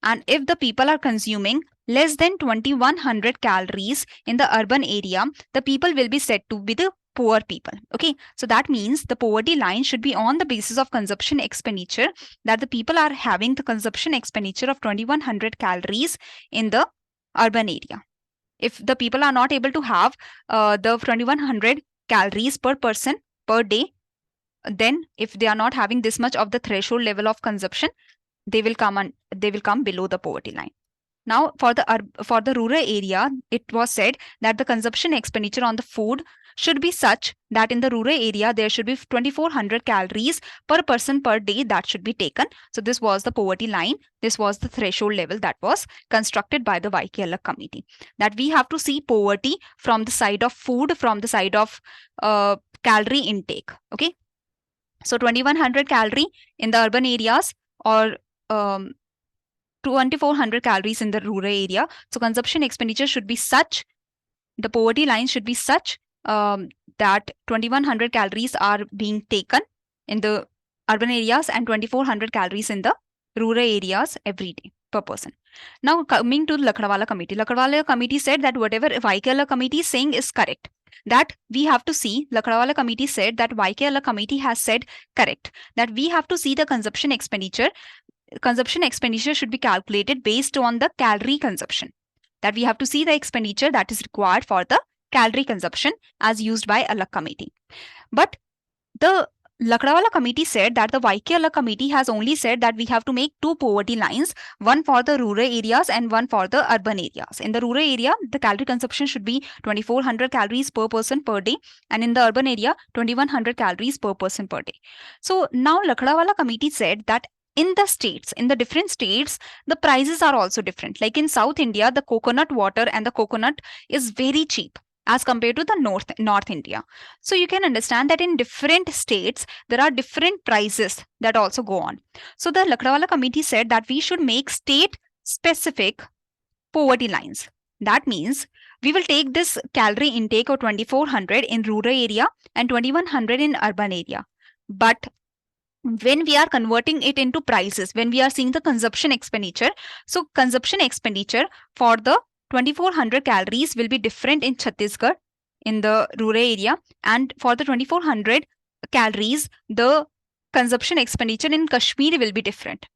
S1: and if the people are consuming less than 2100 calories in the urban area, the people will be said to be the poor people. Okay, so that means the poverty line should be on the basis of consumption expenditure, that the people are having the consumption expenditure of 2100 calories in the urban area. If the people are not able to have the 2100 calories per person per day, then if they are not having this much of the threshold level of consumption, they will come below the poverty line. Now for the rural area, it was said that the consumption expenditure on the food should be such that in the rural area there should be 2400 calories per person per day that should be taken. So this was the poverty line. This was the threshold level that was constructed by the YKL committee, that we have to see poverty from the side of food, from the side of calorie intake. Okay, so 2100 calorie in the urban areas, or 2400 calories in the rural area. So consumption expenditure should be such, the poverty line should be such that 2100 calories are being taken in the urban areas and 2400 calories in the rural areas every day per person. Now coming to the Lakdawala committee. Lakdawala committee said that whatever YKL committee is saying is correct. That we have to see, Lakdawala committee said that YKL committee has said correct, that we have to see the consumption expenditure. Consumption expenditure should be calculated based on the calorie consumption. That we have to see the expenditure that is required for the calorie consumption as used by Alak committee. But the Lakdawala committee said that the YKL committee has only said that we have to make two poverty lines, one for the rural areas and one for the urban areas. In the rural area, the calorie consumption should be 2400 calories per person per day, and in the urban area, 2100 calories per person per day. So now Lakdawala committee said that in the states, in the different states, the prices are also different. Like in South India, the coconut water and the coconut is very cheap as compared to the North India. So you can understand that in different states, there are different prices that also go on. So the Lakdawala committee said that we should make state specific poverty lines. That means we will take this calorie intake of 2400 in rural area and 2100 in urban area. But when we are converting it into prices, when we are seeing the consumption expenditure, so consumption expenditure for the 2400 calories will be different in Chhattisgarh in the rural area, and for the 2400 calories, the consumption expenditure in Kashmir will be different.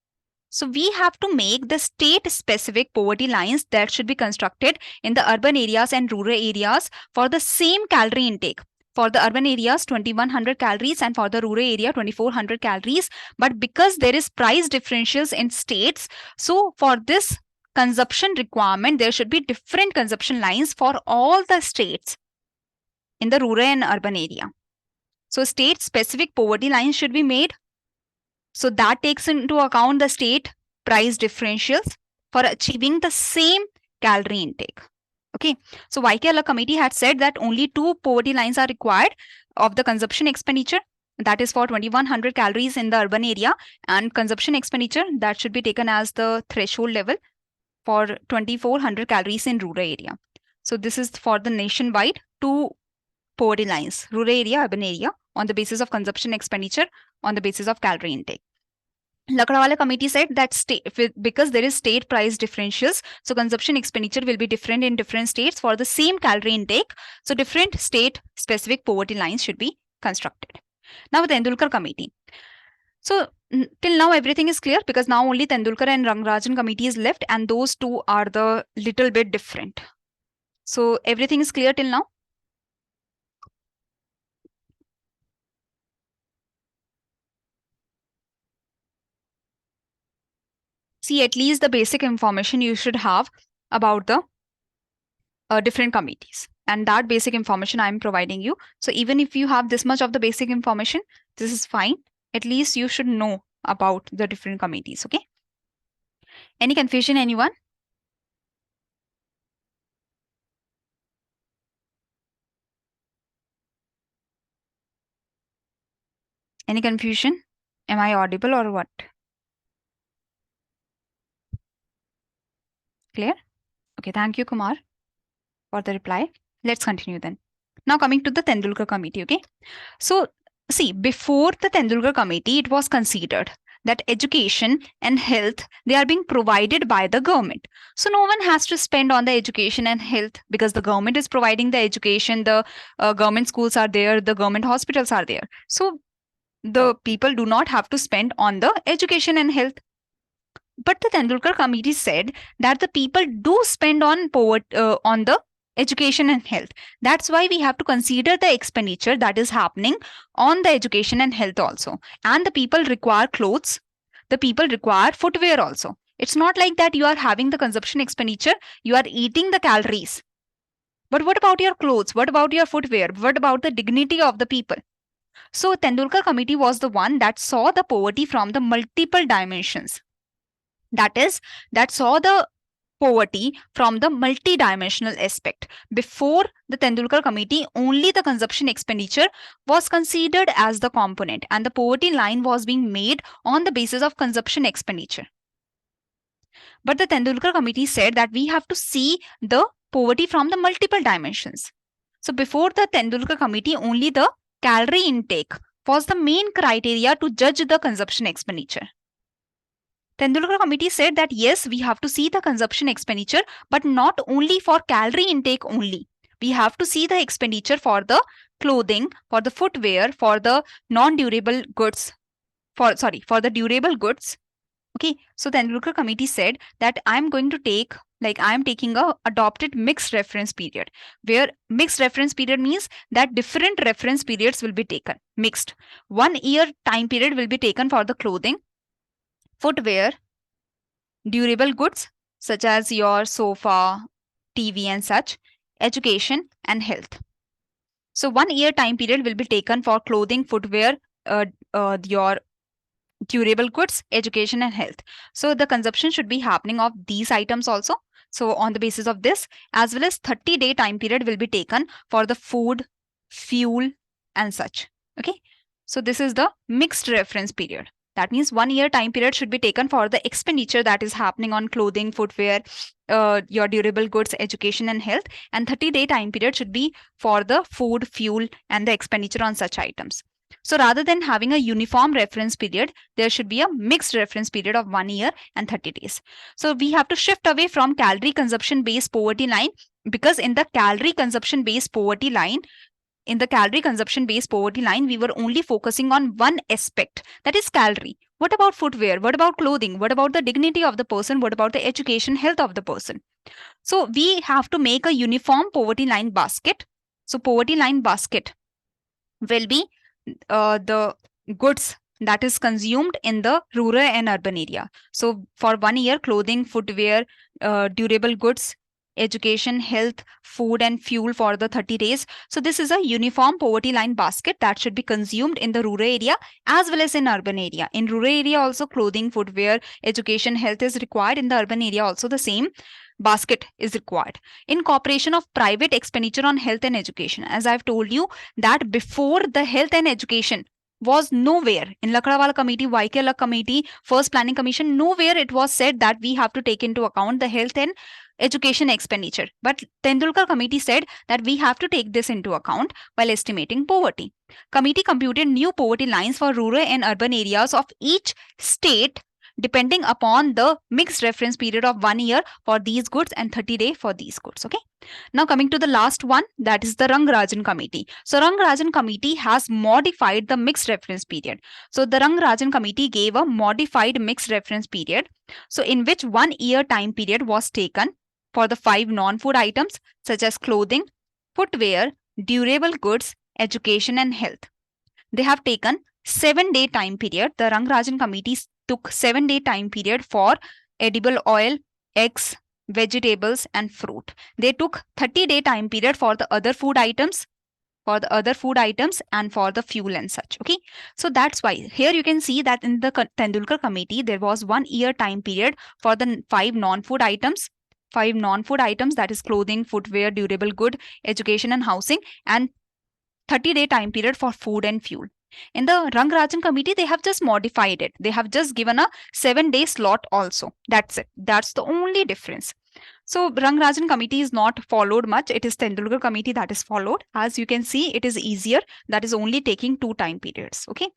S1: So we have to make the state specific poverty lines that should be constructed in the urban areas and rural areas for the same calorie intake. For the urban areas, 2100 calories, and for the rural area, 2400 calories. But because there is price differentials in states, so for this consumption requirement, there should be different consumption lines for all the states in the rural and urban area. So state specific poverty lines should be made. So that takes into account the state price differentials for achieving the same calorie intake. Okay, so YKL committee had said that only two poverty lines are required of the consumption expenditure. That is for 2100 calories in the urban area, and consumption expenditure that should be taken as the threshold level for 2400 calories in rural area. So this is for the nationwide two poverty lines, rural area, urban area, on the basis of consumption expenditure, on the basis of calorie intake. Lakdawala committee said that because there is state price differentials, so consumption expenditure will be different in different states for the same calorie intake. So different state specific poverty lines should be constructed. Now Tendulkar committee. So till now everything is clear because now only Tendulkar and Rangarajan committee is left, and those two are the little bit different. So everything is clear till now. See, at least the basic information you should have about the different committees, and that basic information I'm providing you. So even if you have this much of the basic information, this is fine. At least you should know about the different committees. Okay, any confusion, anyone? Any confusion? Am I audible or what? Clear? Okay, thank you, Kumar, for the reply. Let's continue then. Now coming to the Tendulkar committee. Okay, so see, before the Tendulkar committee, it was considered that education and health, they are being provided by the government. So no one has to spend on the education and health because the government is providing the education, the government schools are there, the government hospitals are there. So the people do not have to spend on the education and health. But the Tendulkar committee said that the people do spend on on the education and health. That's why we have to consider the expenditure that is happening on the education and health also. And the people require clothes, the people require footwear also. It's not like that you are having the consumption expenditure, you are eating the calories. But what about your clothes? What about your footwear? What about the dignity of the people? So Tendulkar committee was the one that saw the poverty from the multiple dimensions. That is, that saw the poverty from the multidimensional aspect. Before the Tendulkar committee, only the consumption expenditure was considered as the component, and the poverty line was being made on the basis of consumption expenditure. But the Tendulkar committee said that we have to see the poverty from the multiple dimensions. So before the Tendulkar committee, only the calorie intake was the main criteria to judge the consumption expenditure. Tendulkar committee said that yes, we have to see the consumption expenditure, but not only for calorie intake only. We have to see the expenditure for the clothing, for the footwear, for the non-durable goods, for the durable goods. Okay, so Tendulkar committee said that I'm taking a adopted mixed reference period, where mixed reference period means that different reference periods will be taken, mixed. 1 year time period will be taken for the clothing, footwear, durable goods such as your sofa, TV and such, education and health. So 1 year time period will be taken for clothing, footwear, your durable goods, education and health. So the consumption should be happening of these items also. So on the basis of this, as well as 30-day time period will be taken for the food, fuel and such. Okay. So this is the mixed reference period. That means 1 year time period should be taken for the expenditure that is happening on clothing, footwear, your durable goods, education and health, and 30-day time period should be for the food, fuel and the expenditure on such items. So rather than having a uniform reference period, there should be a mixed reference period of 1 year and 30 days. So we have to shift away from calorie consumption based poverty line, because in the calorie consumption based poverty line, we were only focusing on one aspect, that is calorie. What about footwear? What about clothing? What about the dignity of the person? What about the education, health of the person? So we have to make a uniform poverty line basket. So poverty line basket will be the goods that is consumed in the rural and urban area. So for 1 year, clothing, footwear, durable goods, education, health, food and fuel for the 30 days. So this is a uniform poverty line basket that should be consumed in the rural area as well as in urban area. In rural area also, clothing, footwear, education, health is required. In the urban area also, the same basket is required. Incorporation of private expenditure on health and education. As I've told you that before the health and education, was nowhere in Lakdawala committee, YK committee, first planning commission, nowhere it was said that we have to take into account the health and education expenditure. But Tendulkar committee said that we have to take this into account while estimating poverty. Committee computed new poverty lines for rural and urban areas of each state depending upon the mixed reference period of 1 year for these goods and 30-day for these goods. Okay. Now coming to the last one, that is the Rangarajan committee. So Rangarajan committee has modified the mixed reference period. So the Rangarajan committee gave a modified mixed reference period. So in which 1 year time period was taken for the 5 non-food items such as clothing, footwear, durable goods, education and health. They have taken 7-day time period. The Rangarajan committee took 7-day time period for edible oil, eggs, vegetables and fruit. They took 30-day time period for the other food items, and for the fuel and such. Okay, so that's why here you can see that in the Tendulkar committee there was 1 year time period for the 5 non-food items, that is clothing, footwear, durable good, education and housing, and 30-day time period for food and fuel. In the Rangarajan committee, they have just modified it. They have just given a 7-day slot also. That's it. That's the only difference. So Rangarajan committee is not followed much. It is Tendulkar committee that is followed. As you can see, it is easier. That is only taking 2 time periods. Okay.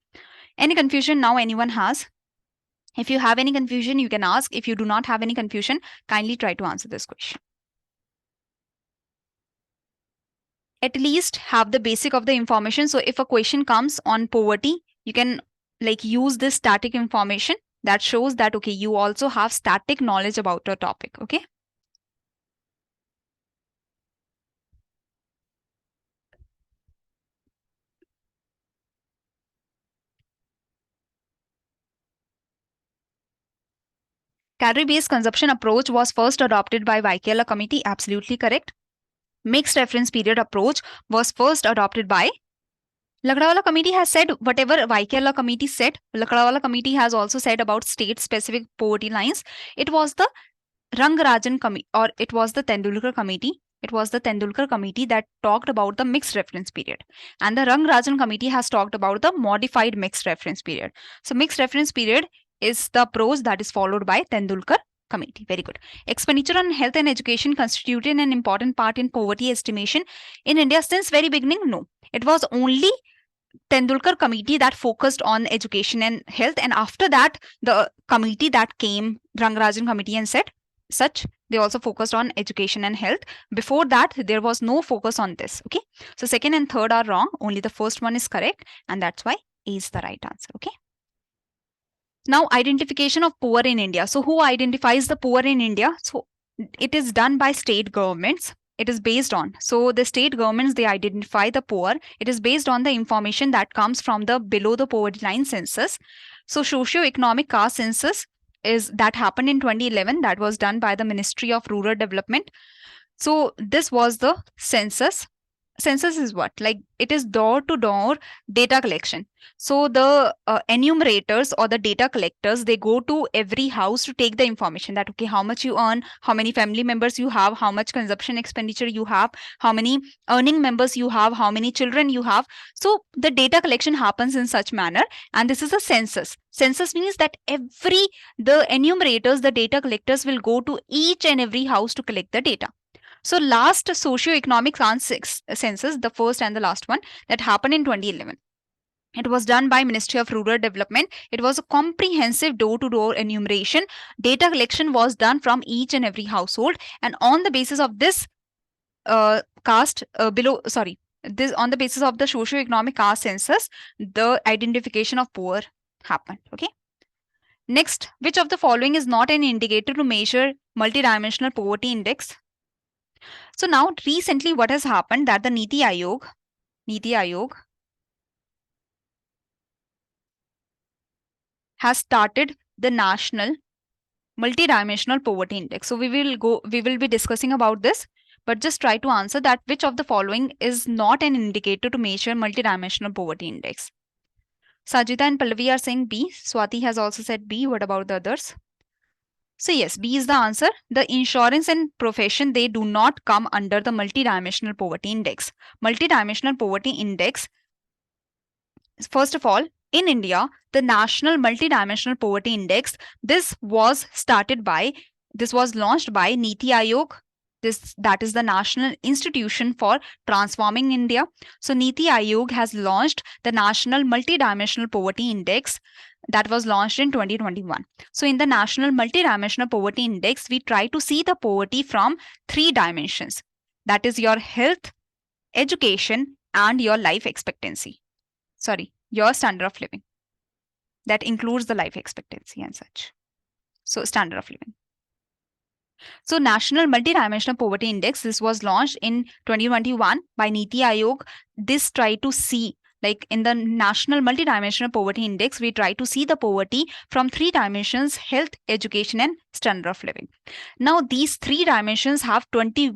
S1: Any confusion now anyone has? If you have any confusion, you can ask. If you do not have any confusion, kindly try to answer this question. At least have the basic of the information. So if a question comes on poverty, you can like use this static information that shows that, okay, you also have static knowledge about the topic. Okay. Calorie-based consumption approach was first adopted by Vaikela committee. Absolutely correct. Mixed reference period approach was first adopted by Lakdawala committee. Has said whatever Vaikela committee said. Lakdawala committee has also said about state-specific poverty lines. It was the Rangarajan committee, or it was the Tendulkar committee. It was the Tendulkar committee that talked about the mixed reference period. And the Rangarajan committee has talked about the modified mixed reference period. So mixed reference period is the approach that is followed by Tendulkar committee. Very good. Expenditure on health and education constituted an important part in poverty estimation in India since very beginning? No. It was only Tendulkar committee that focused on education and health. And after that, the committee that came, Rangarajan committee, and said such, they also focused on education and health. Before that, there was no focus on this. Okay. So second and third are wrong. Only the first one is correct. And that's why A is the right answer. Okay. Now, identification of poor in India. So who identifies the poor in India? So it is done by state governments. It is based on, so the state governments, they identify the poor. It is based on the information that comes from the below the poverty line census. So socio-economic caste census is that happened in 2011. That was done by the Ministry of Rural Development. So this was the census. Census is what? Like it is door-to-door data collection. So the enumerators or the data collectors, they go to every house to take the information that, okay, how much you earn, how many family members you have, how much consumption expenditure you have, how many earning members you have, how many children you have. So the data collection happens in such manner, and this is a census. Census means that the enumerators, the data collectors will go to each and every house to collect the data. So last socio-economic census, the first and the last one, that happened in 2011. It was done by Ministry of Rural Development. It was a comprehensive door-to-door enumeration. Data collection was done from each and every household, and on the basis of this on the basis of the socio-economic caste census, the identification of poor happened. Okay. Next, which of the following is not an indicator to measure multidimensional poverty index? So now recently what has happened that the Niti Aayog has started the national multidimensional poverty index. So we will be discussing about this, but just try to answer that which of the following is not an indicator to measure multidimensional poverty index. Sajita and Pallavi are saying B. Swati has also said B. What about the others? So yes, B is the answer. The insurance and profession, they do not come under the multidimensional poverty index. Multidimensional poverty index, first of all, in India, the National Multidimensional Poverty Index, this was launched by Niti Aayog. That is the National Institution for Transforming India. So Niti Aayog has launched the National Multidimensional Poverty Index that was launched in 2021. So in the National Multidimensional Poverty Index, we try to see the poverty from 3 dimensions. That is your health, education, and your life expectancy. Sorry, your standard of living. That includes the life expectancy and such. So standard of living. So National Multidimensional Poverty Index, this was launched in 2021 by Niti Aayog. This try to see, like in the National Multidimensional Poverty Index, we try to see the poverty from 3 dimensions: health, education, and standard of living. Now these 3 dimensions have 12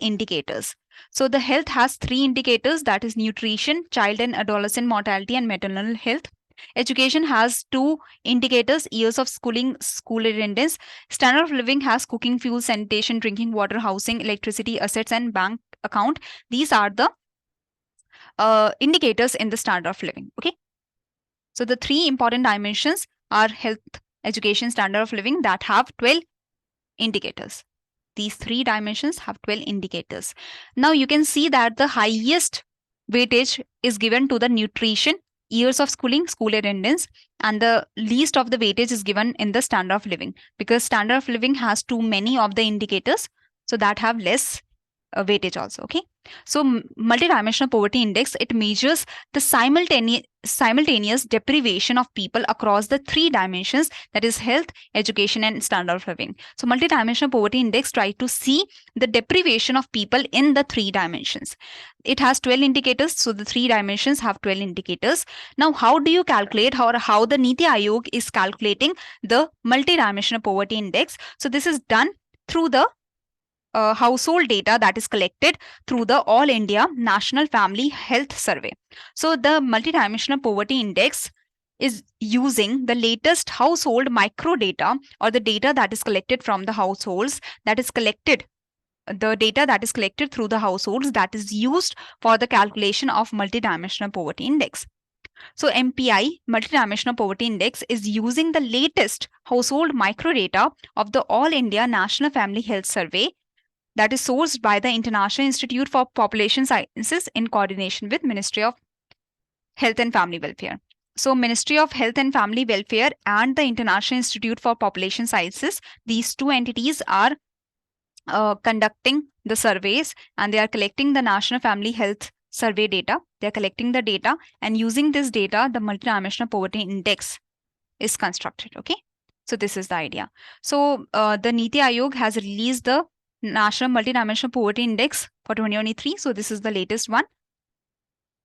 S1: indicators. So the health has 3 indicators, that is nutrition, child and adolescent mortality, and maternal health. Education has 2 indicators: years of schooling, school attendance. Standard of living has cooking, fuel, sanitation, drinking water, housing, electricity, assets, and bank account. These are the indicators in the standard of living. Okay. So the 3 important dimensions are health, education, standard of living, that have 12 indicators. These 3 dimensions have 12 indicators. Now you can see that the highest weightage is given to the nutrition, years of schooling, school attendance, and the least of the weightage is given in the standard of living, because standard of living has too many of the indicators, so that have less weightage also. Okay. So multidimensional poverty index, it measures the simultaneous deprivation of people across the 3 dimensions, that is health, education, and standard of living. So multidimensional poverty index try to see the deprivation of people in the 3 dimensions. It has 12 indicators, so the 3 dimensions have 12 indicators. Now how do you calculate, how the Niti Aayog is calculating the multidimensional poverty index? So this is done through the household data that is collected through the All India National Family Health Survey. So the Multidimensional Poverty Index is using the latest household micro data, or the data that is collected from the households, the data that is collected through the households, that is used for the calculation of Multidimensional Poverty Index. So MPI, Multidimensional Poverty Index, is using the latest household micro data of the All India National Family Health Survey, that is sourced by the International Institute for Population Sciences in coordination with Ministry of Health and Family Welfare. So Ministry of Health and Family Welfare and the International Institute for Population Sciences, these 2 entities are conducting the surveys, and they are collecting the National Family Health Survey data. They are collecting the data, and using this data, the Multidimensional Poverty Index is constructed. Okay. So this is the idea. So the Niti Aayog has released the National Multidimensional Poverty Index for 2023. So this is the latest one,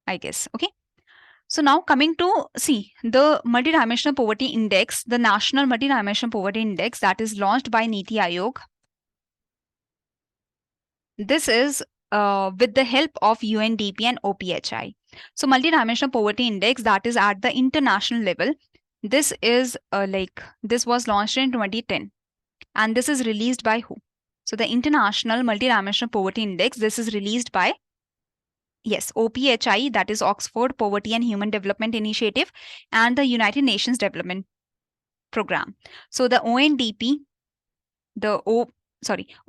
S1: I guess. Okay. So now coming to see the Multidimensional Poverty Index, the National Multidimensional Poverty Index that is launched by Niti Aayog. This is with the help of UNDP and OPHI. So Multidimensional Poverty Index, that is at the international level. This is this was launched in 2010, and this is released by who? So the International Multidimensional Poverty Index, this is released by, yes, OPHI, that is Oxford Poverty and Human Development Initiative, and the United Nations Development Program. So the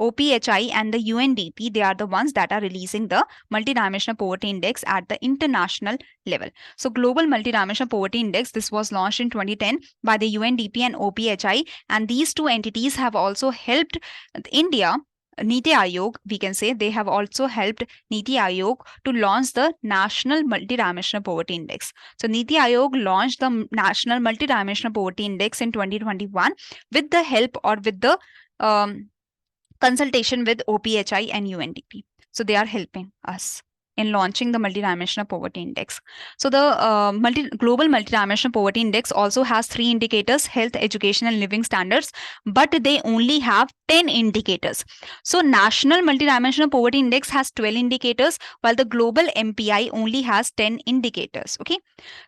S1: OPHI and the UNDP, they are the ones that are releasing the Multidimensional Poverty Index at the international level. So Global Multidimensional Poverty Index, this was launched in 2010 by the UNDP and OPHI, and these 2 entities have also helped India, Niti Aayog, we can say, they have also helped Niti Aayog to launch the National Multidimensional Poverty Index. So Niti Aayog launched the National Multidimensional Poverty Index in 2021 with the help, or with the consultation with OPHI and UNDP. So they are helping us in launching the Multidimensional Poverty Index. So the Global Multidimensional Poverty Index also has 3 indicators: health, education, and living standards, but they only have 10 indicators. So National Multidimensional Poverty Index has 12 indicators, while the Global MPI only has 10 indicators. Okay.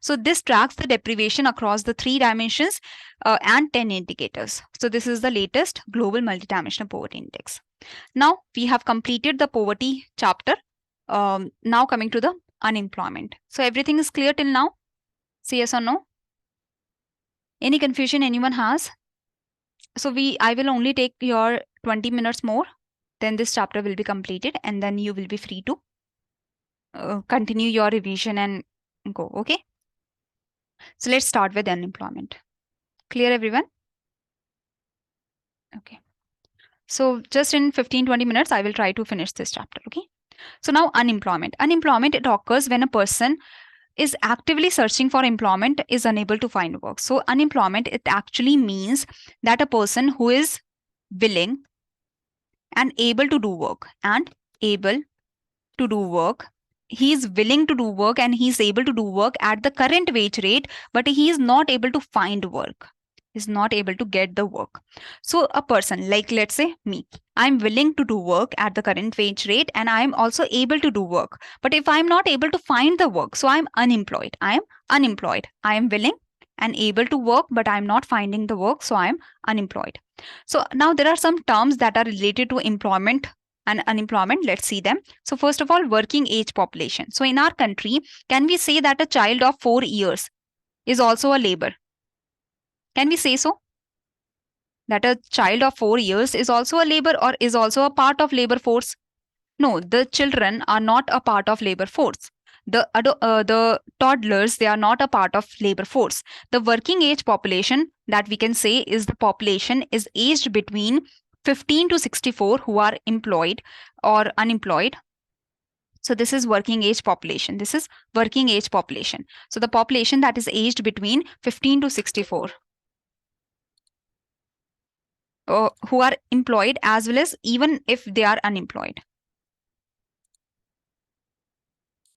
S1: So this tracks the deprivation across the 3 dimensions and 10 indicators. So this is the latest Global Multidimensional Poverty Index. Now we have completed the poverty chapter. Now coming to the unemployment. So everything is clear till now? Say yes or no? Any confusion anyone has? So I will only take your 20 minutes more, then this chapter will be completed, and then you will be free to continue your revision and go. Okay. So let's start with unemployment. Clear, everyone? Okay. So just in 15-20 minutes, I will try to finish this chapter. Okay. So now unemployment. Unemployment, it occurs when a person is actively searching for employment, is unable to find work. So unemployment, it actually means that a person who is willing and able to do work and able to do work, he is willing to do work and he is able to do work at the current wage rate, but he is not able to find work, is not able to get the work. So a person like, let's say me, I'm willing to do work at the current wage rate and I'm also able to do work, but if I'm not able to find the work, so I'm unemployed. I am unemployed. I am willing and able to work, but I'm not finding the work, so I'm unemployed. So now there are some terms that are related to employment and unemployment. Let's see them. So first of all, working age population. So in our country, can we say that a child of 4 years is also a labor? Can we say so? That a child of 4 years is also a labor or is also a part of labor force? No, the children are not a part of labor force. The toddlers, they are not a part of labor force. The working age population that we can say is the population is aged between 15 to 64 who are employed or unemployed. So this is working age population. This is working age population. So the population that is aged between 15 to 64 who are employed as well as even if they are unemployed.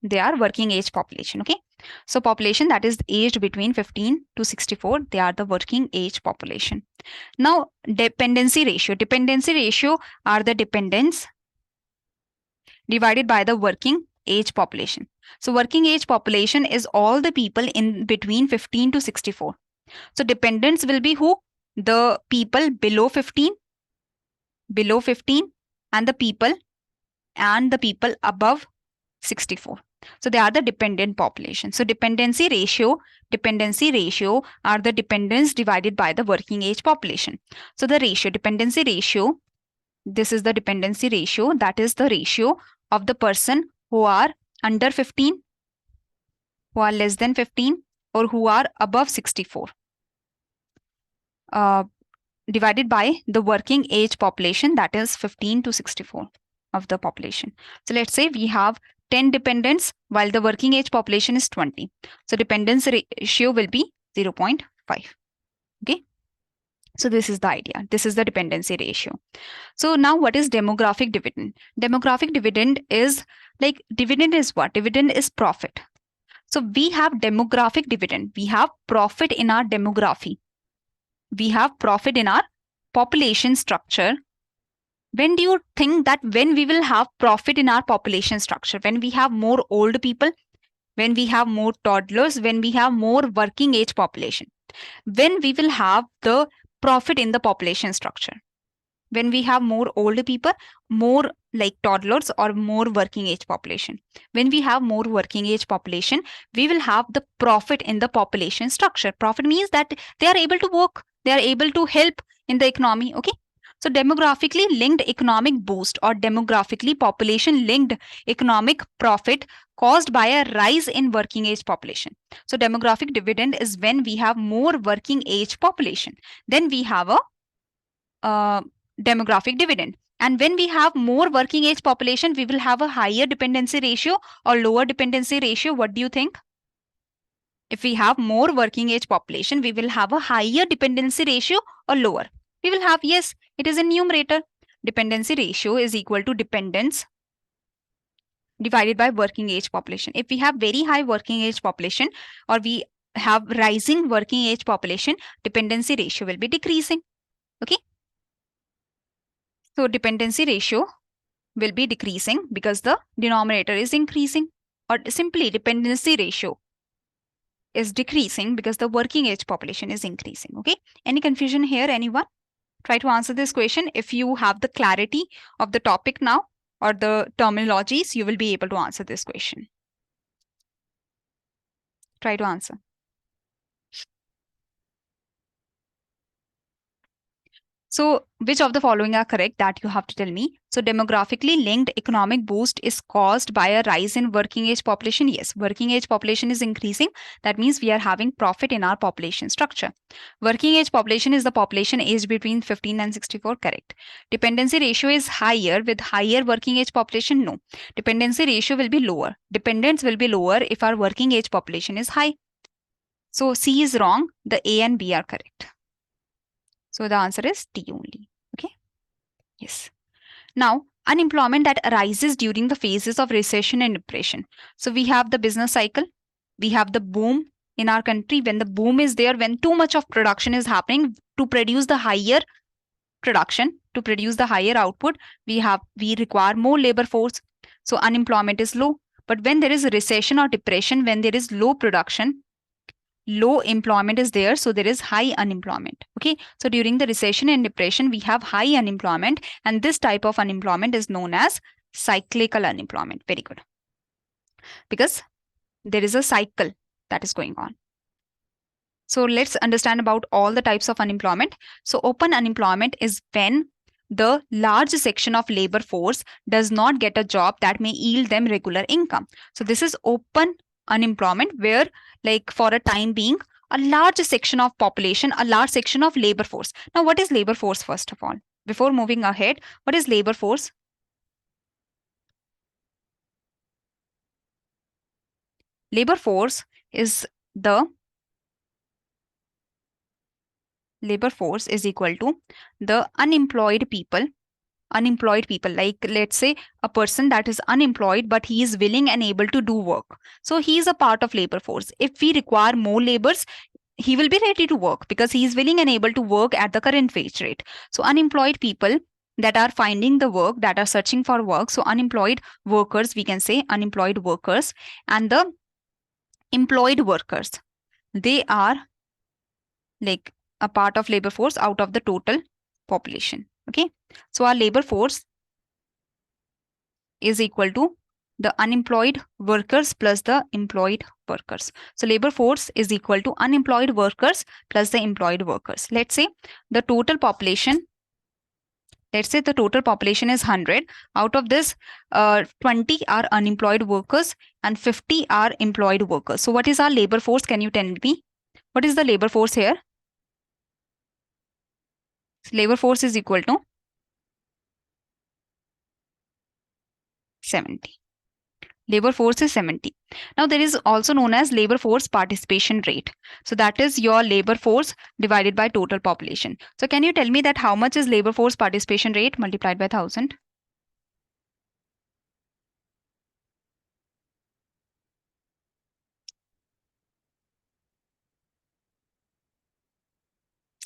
S1: They are working age population. Okay. So population that is aged between 15 to 64, they are the working age population. Now dependency ratio. Dependency ratio are the dependents divided by the working age population. So working age population is all the people in between 15 to 64. So dependents will be who? The people below 15 and the people above 64. So they are the dependent population. So dependency ratio are the dependents divided by the working age population. So the ratio, dependency ratio, this is the dependency ratio, that is the ratio of the person who are under 15, who are less than 15, or who are above 64, divided by the working age population, that is 15 to 64 of the population. So let's say we have 10 dependents while the working age population is 20. So dependence ratio will be 0.5. Okay. So this is the idea. This is the dependency ratio. So now what is demographic dividend? Demographic dividend is like, dividend is what? Dividend is profit. So we have demographic dividend. We have profit in our demography. We have profit in our population structure. When do you think that when we will have profit in our population structure? When we have more old people, when we have more toddlers, when we have more working age population, when we will have the profit in the population structure. When we have more older people, more like toddlers or more working age population. When we have more working age population, we will have the profit in the population structure. Profit means that they are able to work, they are able to help in the economy. Okay. So demographically linked economic boost or demographically population linked economic profit caused by a rise in working age population. So demographic dividend is when we have more working age population, then we have a demographic dividend. And when we have more working age population, we will have a higher dependency ratio or lower dependency ratio. What do you think? If we have more working age population, we will have a higher dependency ratio or lower? We will have, yes, it is a numerator. Dependency ratio is equal to dependence divided by working age population. If we have very high working age population or we have rising working age population, dependency ratio will be decreasing. Okay. So dependency ratio will be decreasing because the denominator is increasing, or simply dependency ratio is decreasing because the working age population is increasing. Okay. Any confusion here, anyone? Try to answer this question. If you have the clarity of the topic now or the terminologies, you will be able to answer this question. Try to answer. So, which of the following are correct? That you have to tell me. So, demographically linked economic boost is caused by a rise in working age population. Yes, working age population is increasing. That means we are having profit in our population structure. Working age population is the population aged between 15 and 64. Correct. Dependency ratio is higher with higher working age population. No. Dependency ratio will be lower. Dependents will be lower if our working age population is high. So, C is wrong. The A and B are correct. So the answer is D only. Okay. Yes. Now, unemployment that arises during the phases of recession and depression. So we have the business cycle, we have the boom in our country. When the boom is there, when too much of production is happening to produce the higher production, to produce the higher output, we require more labor force. So unemployment is low. But when there is a recession or depression, when there is low production, low employment is there, so there is high unemployment. Okay, so during the recession and depression we have high unemployment, and this type of unemployment is known as cyclical unemployment. Very good, because there is a cycle that is going on. So let's understand about all the types of unemployment. So open unemployment is when the large section of labor force does not get a job that may yield them regular income. So this is open unemployment, where like for a time being a large section of population, a large section of labor force. Now what is labor force? First of all, before moving ahead, what is labor force? Labor force is equal to the unemployed people. Like let's say a person that is unemployed but he is willing and able to do work, so he is a part of labor force. If we require more laborers, he will be ready to work because he is willing and able to work at the current wage rate. So unemployed people that are finding the work, that are searching for work, so unemployed workers, we can say unemployed workers. And the employed workers, they are like a part of labor force out of the total population. Okay, so our labor force is equal to the unemployed workers plus the employed workers. So labor force is equal to unemployed workers plus the employed workers. Let's say the total population is 100. Out of this, 20 are unemployed workers and 50 are employed workers. So what is our labor force? Can you tell me? What is the labor force here? So labor force is equal to 70. Labor force is 70. Now there is also known as labor force participation rate. So that is your labor force divided by total population. So can you tell me that how much is labor force participation rate multiplied by 1000?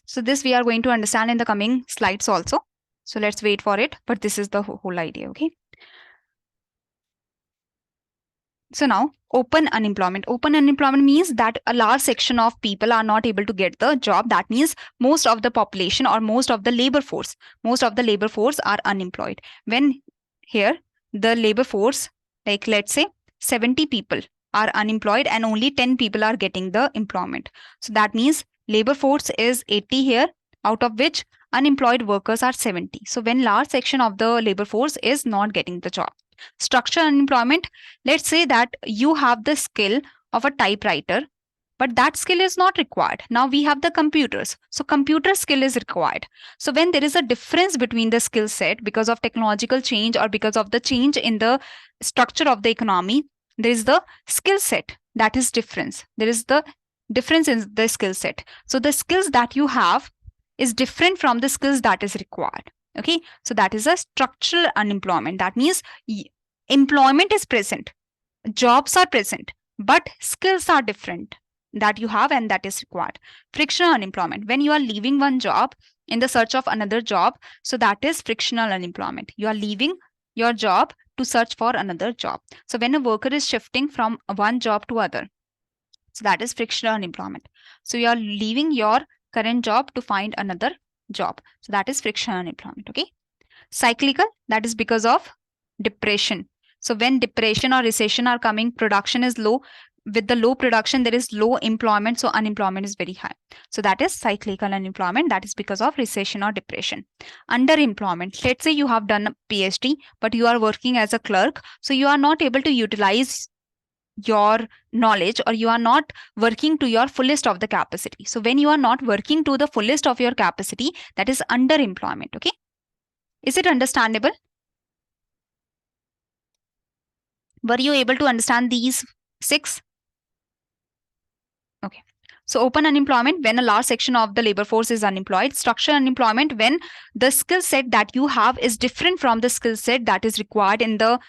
S1: So this we are going to understand in the coming slides also. So let's wait for it. But this is the whole idea, okay? So now open unemployment. Open unemployment means that a large section of people are not able to get the job. That means most of the population or most of the labor force are unemployed. When here the labor force, like let's say 70 people are unemployed and only 10 people are getting the employment. So that means labor force is 80 here, out of which unemployed workers are 70. So when large section of the labor force is not getting the job. Structural unemployment, let's say that you have the skill of a typewriter, but that skill is not required. Now we have the computers, so computer skill is required. So when there is a difference between the skill set because of technological change or because of the change in the structure of the economy, there is the skill set that is difference. There is the difference in the skill set. So the skills that you have is different from the skills that is required. Okay, so that is a structural unemployment. That means employment is present, jobs are present, but skills are different that you have and that is required. Frictional unemployment, when you are leaving one job in the search of another job, so that is frictional unemployment. You are leaving your job to search for another job. So when a worker is shifting from one job to other, so that is frictional unemployment. So you are leaving your current job to find another job. So that is frictional unemployment. Okay. Cyclical, that is because of depression. So when depression or recession are coming, production is low, with the low production, there is low employment, so unemployment is very high. So that is cyclical unemployment. That is because of recession or depression. Underemployment. Let's say you have done a PhD, but you are working as a clerk, so you are not able to utilize your knowledge, or you are not working to your fullest of the capacity. So when you are not working to the fullest of your capacity, that is underemployment. Okay, is it understandable? Were you able to understand these 6? Okay. So open unemployment, when a large section of the labor force is unemployed. Structural unemployment, when the skill set that you have is different from the skill set that is required in the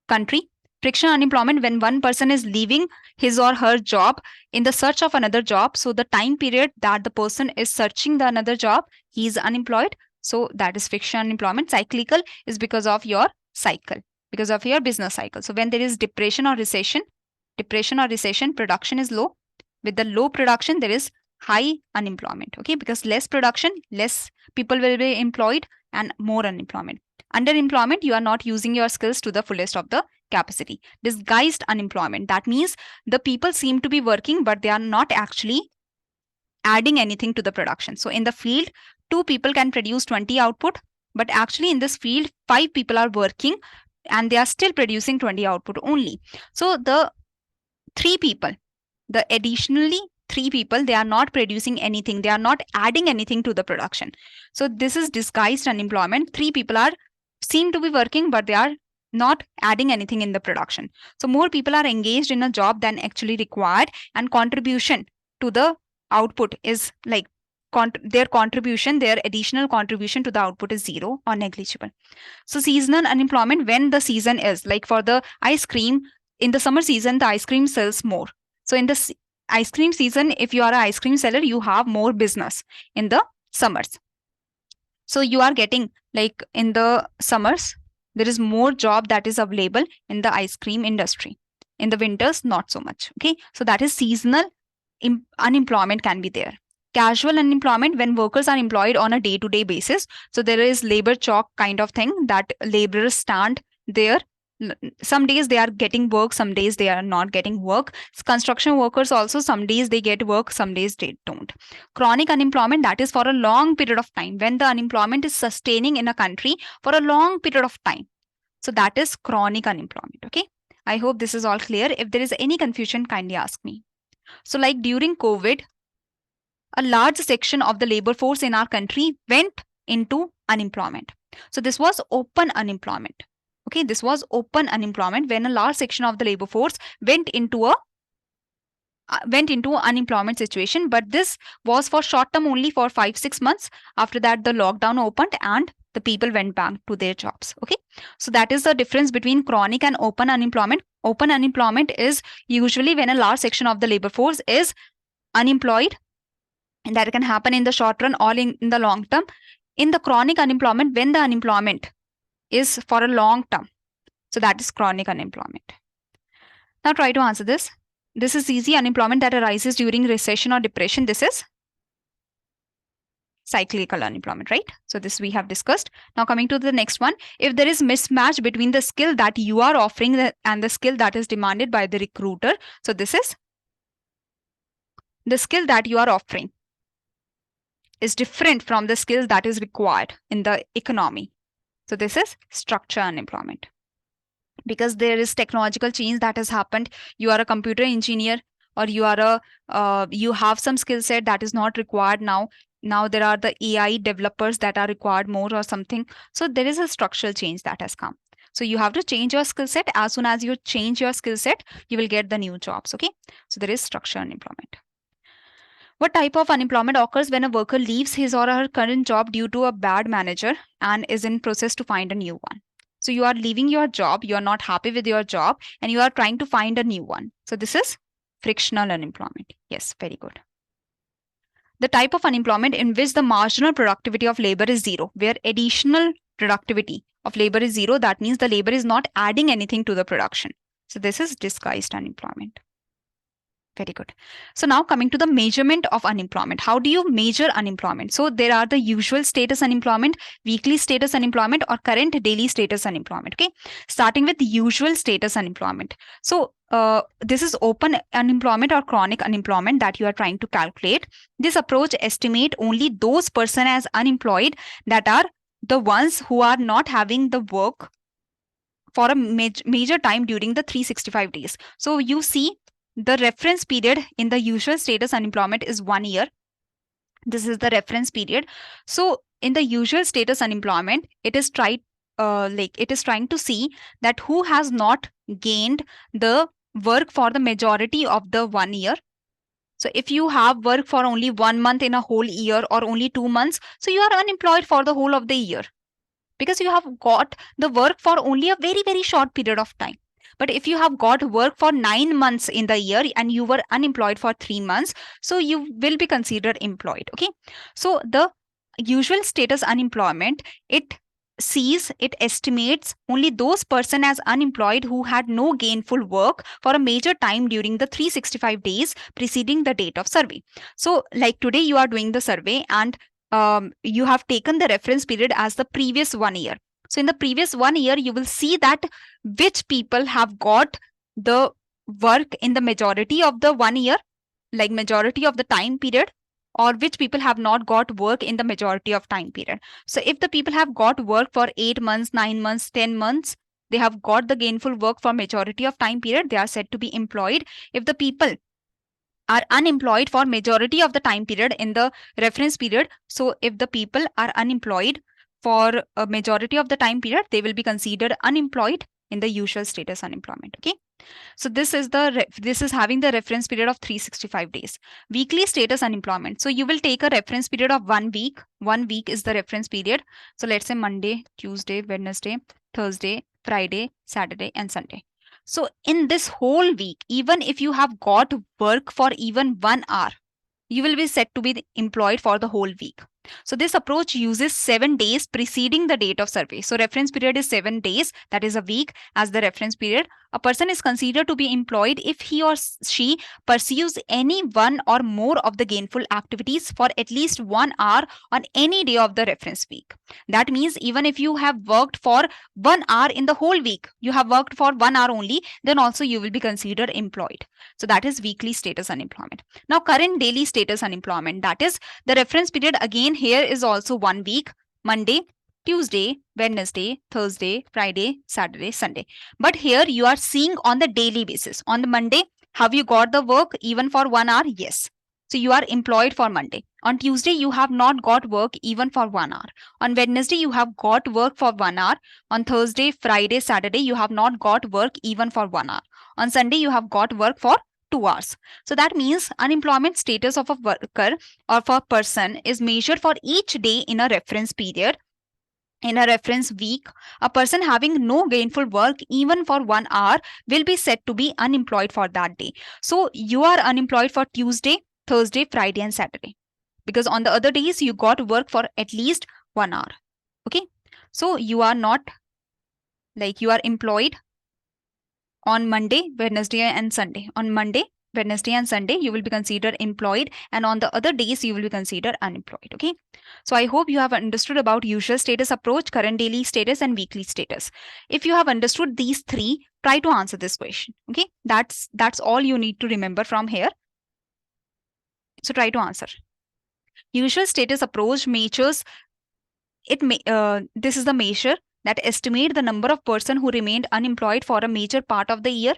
S1: country. Frictional unemployment, when one person is leaving his or her job in the search of another job. So the time period that the person is searching the another job, he is unemployed. So that is frictional unemployment. Cyclical is because of your cycle, because of your business cycle. So when there is depression or recession, production is low. With the low production, there is high unemployment. Okay, because less production, less people will be employed and more unemployment. Underemployment, you are not using your skills to the fullest of the capacity. Disguised unemployment, that means the people seem to be working, but they are not actually adding anything to the production. So in the field, 2 people can produce 20 output, but actually in this field, 5 people are working and they are still producing 20 output only. So the 3 people, the additionally 3 people, they are not producing anything, they are not adding anything to the production. So this is disguised unemployment. 3 people are seem to be working, but they are not adding anything in the production. So more people are engaged in a job than actually required, and contribution to the output is like their additional contribution to the output is 0 or negligible. So seasonal unemployment, when the season is like for the ice cream, in the summer season the ice cream sells more. So in the ice cream season, if you are an ice cream seller, you have more business in the summers. So you are getting, like in the summers, there is more job that is available in the ice cream industry. In the winters, not so much. Okay, so that is seasonal unemployment can be there. Casual unemployment, when workers are employed on a day-to-day basis. So there is labor chalk kind of thing, that laborers stand there. Some days they are getting work, some days they are not getting work. Construction workers also, some days they get work, some days they don't. Chronic unemployment, that is for a long period of time, when the unemployment is sustaining in a country for a long period of time. So that is chronic unemployment. Okay, I hope this is all clear. If there is any confusion, kindly ask me. So like during COVID, a large section of the labor force in our country went into unemployment. So this was open unemployment. Okay, this was open unemployment, when a large section of the labor force went into unemployment situation. But this was for short term, only for 5-6 months. After that, the lockdown opened and the people went back to their jobs. Okay, so that is the difference between chronic and open unemployment. Open unemployment is usually when a large section of the labor force is unemployed, and that can happen in the short run or in the long term. In the chronic unemployment, when the unemployment is for a long term, so that is chronic unemployment. Now try to answer this. This is easy. Unemployment that arises during recession or depression, this is cyclical unemployment, right? So this we have discussed. Now coming to the next one, if there is mismatch between the skill that you are offering and the skill that is demanded by the recruiter. So this is the skill that you are offering is different from the skill that is required in the economy. So this is structural unemployment, because there is technological change that has happened. You are a computer engineer, or you are you have some skill set that is not required now. Now there are the AI developers that are required more or something. So there is a structural change that has come. So you have to change your skill set. As soon as you change your skill set, you will get the new jobs. Okay, so there is structural unemployment. What type of unemployment occurs when a worker leaves his or her current job due to a bad manager and is in process to find a new one? So you are leaving your job, you are not happy with your job, and you are trying to find a new one. So this is frictional unemployment. Yes, very good. The type of unemployment in which the marginal productivity of labor is 0, where additional productivity of labor is 0, that means the labor is not adding anything to the production. So this is disguised unemployment. Very good. So now coming to the measurement of unemployment. How do you measure unemployment? So there are the usual status unemployment, weekly status unemployment, or current daily status unemployment. Okay. Starting with usual status unemployment. So this is open unemployment or chronic unemployment that you are trying to calculate. This approach estimate only those person as unemployed that are the ones who are not having the work for a major time during the 365 days. So you see the reference period in the usual status unemployment is 1 year. This is the reference period. So in the usual status unemployment, it is trying to see that who has not gained the work for the majority of the 1 year. So if you have work for only 1 month in a whole year or only 2 months, so you are unemployed for the whole of the year because you have got the work for only a very, very short period of time. But if you have got work for 9 months in the year and you were unemployed for 3 months, so you will be considered employed. Okay. So the usual status unemployment, it estimates only those person as unemployed who had no gainful work for a major time during the 365 days preceding the date of survey. So like today you are doing the survey and you have taken the reference period as the previous 1 year. So in the previous 1 year, you will see that which people have got the work in the majority of the 1 year, like majority of the time period, or which people have not got work in the majority of time period. So if the people have got work for 8 months, 9 months, 10 months, they have got the gainful work for majority of time period, they are said to be employed. If the people are unemployed for majority of the time period in the reference period, so if the people are unemployed for a majority of the time period, they will be considered unemployed in the usual status unemployment. Okay. So this is having the reference period of 365 days. Weekly status unemployment. So you will take a reference period of 1 week. 1 week is the reference period. So let's say Monday, Tuesday, Wednesday, Thursday, Friday, Saturday, and Sunday. So in this whole week, even if you have got work for even 1 hour, you will be said to be employed for the whole week. So this approach uses 7 days preceding the date of survey. So reference period is 7 days, that is a week as the reference period. A person is considered to be employed if he or she pursues any one or more of the gainful activities for at least 1 hour on any day of the reference week. That means even if you have worked for 1 hour in the whole week, you have worked for 1 hour only, then also you will be considered employed. So that is weekly status unemployment. Now current daily status unemployment, that is the reference period again here is also 1 week, Monday, Tuesday, Wednesday, Thursday, Friday, Saturday, Sunday. But here you are seeing on the daily basis. On the Monday, have you got the work even for 1 hour? Yes. So you are employed for Monday. On Tuesday, you have not got work even for 1 hour. On Wednesday, you have got work for 1 hour. On Thursday, Friday, Saturday, you have not got work even for 1 hour. On Sunday, you have got work for 2 hours. So that means unemployment status of a worker or for a person is measured for each day in a reference period. In a reference week, a person having no gainful work even for 1 hour will be said to be unemployed for that day. So you are unemployed for Tuesday, Thursday, Friday, and Saturday, because on the other days you got work for at least 1 hour. Okay. So you are not you are employed on Monday, Wednesday, and Sunday. On Monday, Wednesday, and Sunday, you will be considered employed, and on the other days, you will be considered unemployed. Okay. So I hope you have understood about usual status approach, current daily status, and weekly status. If you have understood these three, try to answer this question. Okay. That's all you need to remember from here. So try to answer. Usual status approach measures this is the measure that estimate the number of person who remained unemployed for a major part of the year.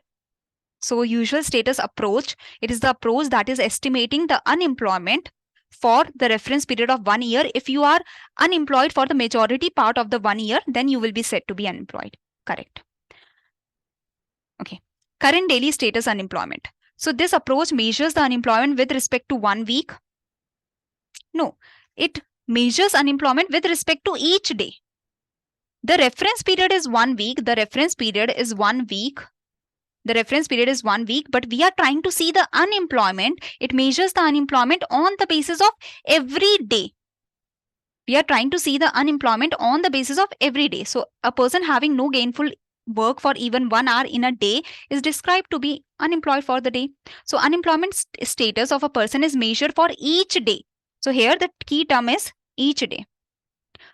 S1: So usual status approach, it is the approach that is estimating the unemployment for the reference period of 1 year. If you are unemployed for the majority part of the 1 year, then you will be said to be unemployed. Correct. Okay. Current daily status unemployment. So this approach measures the unemployment with respect to 1 week. No, it measures unemployment with respect to each day. The reference period is 1 week. The reference period is 1 week. The reference period is 1 week, but we are trying to see the unemployment. It measures the unemployment on the basis of every day. We are trying to see the unemployment on the basis of every day. So a person having no gainful work for even 1 hour in a day is described to be unemployed for the day. So unemployment status of a person is measured for each day. So here the key term is each day.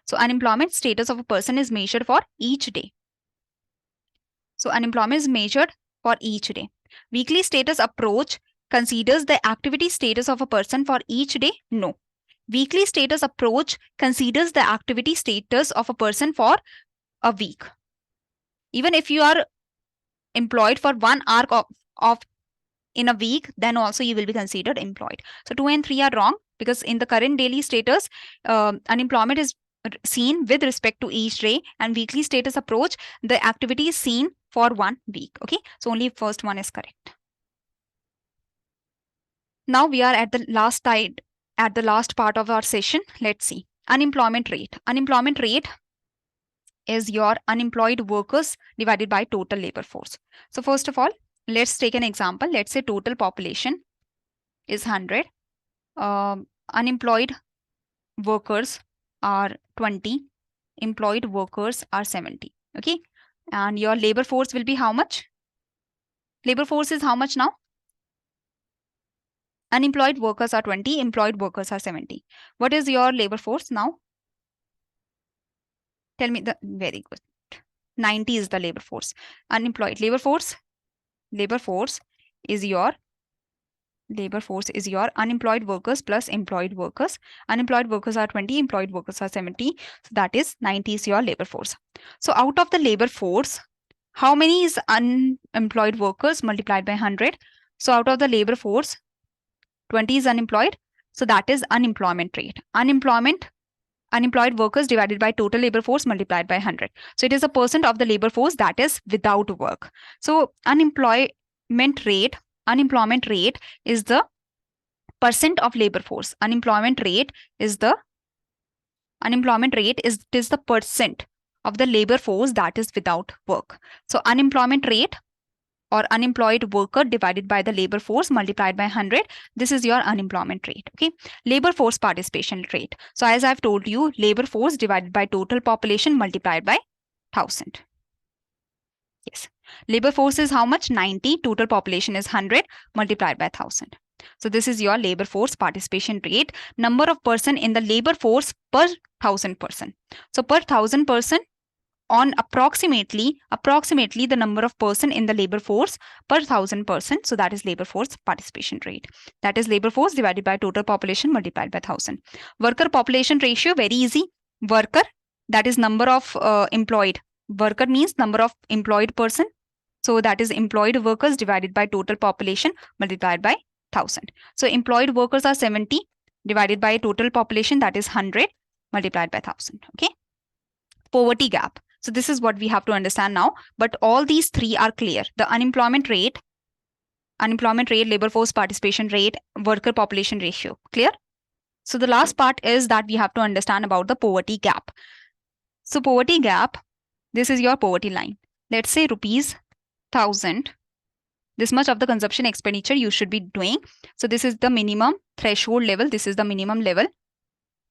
S1: So unemployment status of a person is measured for each day. So unemployment is measured for each day. Weekly status approach considers the activity status of a person for each day? No. Weekly status approach considers the activity status of a person for a week. Even if you are employed for 1 hour of in a week, then also you will be considered employed. So 2 and 3 are wrong, because in the current daily status, unemployment is seen with respect to each day, and weekly status approach, the activity is seen for 1 week. Okay, so only first one is correct. Now we are at the last side, at the last part of our session. Let's see. Unemployment rate. Unemployment rate is your unemployed workers divided by total labor force. So first of all, let's take an example. Let's say total population is 100. Unemployed workers are 20. Employed workers are 70. Okay. And your labor force will be how much? Labor force is how much now? Unemployed workers are 20. Employed workers are 70. What is your labor force now? Tell me the, very good. 90 is the labor force. Unemployed labor force is your unemployed workers plus employed workers. Unemployed workers are 20, employed workers are 70. So that is 90 is your labor force. So out of the labor force, how many is unemployed workers multiplied by 100? So out of the labor force, 20 is unemployed. So that is unemployment rate. Unemployed workers divided by total labor force multiplied by 100. So it is a percent of the labor force that is without work. So unemployment rate is the percent of labor force. Unemployment rate is the percent of the labor force that is without work. So unemployment rate or unemployed worker divided by the labor force multiplied by 100. This is your unemployment rate. Okay. Labor force participation rate. So as I've told you, labor force divided by total population multiplied by 1000. Yes. Labor force is how much? 90. Total population is 100 multiplied by 1000. So this is your labor force participation rate. Number of person in the labor force per 1000 person. So per 1000 person on approximately the number of person in the labor force per 1000 person. So that is labor force participation rate. That is labor force divided by total population multiplied by 1000. Worker population ratio, very easy. Worker, that is number of employed. Worker means number of employed person. So that is employed workers divided by total population multiplied by 1000. So employed workers are 70 divided by total population, that is 100 multiplied by 1000. Okay. Poverty gap. So this is what we have to understand now. But all these three are clear. The unemployment rate, labor force participation rate, worker population ratio. Clear? So the last part is that we have to understand about the poverty gap. So poverty gap, this is your poverty line. Let's say rupees 1000. This much of the consumption expenditure you should be doing. So this is the minimum threshold level. This is the minimum level.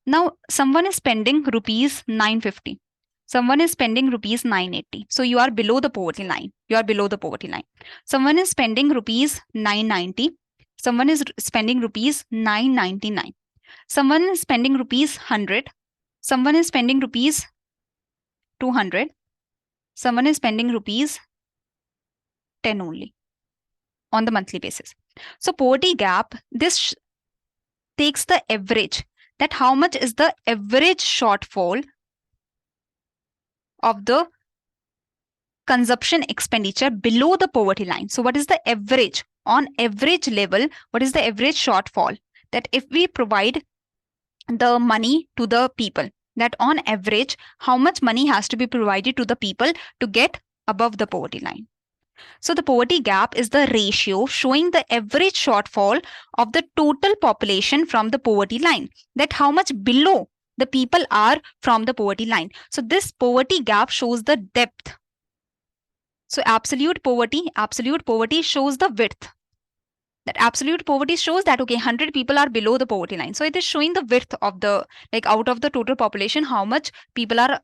S1: Now someone is spending rupees 950. Someone is spending rupees 980. So you are below the poverty line. Someone is spending rupees 990. Someone is spending rupees 999. Someone is spending rupees 100. Someone is spending rupees 200. Someone is spending rupees 10 only on the monthly basis. So poverty gap, this takes the average, that how much is the average shortfall of the consumption expenditure below the poverty line. So what is the average? On average level, what is the average shortfall? That if we provide the money to the people, that on average, how much money has to be provided to the people to get above the poverty line? So the poverty gap is the ratio showing the average shortfall of the total population from the poverty line, that how much below the people are from the poverty line. So this poverty gap shows the depth. So absolute poverty shows the width. That absolute poverty shows that, okay, 100 people are below the poverty line. So it is showing the width of the, like out of the total population, how much people are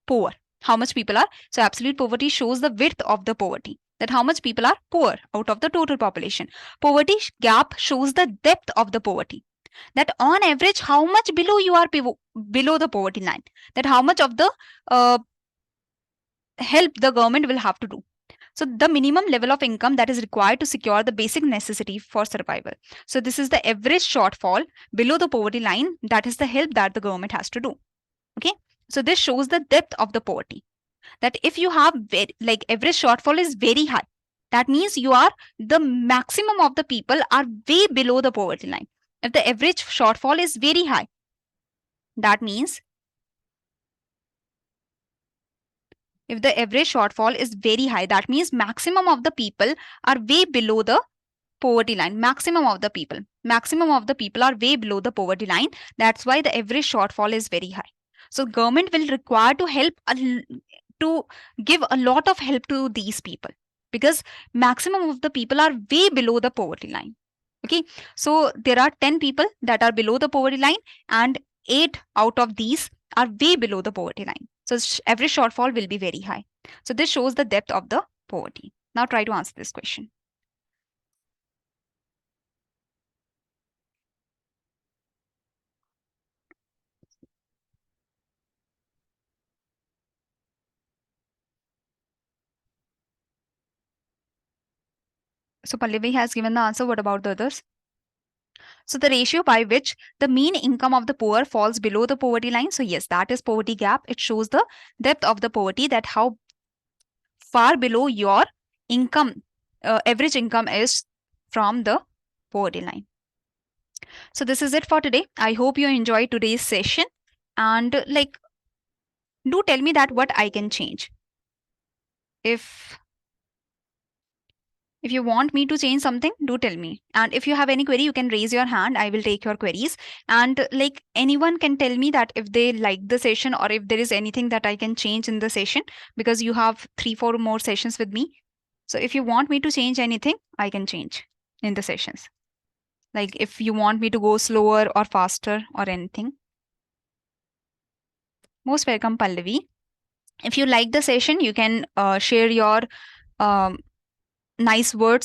S1: poor. how much people are. So absolute poverty shows the width of the poverty, that how much people are poor out of the total population. Poverty gap shows the depth of the poverty, that on average how much below you are below the poverty line, that how much of the uh, help the government will have to do. So the minimum level of income that is required to secure the basic necessity for survival. So this is the average shortfall below the poverty line, that is the help that the government has to do. Okay, so this shows the depth of the poverty, that if you have like average shortfall is very high, that means you are, the maximum of the people are way below the poverty line. If the average shortfall is very high, that means if the average shortfall is very high, that means maximum of the people are way below the poverty line. Maximum of the people are way below the poverty line. That's why the average shortfall is very high. So government will require to help to give a lot of help to these people, because maximum of the people are way below the poverty line. Okay, so there are 10 people that are below the poverty line, and 8 out of these are way below the poverty line. So every shortfall will be very high. So this shows the depth of the poverty. Now try to answer this question. So Pallavi has given the answer. What about the others? So the ratio by which the mean income of the poor falls below the poverty line. So yes, that is poverty gap. It shows the depth of the poverty, that how far below your income, average income is from the poverty line. So this is it for today. I hope you enjoyed today's session, and like, do tell me that what I can change. If If you want me to change something, do tell me. And if you have any query, you can raise your hand. I will take your queries. And like, anyone can tell me that if they like the session, or if there is anything that I can change in the session, because you have 3-4 more sessions with me. So if you want me to change anything, I can change in the sessions. Like if you want me to go slower or faster or anything. Most welcome, Pallavi. If you like the session, you can share your um, nice words